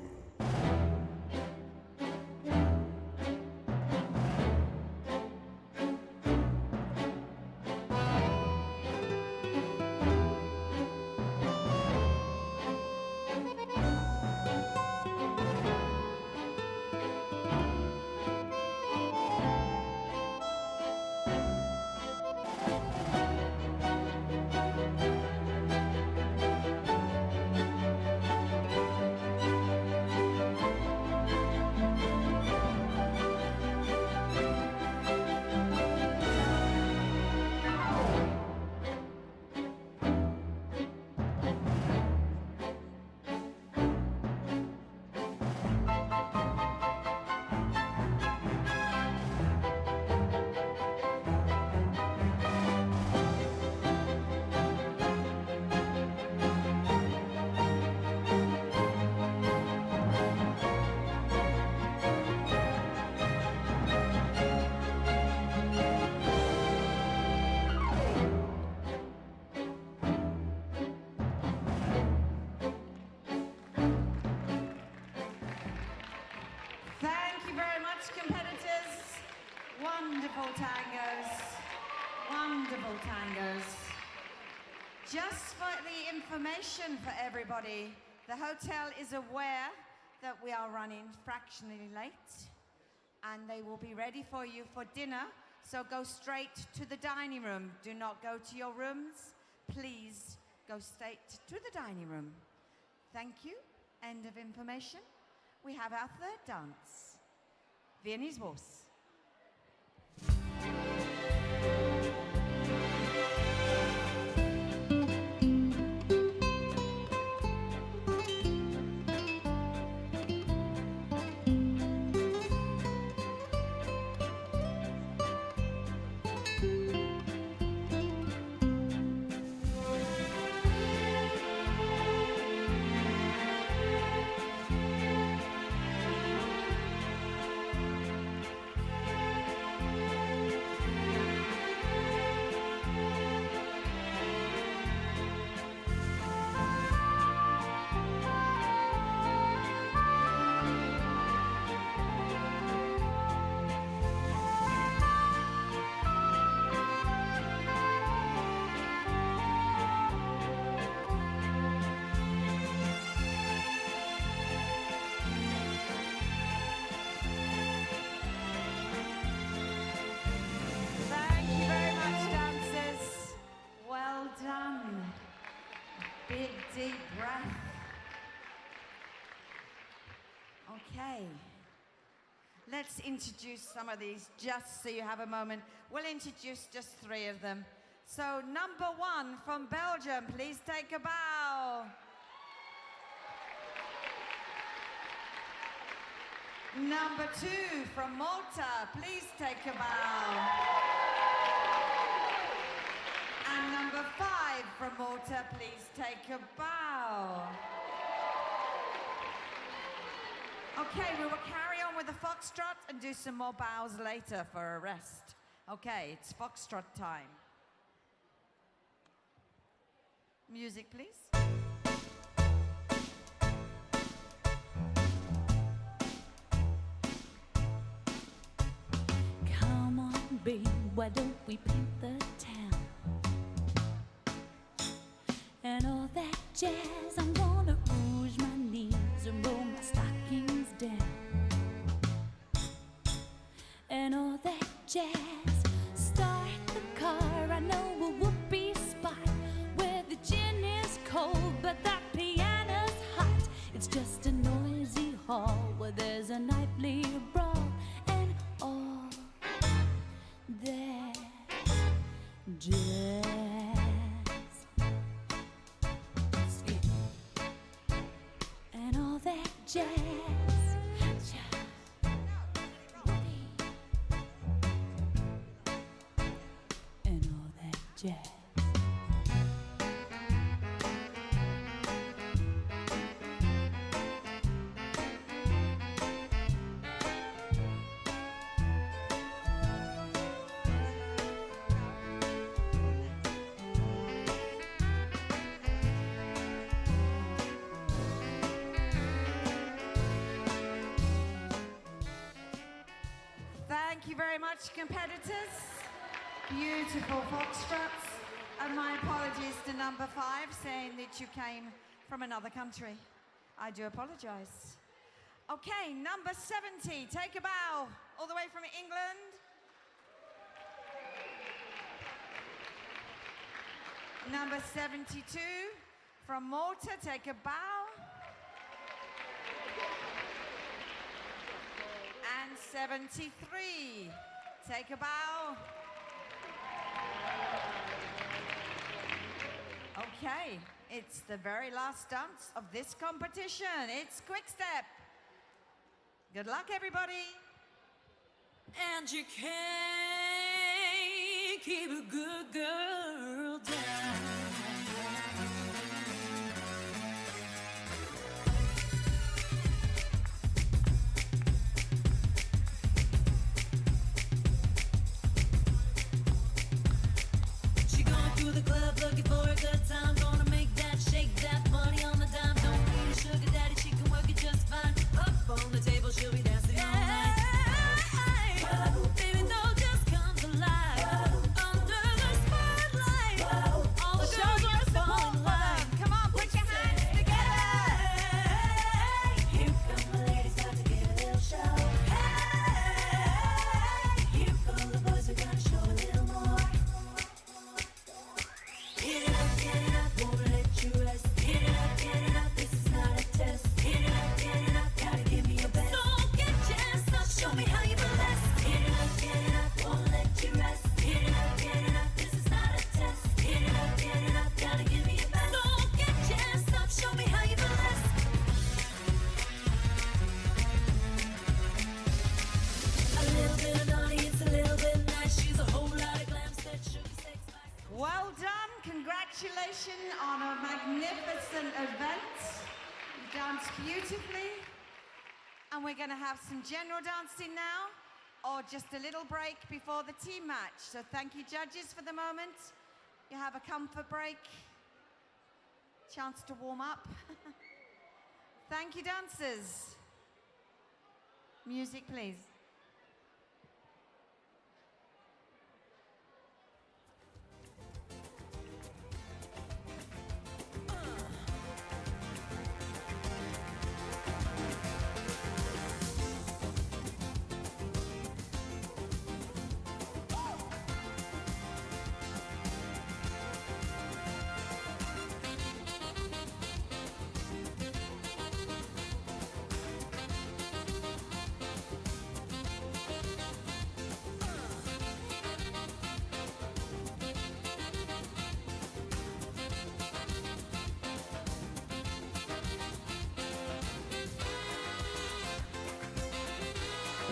Thank you very much, competitors. Wonderful tangos. Wonderful tangos. Just for the information for everybody, the hotel is aware that we are running fractionally late, and they will be ready for you for dinner. So go straight to the dining room. Do not go to your rooms. Please go straight to the dining room. Thank you. End of information. We have our third dance, Viennese Waltz. Big deep breath. Okay. Let's introduce some of these just so you have a moment. We'll introduce just 3 of them. So number 1 from Belgium, please take a bow. Number 2 from Malta, please take a bow. And number 5 from Malta, please take a bow. Okay, we will carry on with the foxtrot and do some more bows later for a rest. Okay, it's foxtrot time. Music, please. Come on, babe, why don't we paint the town? And all that jazz, I'm gonna rouge my knees and roll my stockings down. And all that jazz, start the car, I know a whoopee spot where the gin is cold but that piano's hot. It's just a noisy hall where there's a nightly brawl. And all that jazz. And all that jazz. And all that jazz. Thank you very much, competitors. Beautiful foxtrots. And my apologies to number 5, saying that you came from another country. I do apologize. Okay, number 70, take a bow, all the way from England. Number 72, from Malta, take a bow. And 73, take a bow. Okay, it's the very last dance of this competition. It's quick step. Good luck, everybody. And you can't keep a good girl down. She going through the club looking for a good time. Gonna make that, shake that money on the dime. Don't need a sugar daddy, she can work it just fine. Up on the table, she'll be dancing all night. Baby, doll just comes alive under the spotlight. All danced beautifully. And we're going to have some general dancing now, or just a little break before the team match. So thank you, judges, for the moment. You have a comfort break, chance to warm up. Thank you, dancers. Music, please.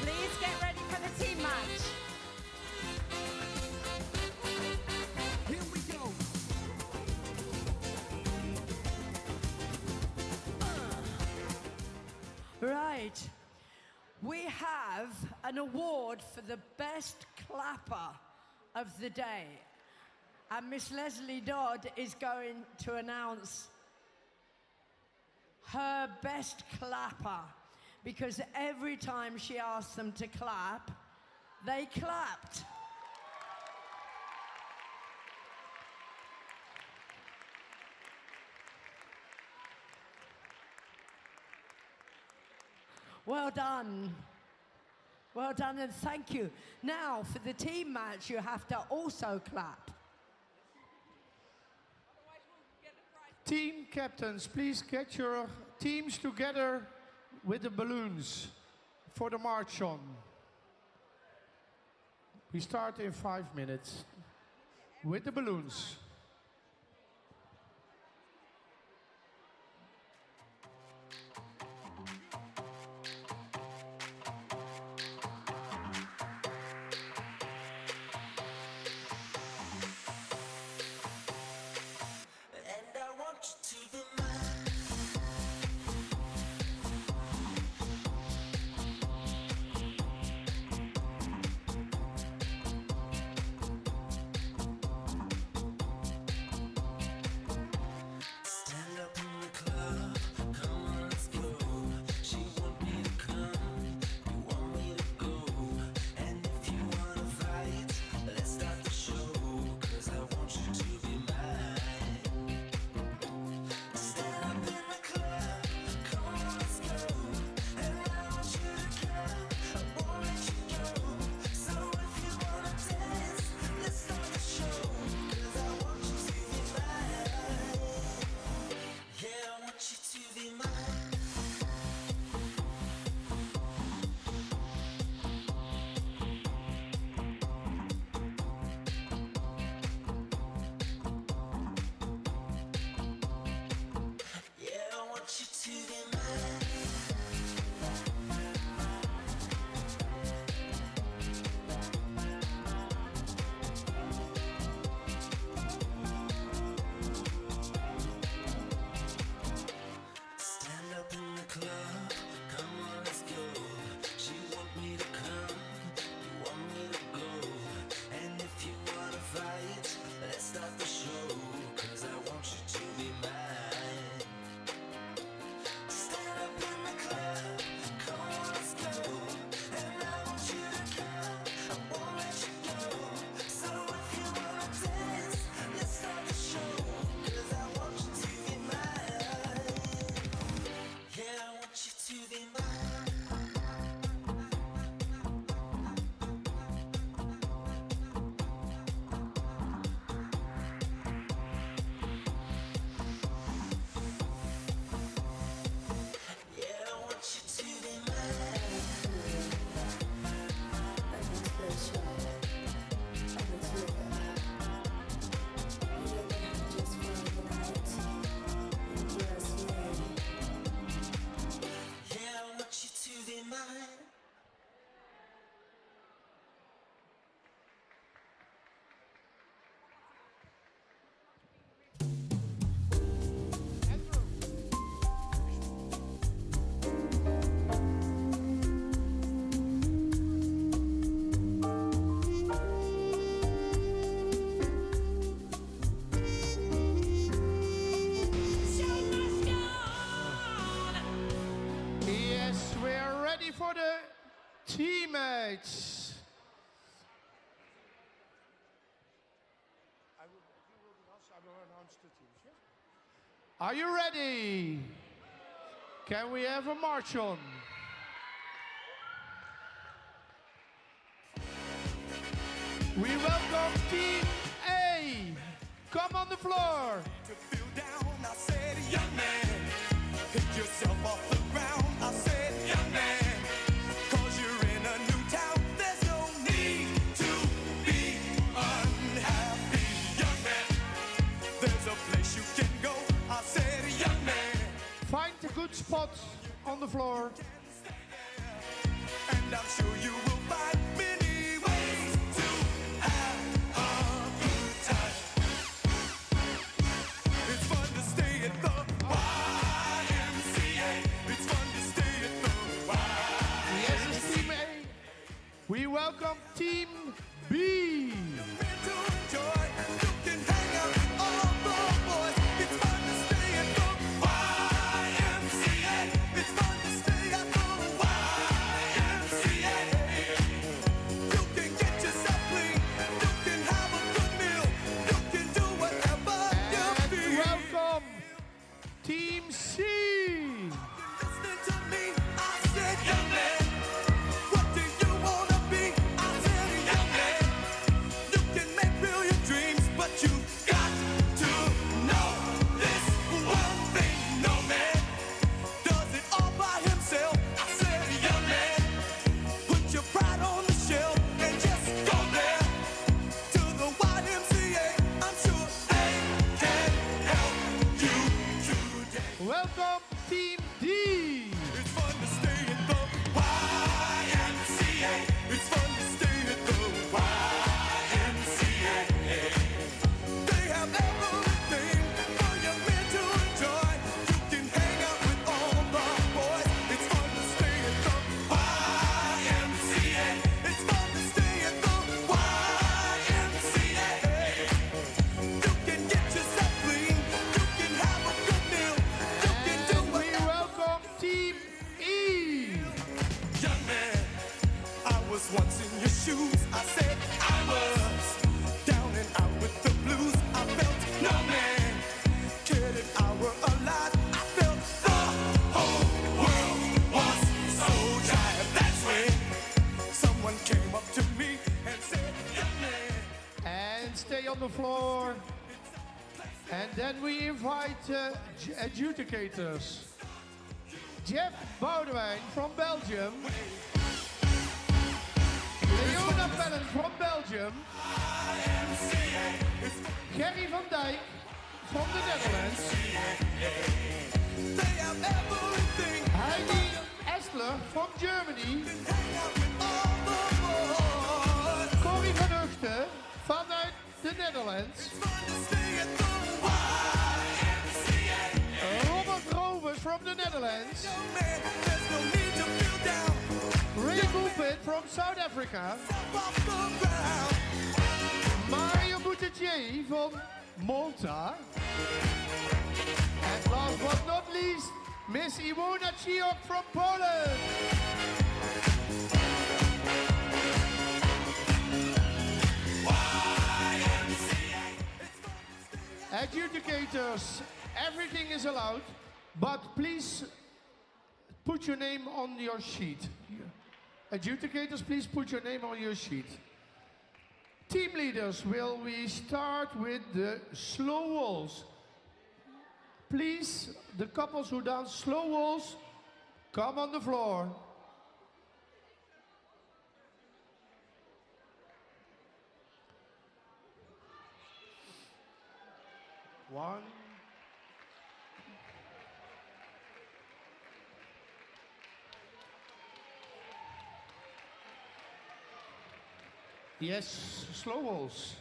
Please get ready for the team match. Here we go. Right. We have an award for the best clapper of the day. And Miss Leslie Dodd is going to announce her best clapper, because every time she asked them to clap, they clapped. Well done. Well done, and thank you. Now, for the team match, you have to also clap. Team captains, please get your teams together with the balloons for the march on. We start in 5 minutes with the balloons. And I want you to be mine. for the teammates. Are you ready? Can we have a march on? We welcome Team A. Come on the floor. To feel down, I said, young man, pick yourself off the ground. I said, young man, cause you're in a new town. There's no need to be unhappy, young man. There's a place you can go. I said, young man. Find a good spot on the floor. And I'm sure you will find many ways to have a good time. It's fun to stay at the YMCA. It's fun to stay at the YMCA. Yes, it's Team A. We welcome Team B. Team C. Listen to me, I said, young man, what do you wanna be? I said, young man, you can make real your dreams, but you got to know this one thing. No man does it all by himself. I said, young man, put your pride on the shelf and just go there to the YMCA. I'm sure they can help you today. Welcome Team D. It's fun to stay at the YMCA. It's fun to stay at the YMCA. They have everything for young men to enjoy. You can hang out with all the boys. It's fun to stay at the YMCA. It's fun to stay at the YMCA. You can get yourself clean. You can have a good meal. You can do We welcome Team E. young man, I was once in your shoes. I said I was down and out with the blues. I felt no man cared if I were alive. I felt the whole world was so dry. That's when someone came up to me and said, young man. And stay on the floor. And then we invite adjudicators. Jeff Boudewijn from Belgium. Leona Pellen from Belgium. Gerry van Dijk from the Netherlands. They have everything. Heidi Esler from Germany. Corrie van Uchten vanuit de Netherlands. Robert Rovers from the Netherlands. Ray Buffett from South Africa. Mario Buttigieg from Malta. And last but not least, Miss Iwona Chiok from Poland. Adjudicators, everything is allowed, but please put your name on your sheet. Adjudicators, please put your name on your sheet. Team leaders, will we start with the slow waltz? Please, the couples who dance slow waltz, come on the floor. One. Yes, slow waltz.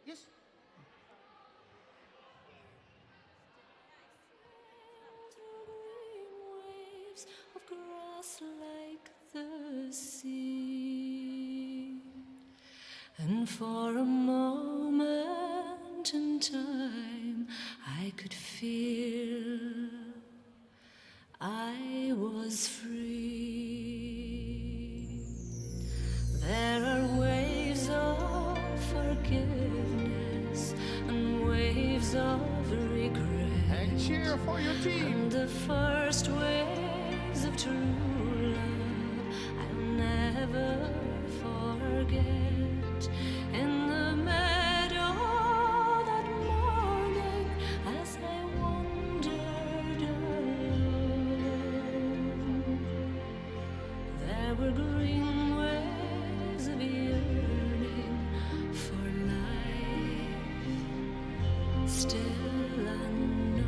Yes. Waves of grass like the sea. And for a moment in time, I could feel I was free. There are waves of forgiveness and waves of regret. And cheer for your team. And the first waves of true love I'll never forget. In the meadow that morning, as I wandered alone, there were green waves of yearning for life still unknown.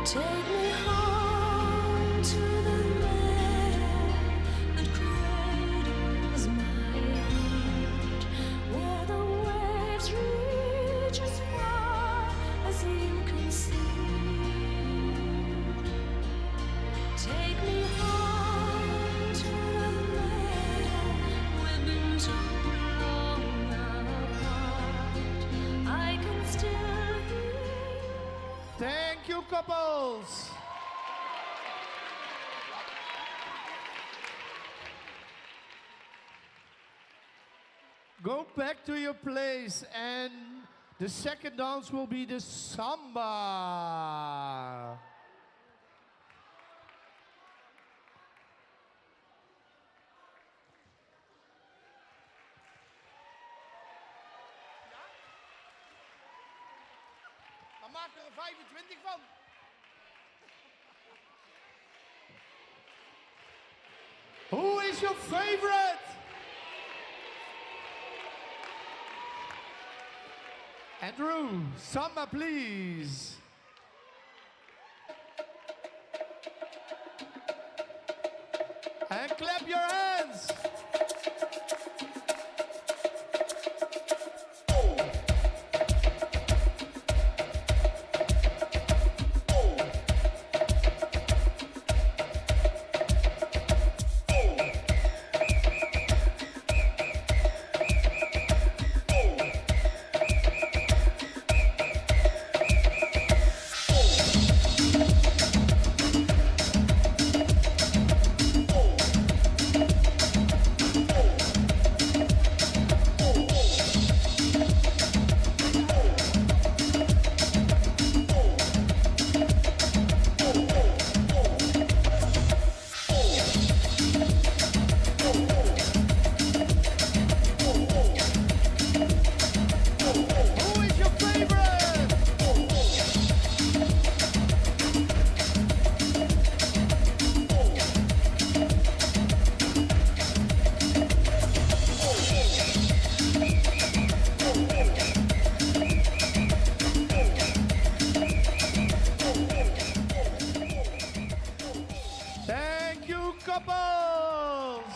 Take me home to the meadow that cradles my heart, where the waves reach as far as you can see. Take me home to the meadow we've been too long apart. I can still hear. Thank you, couples. Go back to your place, and the second dance will be the samba. Dan maak er 25 van. Who is your favorite? Andrew, samba please. And clap your hands. Thank you, couples.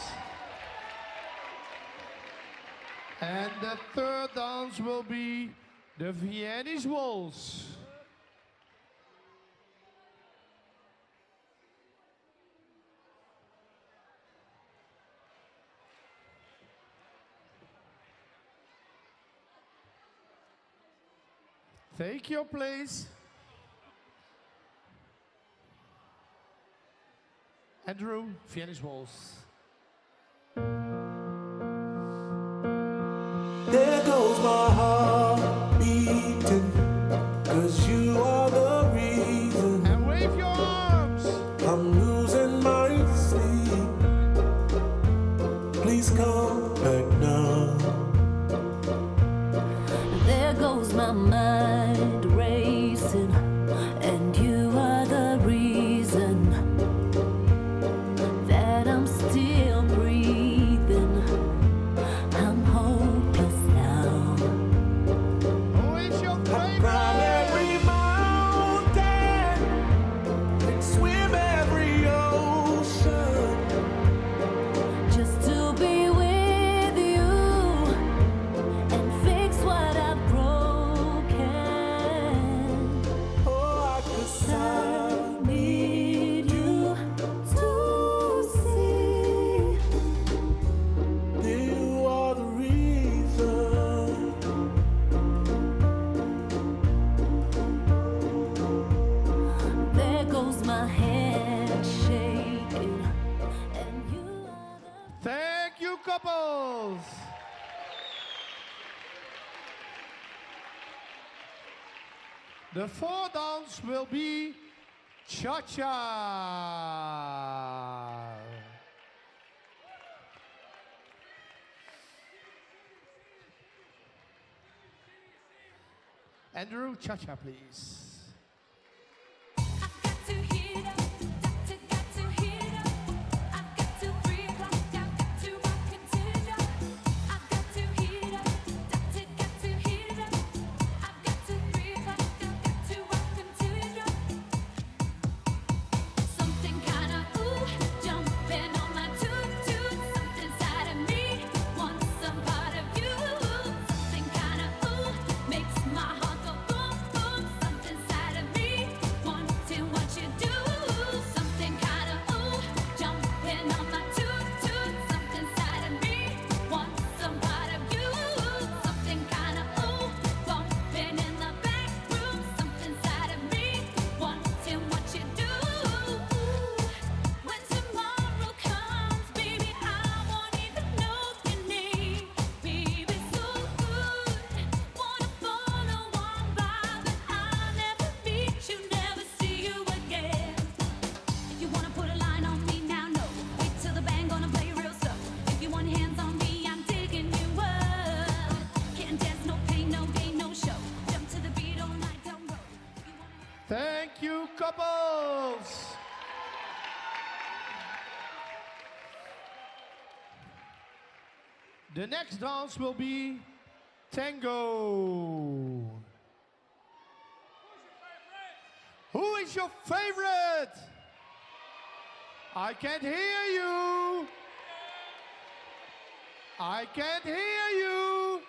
And the third dance will be the Viennese Waltz. Take your place. Andrew, Viennese Waltz. There goes my heart beating, 'cause you are the reason. And wave your arms. I'm losing my sleep. Please come back now. There goes my mind racing, and you are the reason that I'm still breathing. I'm hopeless now. Who is your favorite? Climb every mountain, swim every ocean. Just to be with you. couples. The fourth dance will be cha-cha. Andrew, cha-cha, please. Something kinda ooh, jumping on my toot toot. Something inside of me wants some part of you. Something kinda ooh makes my heart go boom boom. Something inside of me wanting what you do. Something kinda ooh, jumping on my toot toot. Something inside of me wants some part of you. Something kinda ooh, bumping in the back room. Something inside of me wanting what you do. When tomorrow comes, baby, I won't even know your name. Baby, so good. Wanna follow on by, but I'll never meet you, never see you again. If you wanna put a line on me now, no. Wait till the band gonna play real slow. If you want hands on me, I'm digging you up. Can't dance, no pain, no gain, no show. Jump to the beat all night, don't roll. Thank you, couples. The next dance will be tango. Who is your favorite? I can't hear you. I can't hear you.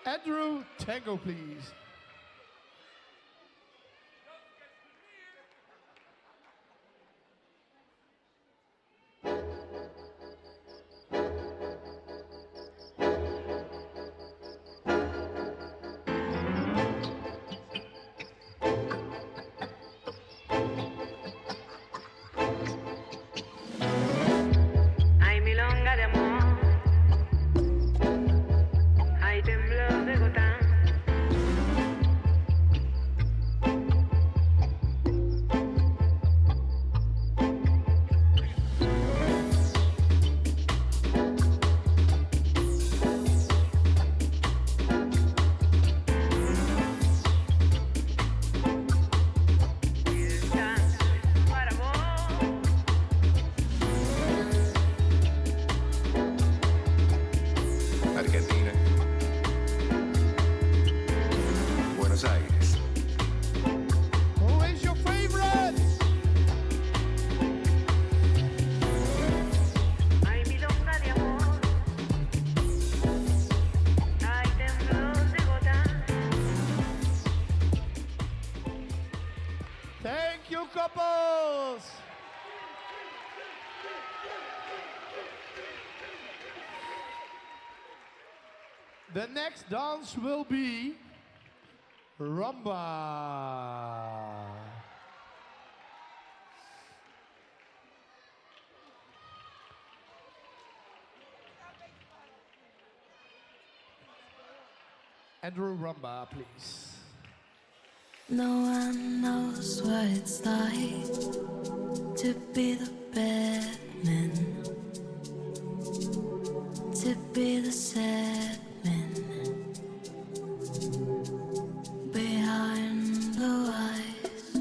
Andrew, tango, please. Ay, milonga de amor, ay, temblor de gotán. Para vos. Argentina. Buenos Aires. Who is your favorite? Ay, milonga de amor, ay, temblor de gotán. Thank you, couples. The next dance will be rumba. Andrew, rumba, please. No one knows what it's like to be the bad man, to be the sad man behind blue eyes.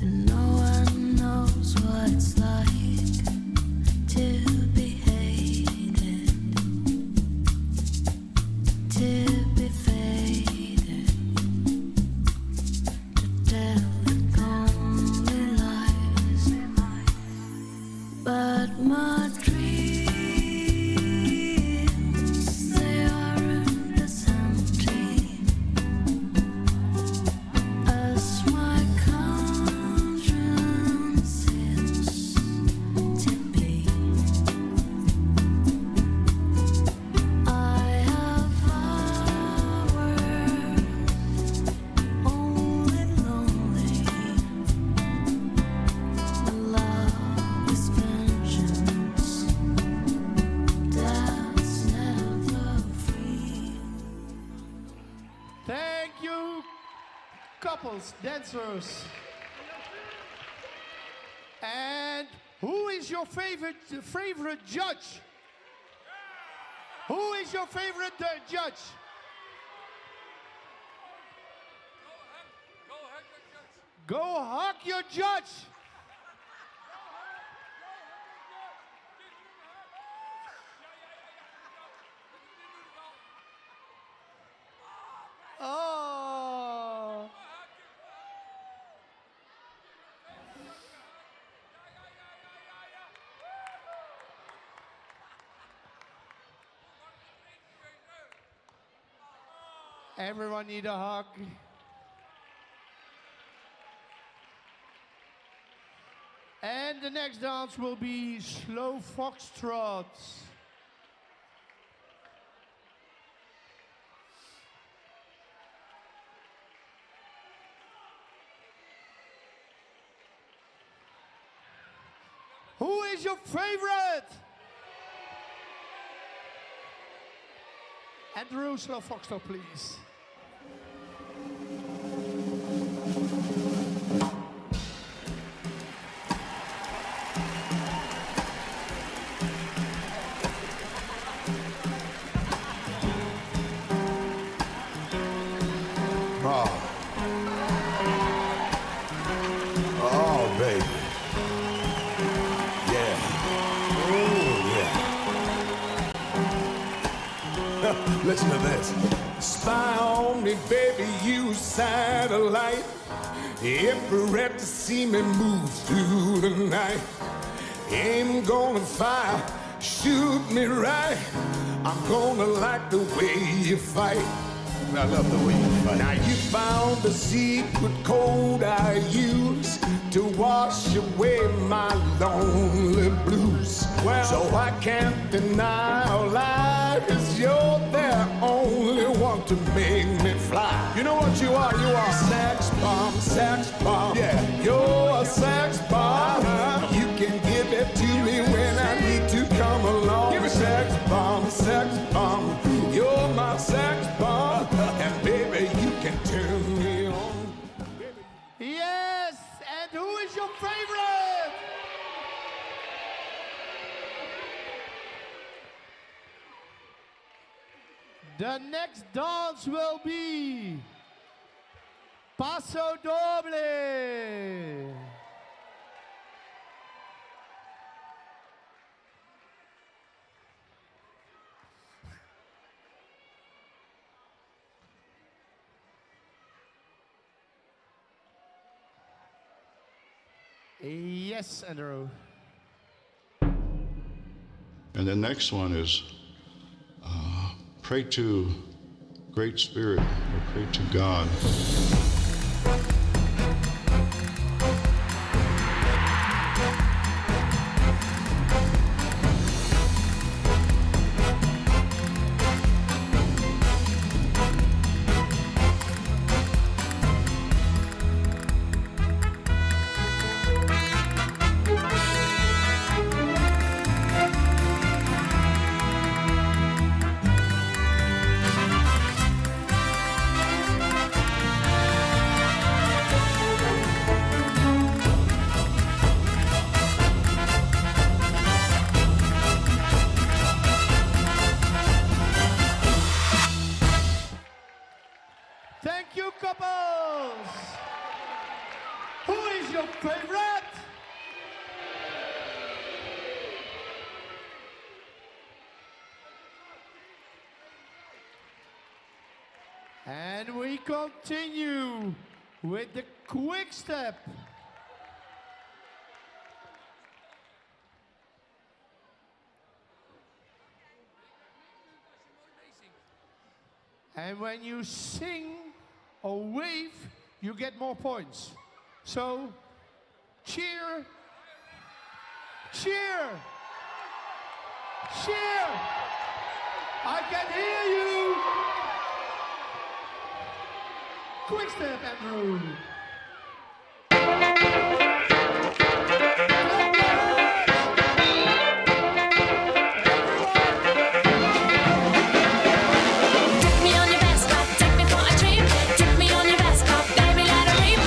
And no one knows what it's like to be hated, to be faded, to tell the only lies. girls, dancers. And who is your favorite judge? Who is your favorite judge? Go hug your judge. Oh. Everyone need a hug. And the next dance will be slow foxtrots. Who is your favorite? Andrew, slow foxtrot, please. Oh, baby. Yeah. Oh, yeah. Listen to this. Spy on me, baby, you satellite. Infrared to see me move through the night. Aim gonna fire, shoot me right. I'm gonna like the way you fight. I love the way you fight. Now you found the secret code I use to wash away my lonely blues. Well, so I can't deny or lie, 'cause you're the only one to make me fly. You know what you are? You are sex bomb, sex bomb. Yeah. You're a sex bomb. You can give it to me when I need to come along. Give it sex bomb, sex bomb. You're my sex bomb. And baby, you can turn me on. Yes, and who is your favorite? The next dance will be Paso Doble. Yes, Andrew. And the next one is pray to Great Spirit, or pray to God. Thank you, couples. Who is your favorite? And we continue with the quick step. And when you sing or wave, you get more points. So, cheer, cheer, cheer. I can hear you. Quick step, Andrew. Take me on your best, take me for a trip. Take me on your best, baby, let her rip.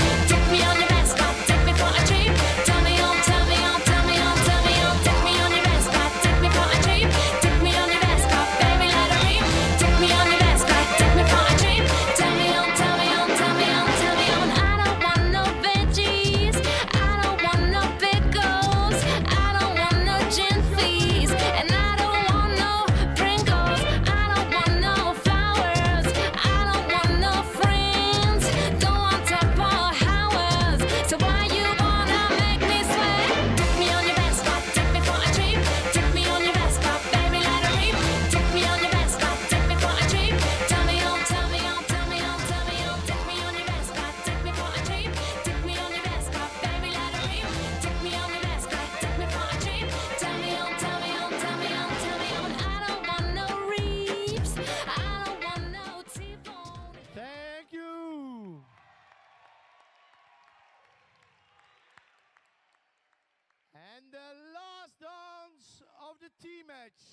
And the last dance of the team match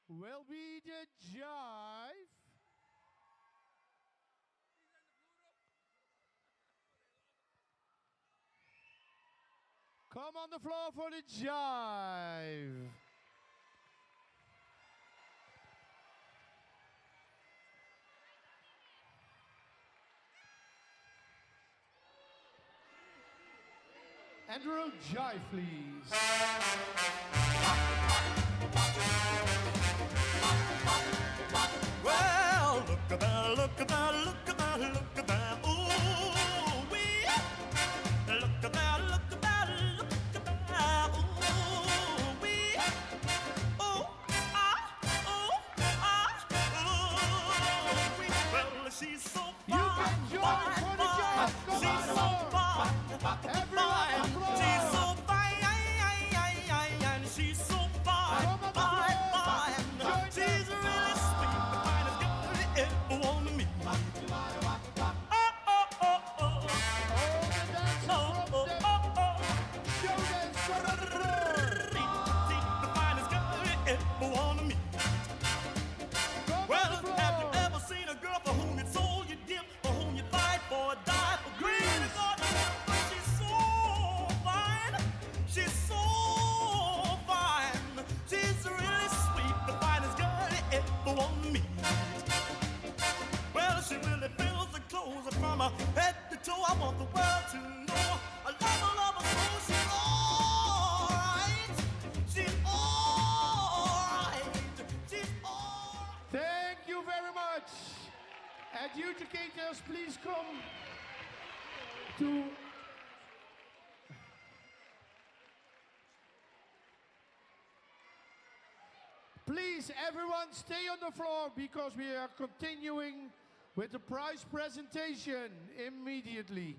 will be the jive. Come on the floor for the jive. Andrew, jive, please. Well, look at that, look at that, look at that, look at that. Ooh, wee. Look at that, look at that, look at that. Ooh, wee. Ooh, ah, ooh, wee. Well, she's so fine. You can join for the jive. Come She's on, so Lord. fine. Everyone, applause. She's so fine. She's so fine. Fine, fine. She's really sweet. The finest girl you ever want to meet. Oh, oh, oh, oh. Oh, oh, oh, oh. The finest girl you ever want to meet. Well, have you ever seen a girl for whom you sold your dip, for whom you fight for a die for green? She's so fine. She's so fine. She's really sweet, the finest girl you ever want to meet. Well, she really fills the clothes from her head to toe. I want the world to know. I love her so she's alright. She's alright. She's alright. Thank you very much. Adjudicators, please come to Please, everyone, stay on the floor because we are continuing with the prize presentation immediately.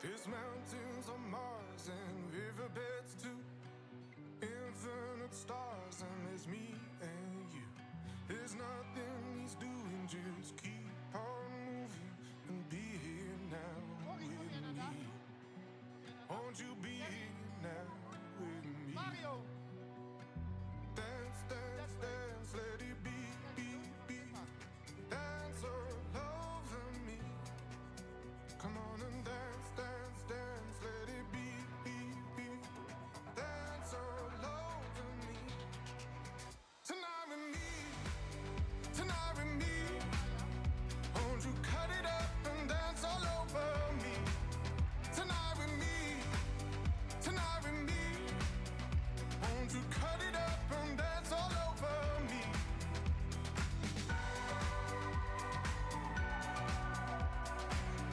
There's mountains on Mars and riverbeds too. Infinite stars and there's me and you. There's nothing he's doing, just keep on moving and be here now with me. Won't you be here now with me? Mario! Dance, dance, dance, let it be, be, be. Dance all over me. Come on and dance, dance, dance, let it be, be, be. Dance all over me. Tonight with me, tonight with me. Won't you cut it up and dance all over me? Tonight with me, tonight with me. Won't you cut it up and dance all over me?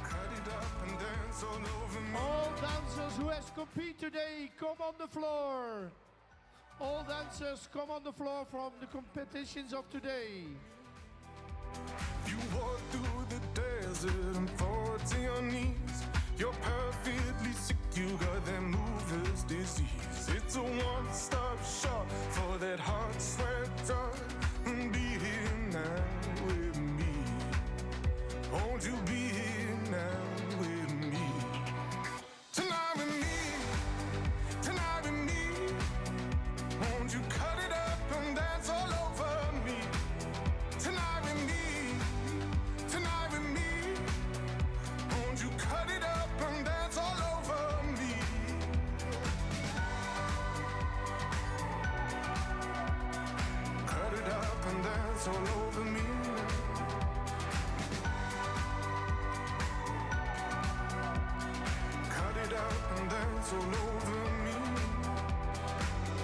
Cut it up and dance all over me. All dancers who has competed today, come on the floor. All dancers, come on the floor from the competitions of today. You walk through the desert and fall to your knees. You're perfectly sick, you got that mover's disease. It's a one-stop shop for that heart sweat drug. And be here now with me. Won't you be here now with me? Tonight with me, tonight with me. Won't you cut it up and dance all over me? Tonight with me, tonight with me. Won't you cut it up and dance all over me? Cut it up and dance all over me. Cut it up and dance all over me.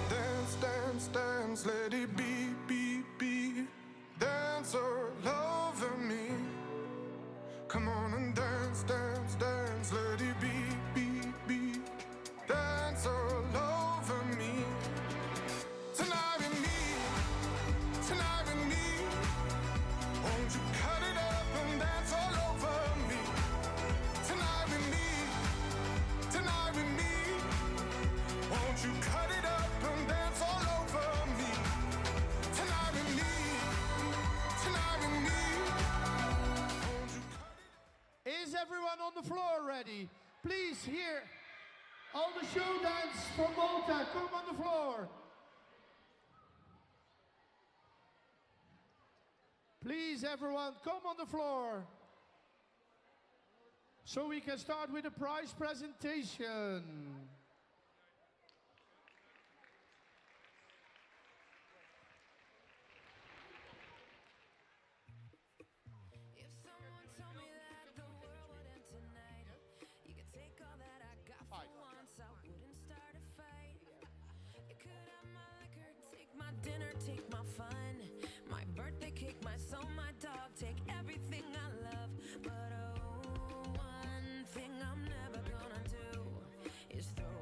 Dance, dance, dance, let it be, be, be. Dance all over me. Come on and dance, dance, dance, let it be, be, be. Dance all over me. Tonight with me, tonight with me. Won't you cut it up and dance all over me? Tonight with me, tonight with me. Won't you cut it up show dance from Malta. Come on the floor. Please, everyone, come on the floor. So we can start with the prize presentation. If someone told me that the world would end tonight, you could take all that I got for once, I wouldn't start a fight. You could have my liquor, take my dinner, take my fun, my birthday cake, my soul, my dog, take everything I love. But oh, one thing I'm never gonna do is throw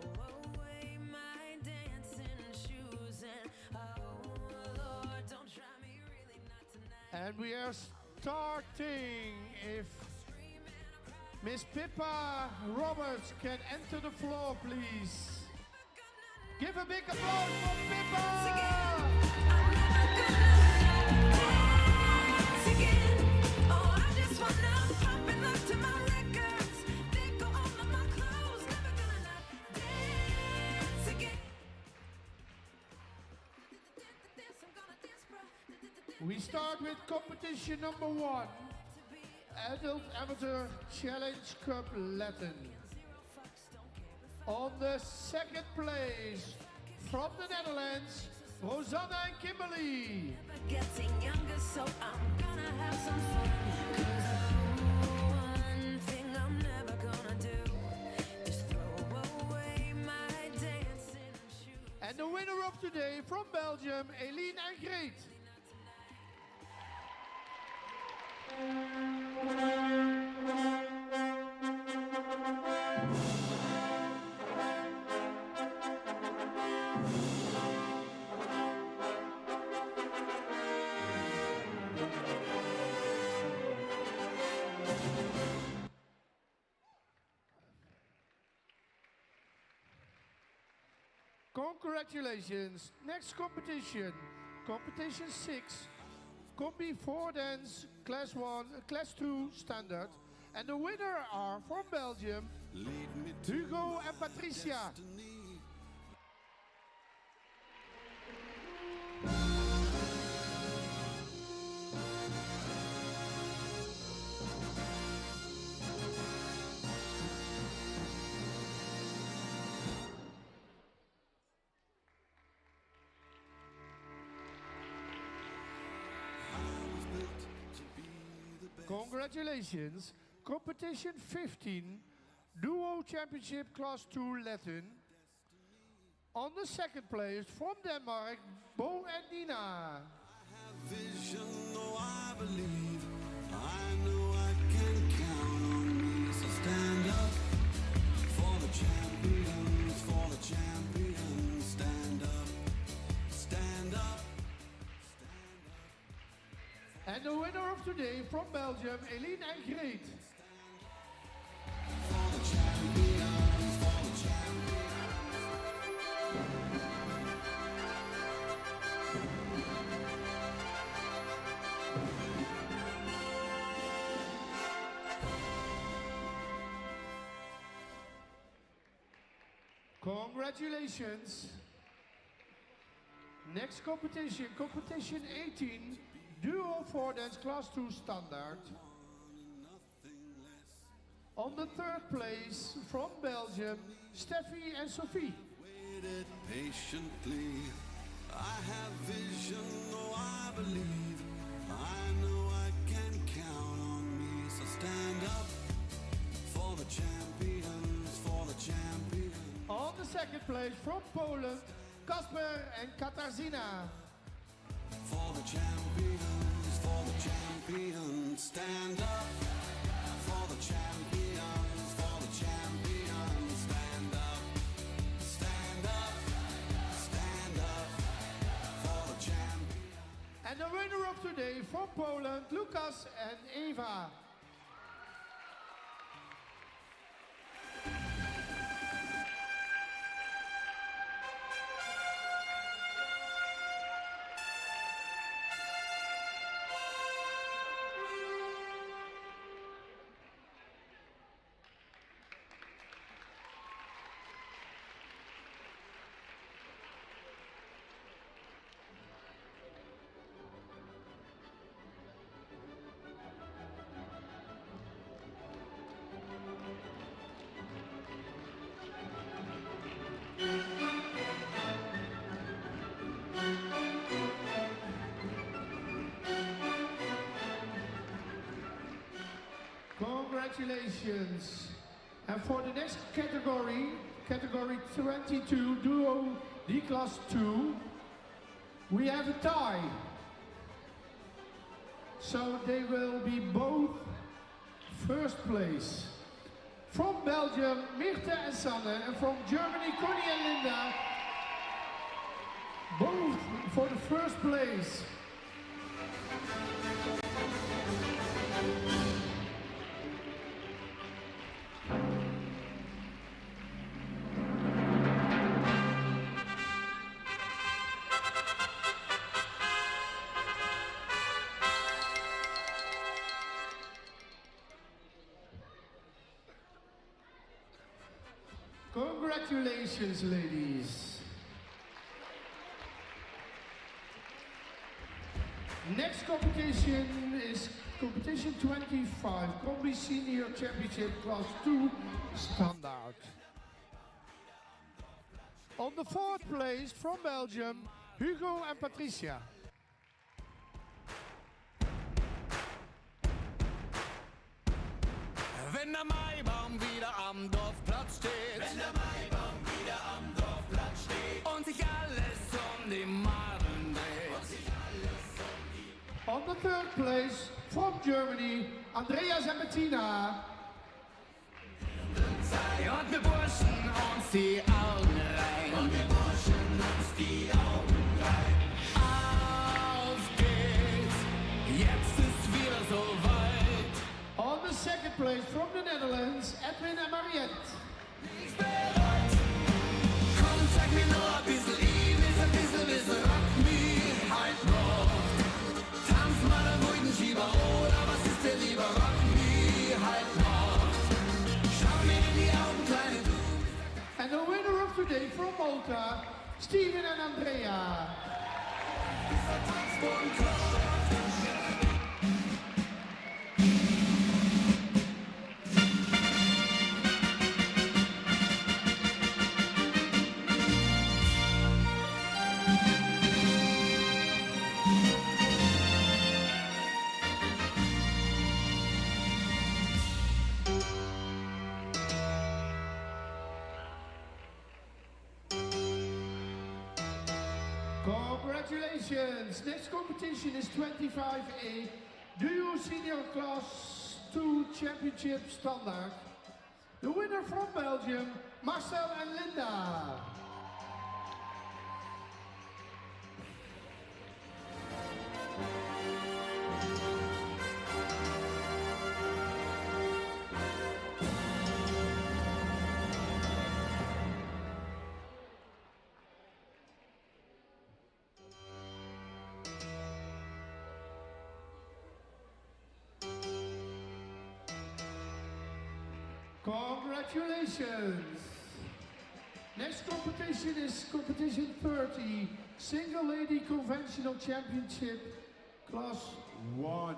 away my dancing shoes. And oh Lord, don't try me, really not tonight. And we are starting. If Miss Pippa Roberts can enter the floor, please. Give a big applause for Pippa! We start with competition number 1, Adult Amateur Challenge Cup Latin. On the second place, from the Netherlands, Rosanna and Kimberly. Getting younger, so I'm gonna have some fun. 'Cause one thing I'm never gonna do is throw away my dancing shoes. And the winner of today from Belgium, Eline and Greet. Congratulations. Next competition, competition 6, Combi 4 Dance Class 1, Class 2 Standard. And the winner are from Belgium, Hugo and Patricia. Congratulations. Competition 15, Duo Championship Class 2 Latin. On the second place from Denmark, Bo and Nina. Vision, oh, I believe. I know I can count on me. So stand up for the champions, for the champions. Stand up, stand up. And the winner of today from Belgium, Eline and Greet. For the champions, for the champions. Congratulations. Next competition, competition 18, Duo 4 Dance Class 2 Standard. On the third place from Belgium, Steffi and Sophie. Waited patiently. I have vision, oh, I believe. I know I can count on me. So stand up for the champions, for the champions. On the second place from Poland, Kasper and Katarzyna. For the champions, for the champions. Stand up for the champions, for the champions. Stand up, stand up, stand up for the champions. And the winner of today from Poland, Lucas and Eva. Congratulations. And for the next category, category 22, Duo D Class 2, we have a tie. So they will be both first place. From Belgium, Mirte and Sanne, and from Germany, Connie and Linda, both for the first place. Congratulations, ladies. Next competition is competition 25, Combi Senior Championship Class 2 Standard. On the fourth place from Belgium, Hugo and Patricia. Wenn der Maibaum wieder am Dorfplatz steht. Wenn der Maibaum wieder am Dorfplatz steht. Und sich alles um die Maden dreht. Und sich alles um die... On the third place from Germany, Andreas and Bettina. Und wir burschen uns die Augen rein. Und wir burschen uns die Augen rein. Auf geht's, jetzt ist wieder so weit. On the second place from the Netherlands, Edwin and Mariette. Ich bereit. Komm, zeig mir nur ein bisschen Liebes, ein bisschen Rock me halt braucht. Tanz mal einen ruhigen Schieber, oder was ist dir lieber? Rock me halt braucht. Schau mir in die Augen, kleine Du. And the winner of today from Malta, Steven and Andrea. Dieser Tanzboden klopft. Congratulations! Next competition is 25A, Duo Senior Class 2 Championship Standard. The winner from Belgium, Marcel and Linda. Congratulations! Next competition is competition 30, Single Lady Conventional Championship, Class 1.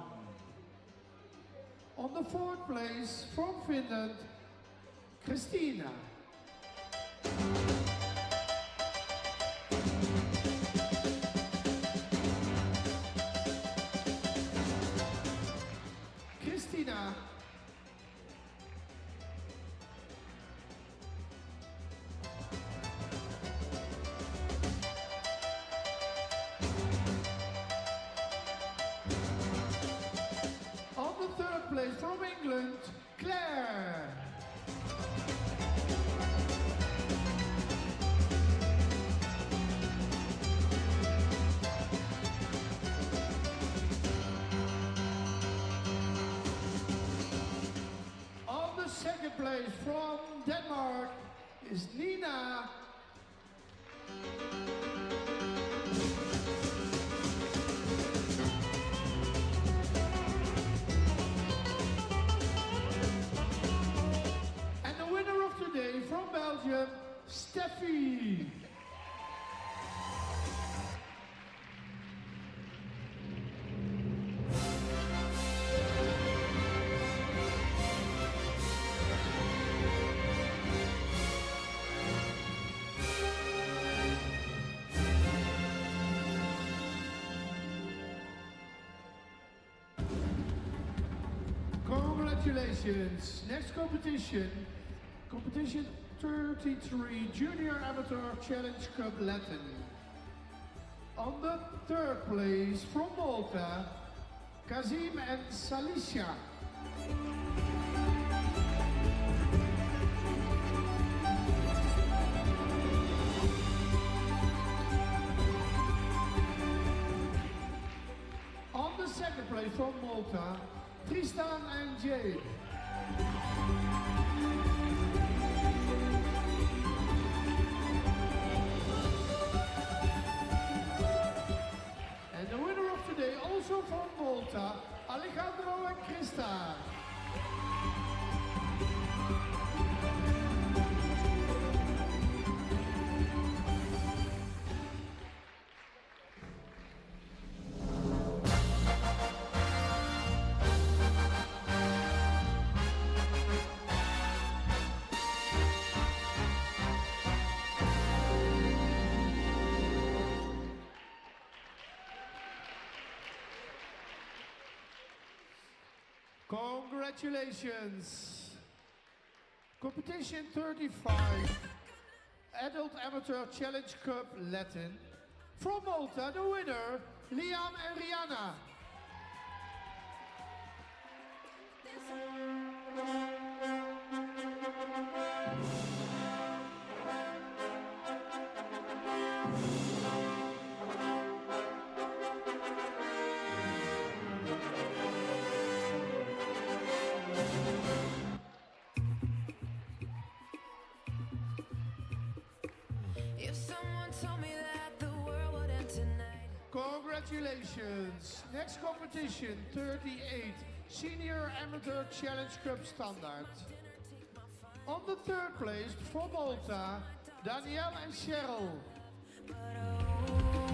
On the fourth place, from Finland, Christina. Christina. On the third place from England, Claire. On the second place from Denmark is Nina. And the winner of today from Belgium, Steffi. Congratulations. Next competition, competition 33, Junior Amateur Challenge Cup Latin. On the third place from Malta, Kazim and Salisha. On the second place from Malta, Tristan and Jade. And the winner of today, also from Malta, Alejandro and Krista. Congratulations. Competition 35, Adult Amateur Challenge Cup Latin. From Malta, the winner, Liam and Rihanna. If someone told me that the world would end tonight. Congratulations. Next competition, 38, Senior Amateur Challenge Cup Standard. On the third place, from Malta, Danielle and Cheryl.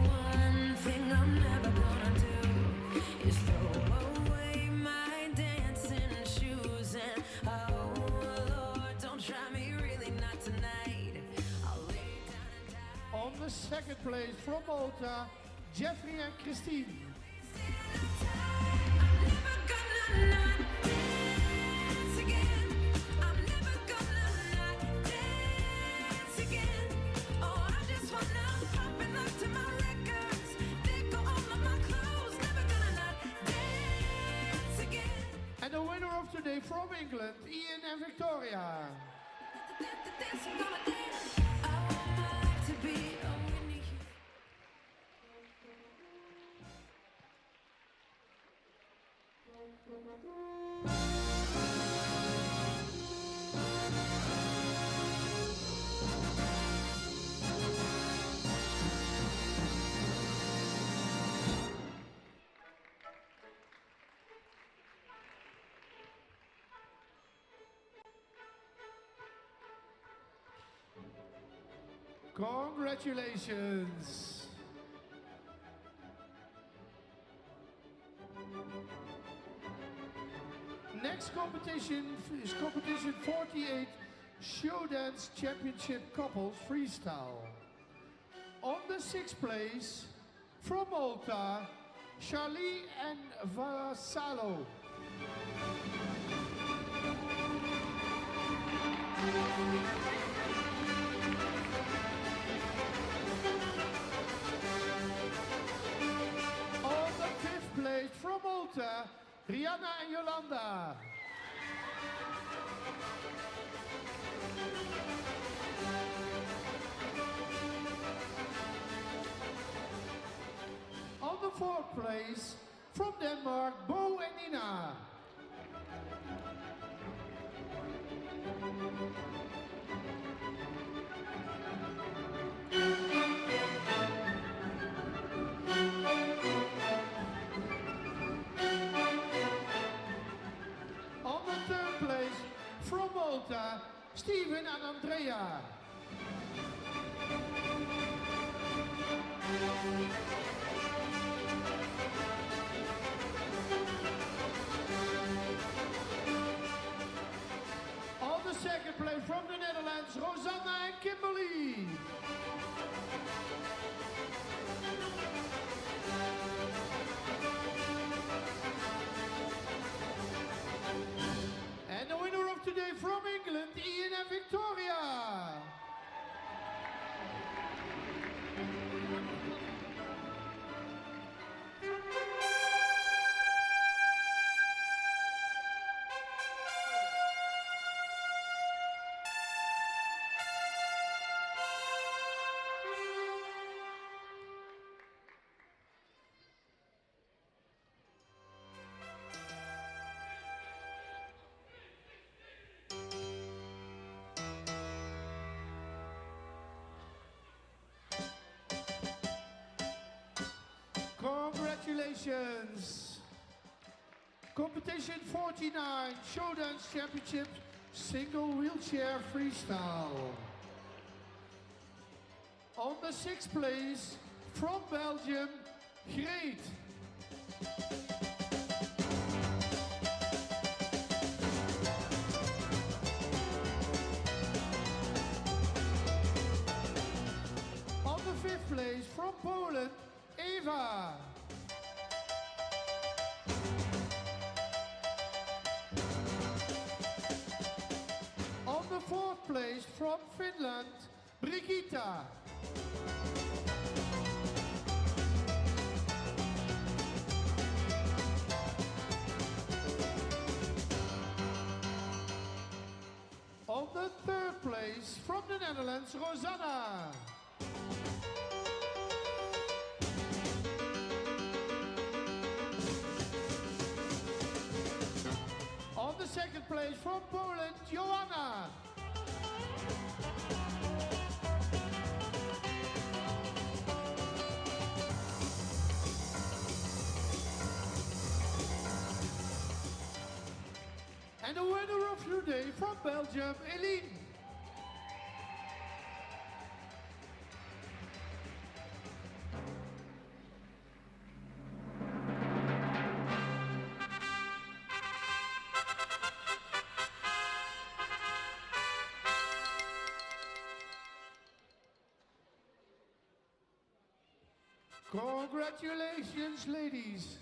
One thing I'm never gonna do is throw away my dancing shoes. And oh Lord, don't try me, really not tonight. I'll lay down and die. On the second place, from Malta, Jeffrey and Christine. Dance again. I'm never gonna not dance again. Oh, I just wanna pop and look to my records. They go all of my clothes. Never gonna not dance again. And the winner of today from England, Ian and Victoria. Dance, I'm gonna dance. I want my life to be a Whitney Houston. Congratulations. Next competition is competition 48, Show Dance Championship Couples Freestyle. On the sixth place, from Malta, Charlie and Vassallo. On the fifth place, from Malta, Rihanna and Yolanda. On the fourth place, from Denmark, Bo and Nina. On the third place, from Malta, Steven and Andrea. On the second place, Competition 49, Showdance Championship, single wheelchair freestyle. On the 6th place, from Belgium, Greet. On the 5th place, from Poland, Eva. On the 4th place, from Finland, Brigitta. On the 3rd place, from the Netherlands, Rosanna. On the 2nd place, from Poland, Joanna. And the winner of today from Belgium, Eline. Congratulations, ladies.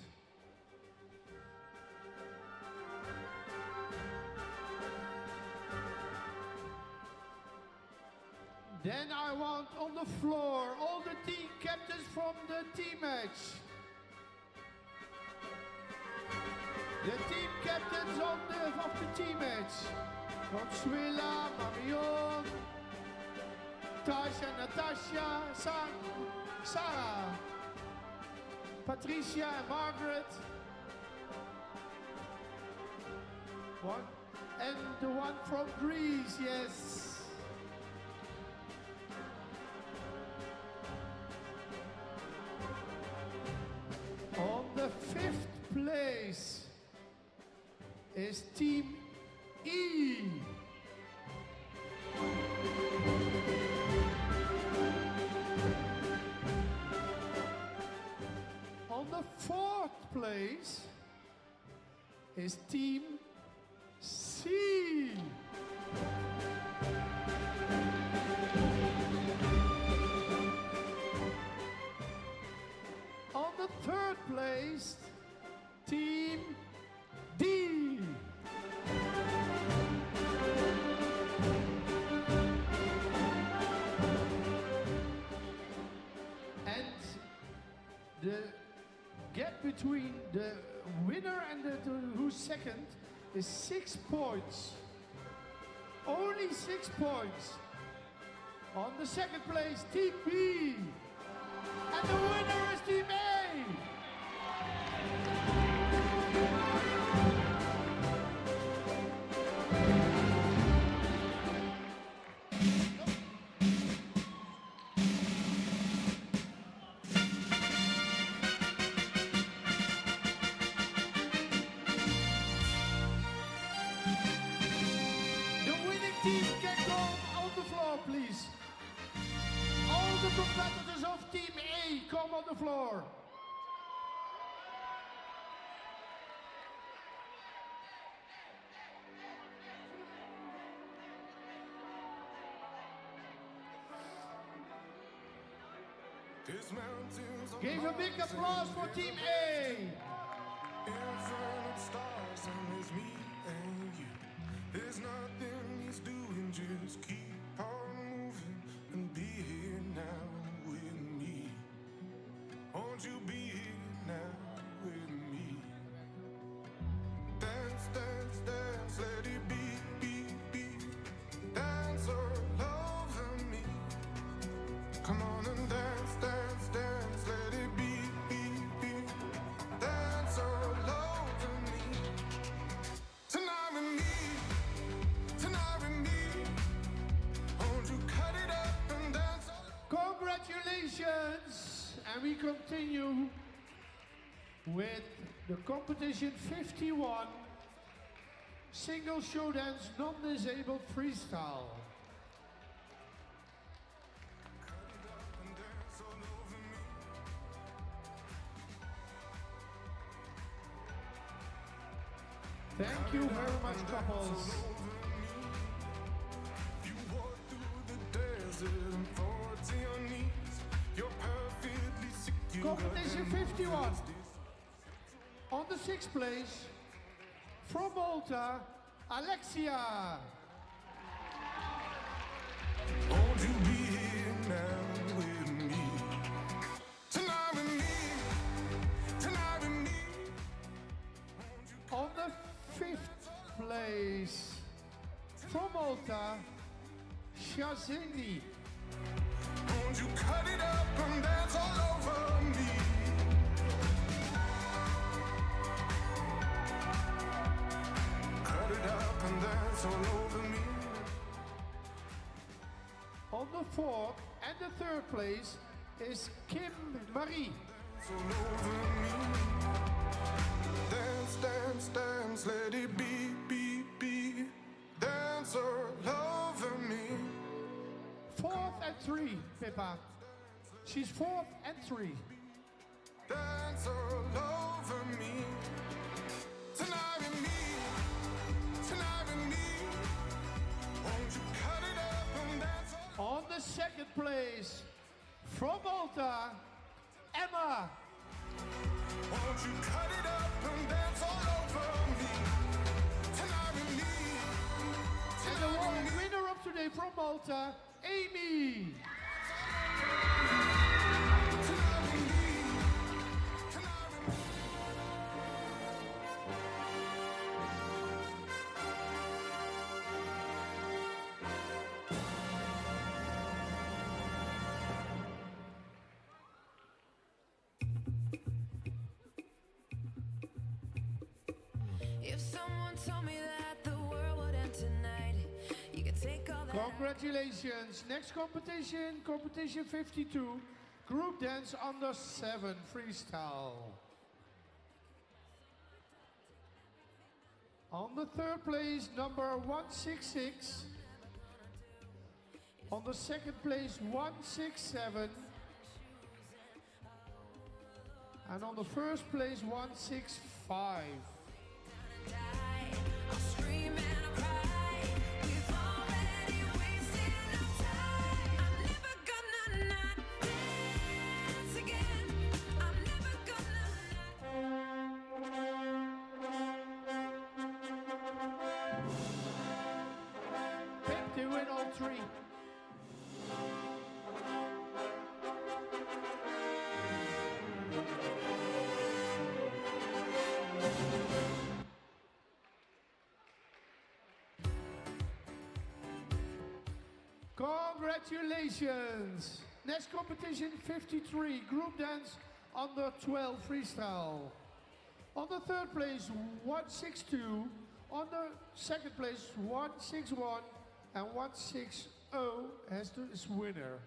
Then I want on the floor all the team captains from the team match. The team captains of the team match. Consuela, Marion, Tasha, Natasha, Sarah, Patricia and Margaret. One, and the one from Greece, yes. On the 5th place is Team E. On the 4th place is Team C. On the 3rd place, Team D. And the gap between the winner and who's second is 6 points. Only 6 points. On the 2nd place, Team B. And the winner is Team A. The winning team can go on the floor, please. All the competitors of Team A, come on the floor. Give a big applause for Team A. Infinite stars and there's me and you. There's nothing he's doing, just keep on moving and be here now with me. Won't you be here now with me? Dance, dance, dance, let it be, be, be. Dance all over me. Come on and dance, dance, dance, let it be, be, be. Dance all over me. Tonight with me, tonight with me. Won't you cut it up and dance all over me? Congratulations! And we continue with the competition 51 single show dance non-disabled freestyle. Thank you very much, couples. You walk through the desert and fall to your knees. You're perfectly sick. You Competition got them 51. On the 6th place, from Malta, Alexia. Won't you be here now with me? Tonight with me. Tonight with me. On the 5th place, from Malta, Shazini. Won't you cut it up and dance all over me? Cut it up and dance all over me. On the 4th and the 3rd place is Kim Marie. All over me. Dance, dance, dance, let it be, be, be. Dance all over me. 4th and 3, Pippa. She's 4th and 3. Dance all over me. Tonight with me. Tonight with me. Won't you cut it up and dance all On the 2nd place, from Malta, Emma. Won't you cut it up and dance all over me? Tonight with me. And the winner of today from Malta, Amy. If someone told me that the world would end tonight, you could take all that. Congratulations. Next competition, competition 52, group dance under 7 freestyle. On the 3rd place, number 166. On the 2nd place, 167. And on the 1st place, 165. I'll scream and I'll cry. We've already wasted enough time. I'm never gonna not dance again. I'm never Pip, they win all 3. Congratulations! Next competition 53, group dance under 12 freestyle. On the 3rd place, 162. On the 2nd place, 161. And 160 has this winner.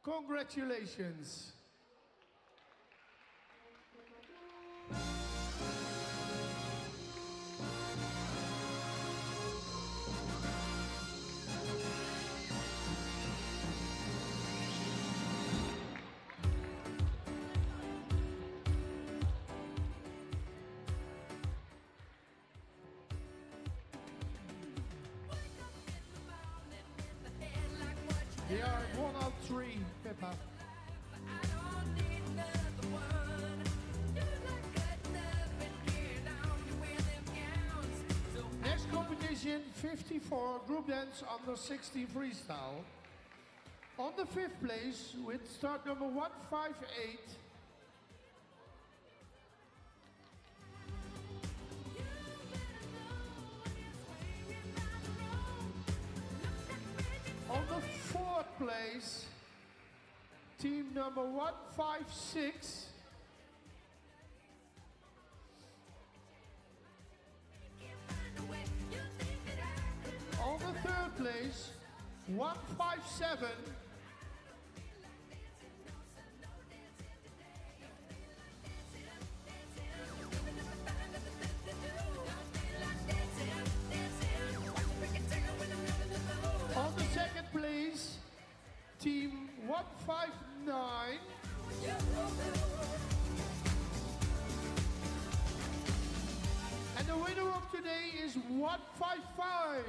Congratulations! They are 1 out 3, Pippa. Next competition 54, group dance under 16 freestyle. On the 5th place with start number 158. On the 4th place, team number 156. On the 3rd place, 157. Team 159. And the winner of today is 155.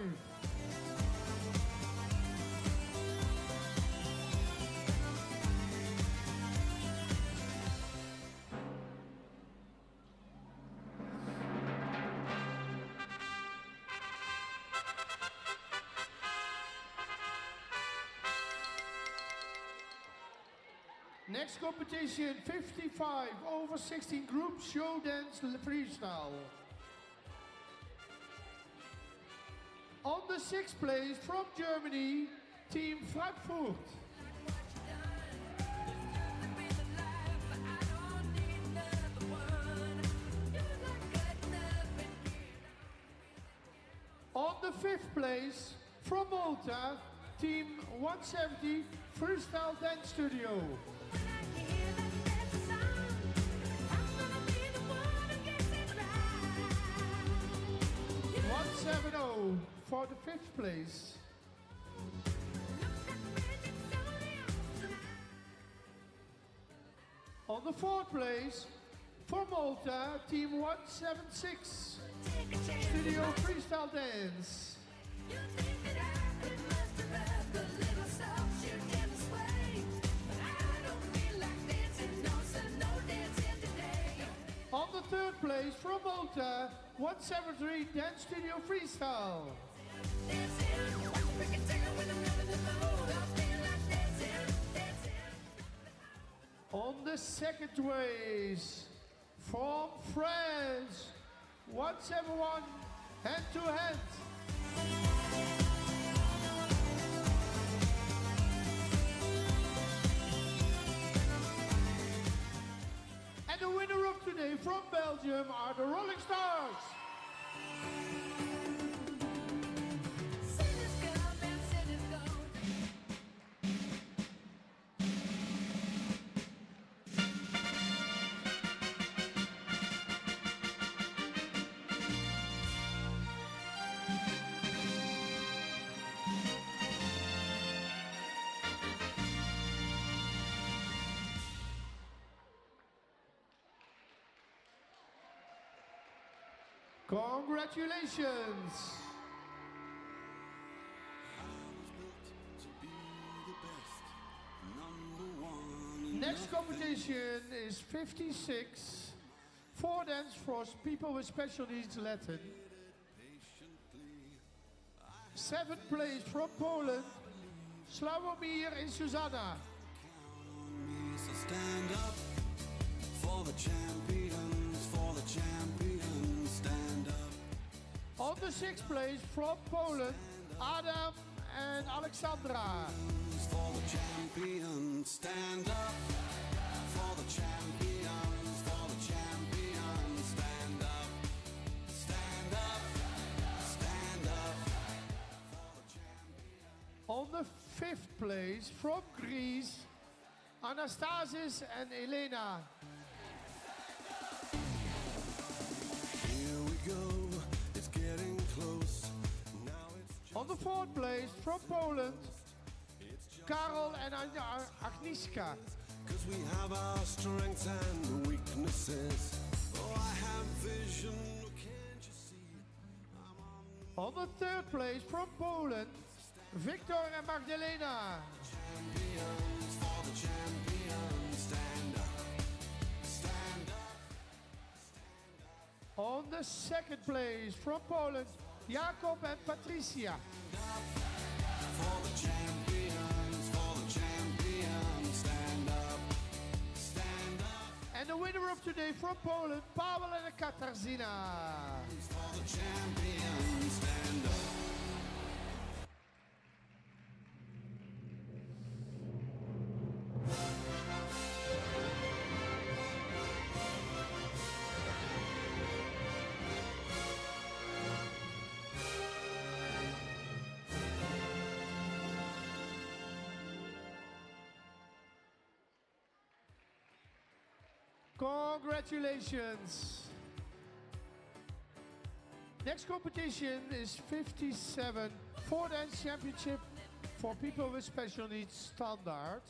Next competition, 55 over 16 group show dance freestyle. On the 6th place from Germany, Team Frankfurt. On the 5th place from Malta, Team 170 Freestyle Dance Studio. 170 for the 5th place. On the 4th place, for Malta, Team 176, Studio Freestyle Dance. On the 3rd place, from Malta, 173 Dance Studio Freestyle. On the 2nd place, from France, 171 Hand to Hand. And the winner of today from Belgium are the Rolling Stars. Congratulations! Next competition is 56 four dance for people with special needs Latin. 7th place from Poland, Sławomir and Susanna. So stand up for the champions, stand up. On the 6th place from Poland, Adam and Alexandra. For the champions, stand up for the champions, stand up, stand up, stand up. On the 5th place from Greece, Anastasis and Elena. Here we go, it's getting close. Now it's On the 4th place from Poland, Karol and Agnieszka. Cause we have our strengths and weaknesses. Oh, I have vision, can't you see? On the 3rd place from Poland, Victor and Magdalena. Champions, for the champions, stand up, stand up. On the 2nd place from Poland, Jakob and Patricia. For the champions, stand up, stand up. And the winner of today from Poland, Paweł and Katarzyna. For the champions, stand up. Congratulations. Next competition is 57 Four Dance Championship For people with special needs, standard.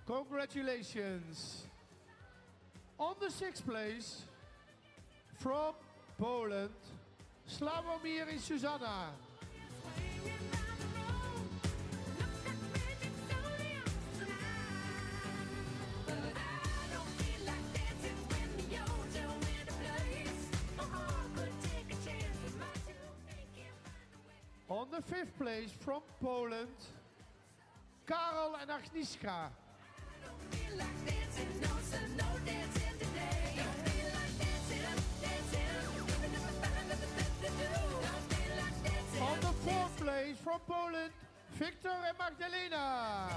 Congratulations. On the 6th place, from Poland, Sławomir and Susanna. On the 5th place, from Poland, Karol and Agnieszka. On the 4th place, from Poland, Victor and Magdalena.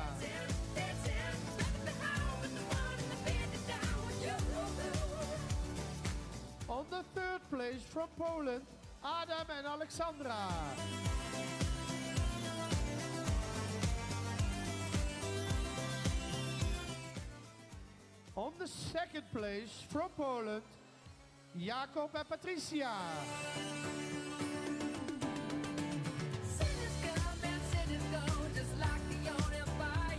On the 3rd place, from Poland, Adam and Alexandra. On the 2nd place, from Poland, Jakob and Patricia.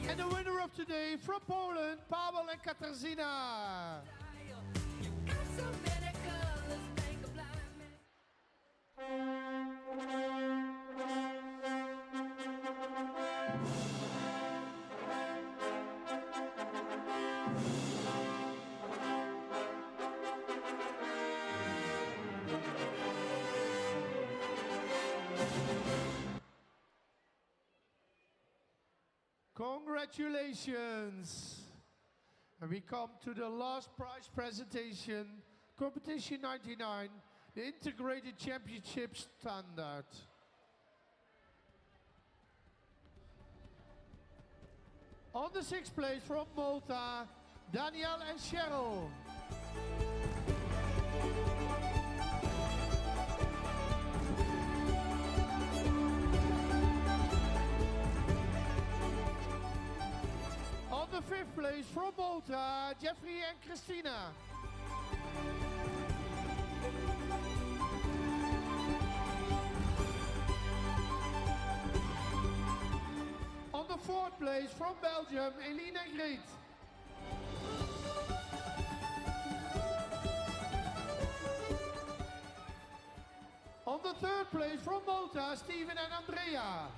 And the winner of today, from Poland, Paweł and Katarzyna. Congratulations! And we come to the last prize presentation, competition 99, the Integrated Championship Standard. On the 6th place, from Malta, Daniel and Cheryl. On the 5th place, from Malta, Jeffrey and Christina. On the 4th place, from Belgium, Eline and Greet. On the 3rd place, from Malta, Steven and Andrea.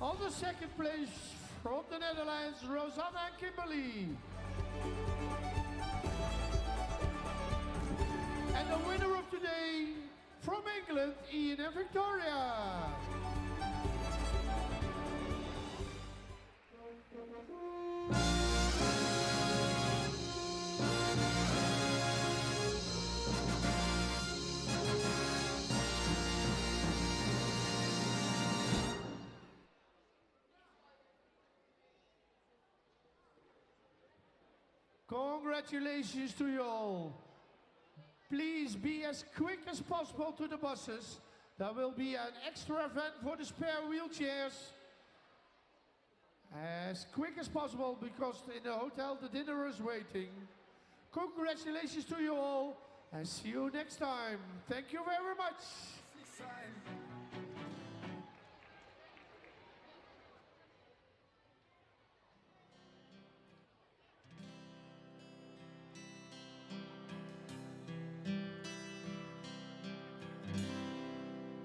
On the 2nd place, from the Netherlands, Rosanna and Kimberly. And the winner of today, from England, Ian and Victoria. Congratulations to you all. Please be as quick as possible to the buses. There will be an extra event for the spare wheelchairs. As quick as possible, because in the hotel the dinner is waiting. Congratulations to you all and see you next time. Thank you very much.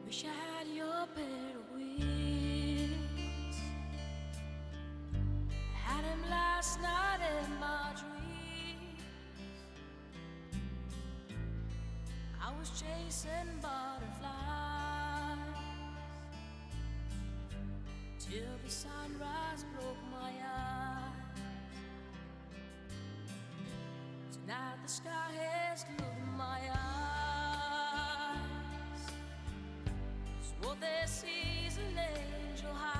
Wish I had your pair of wings. Had him last night in my dreams. I was chasing butterflies till the sunrise broke my eyes. Tonight the sky has looked my eyes. What they see is an angel high.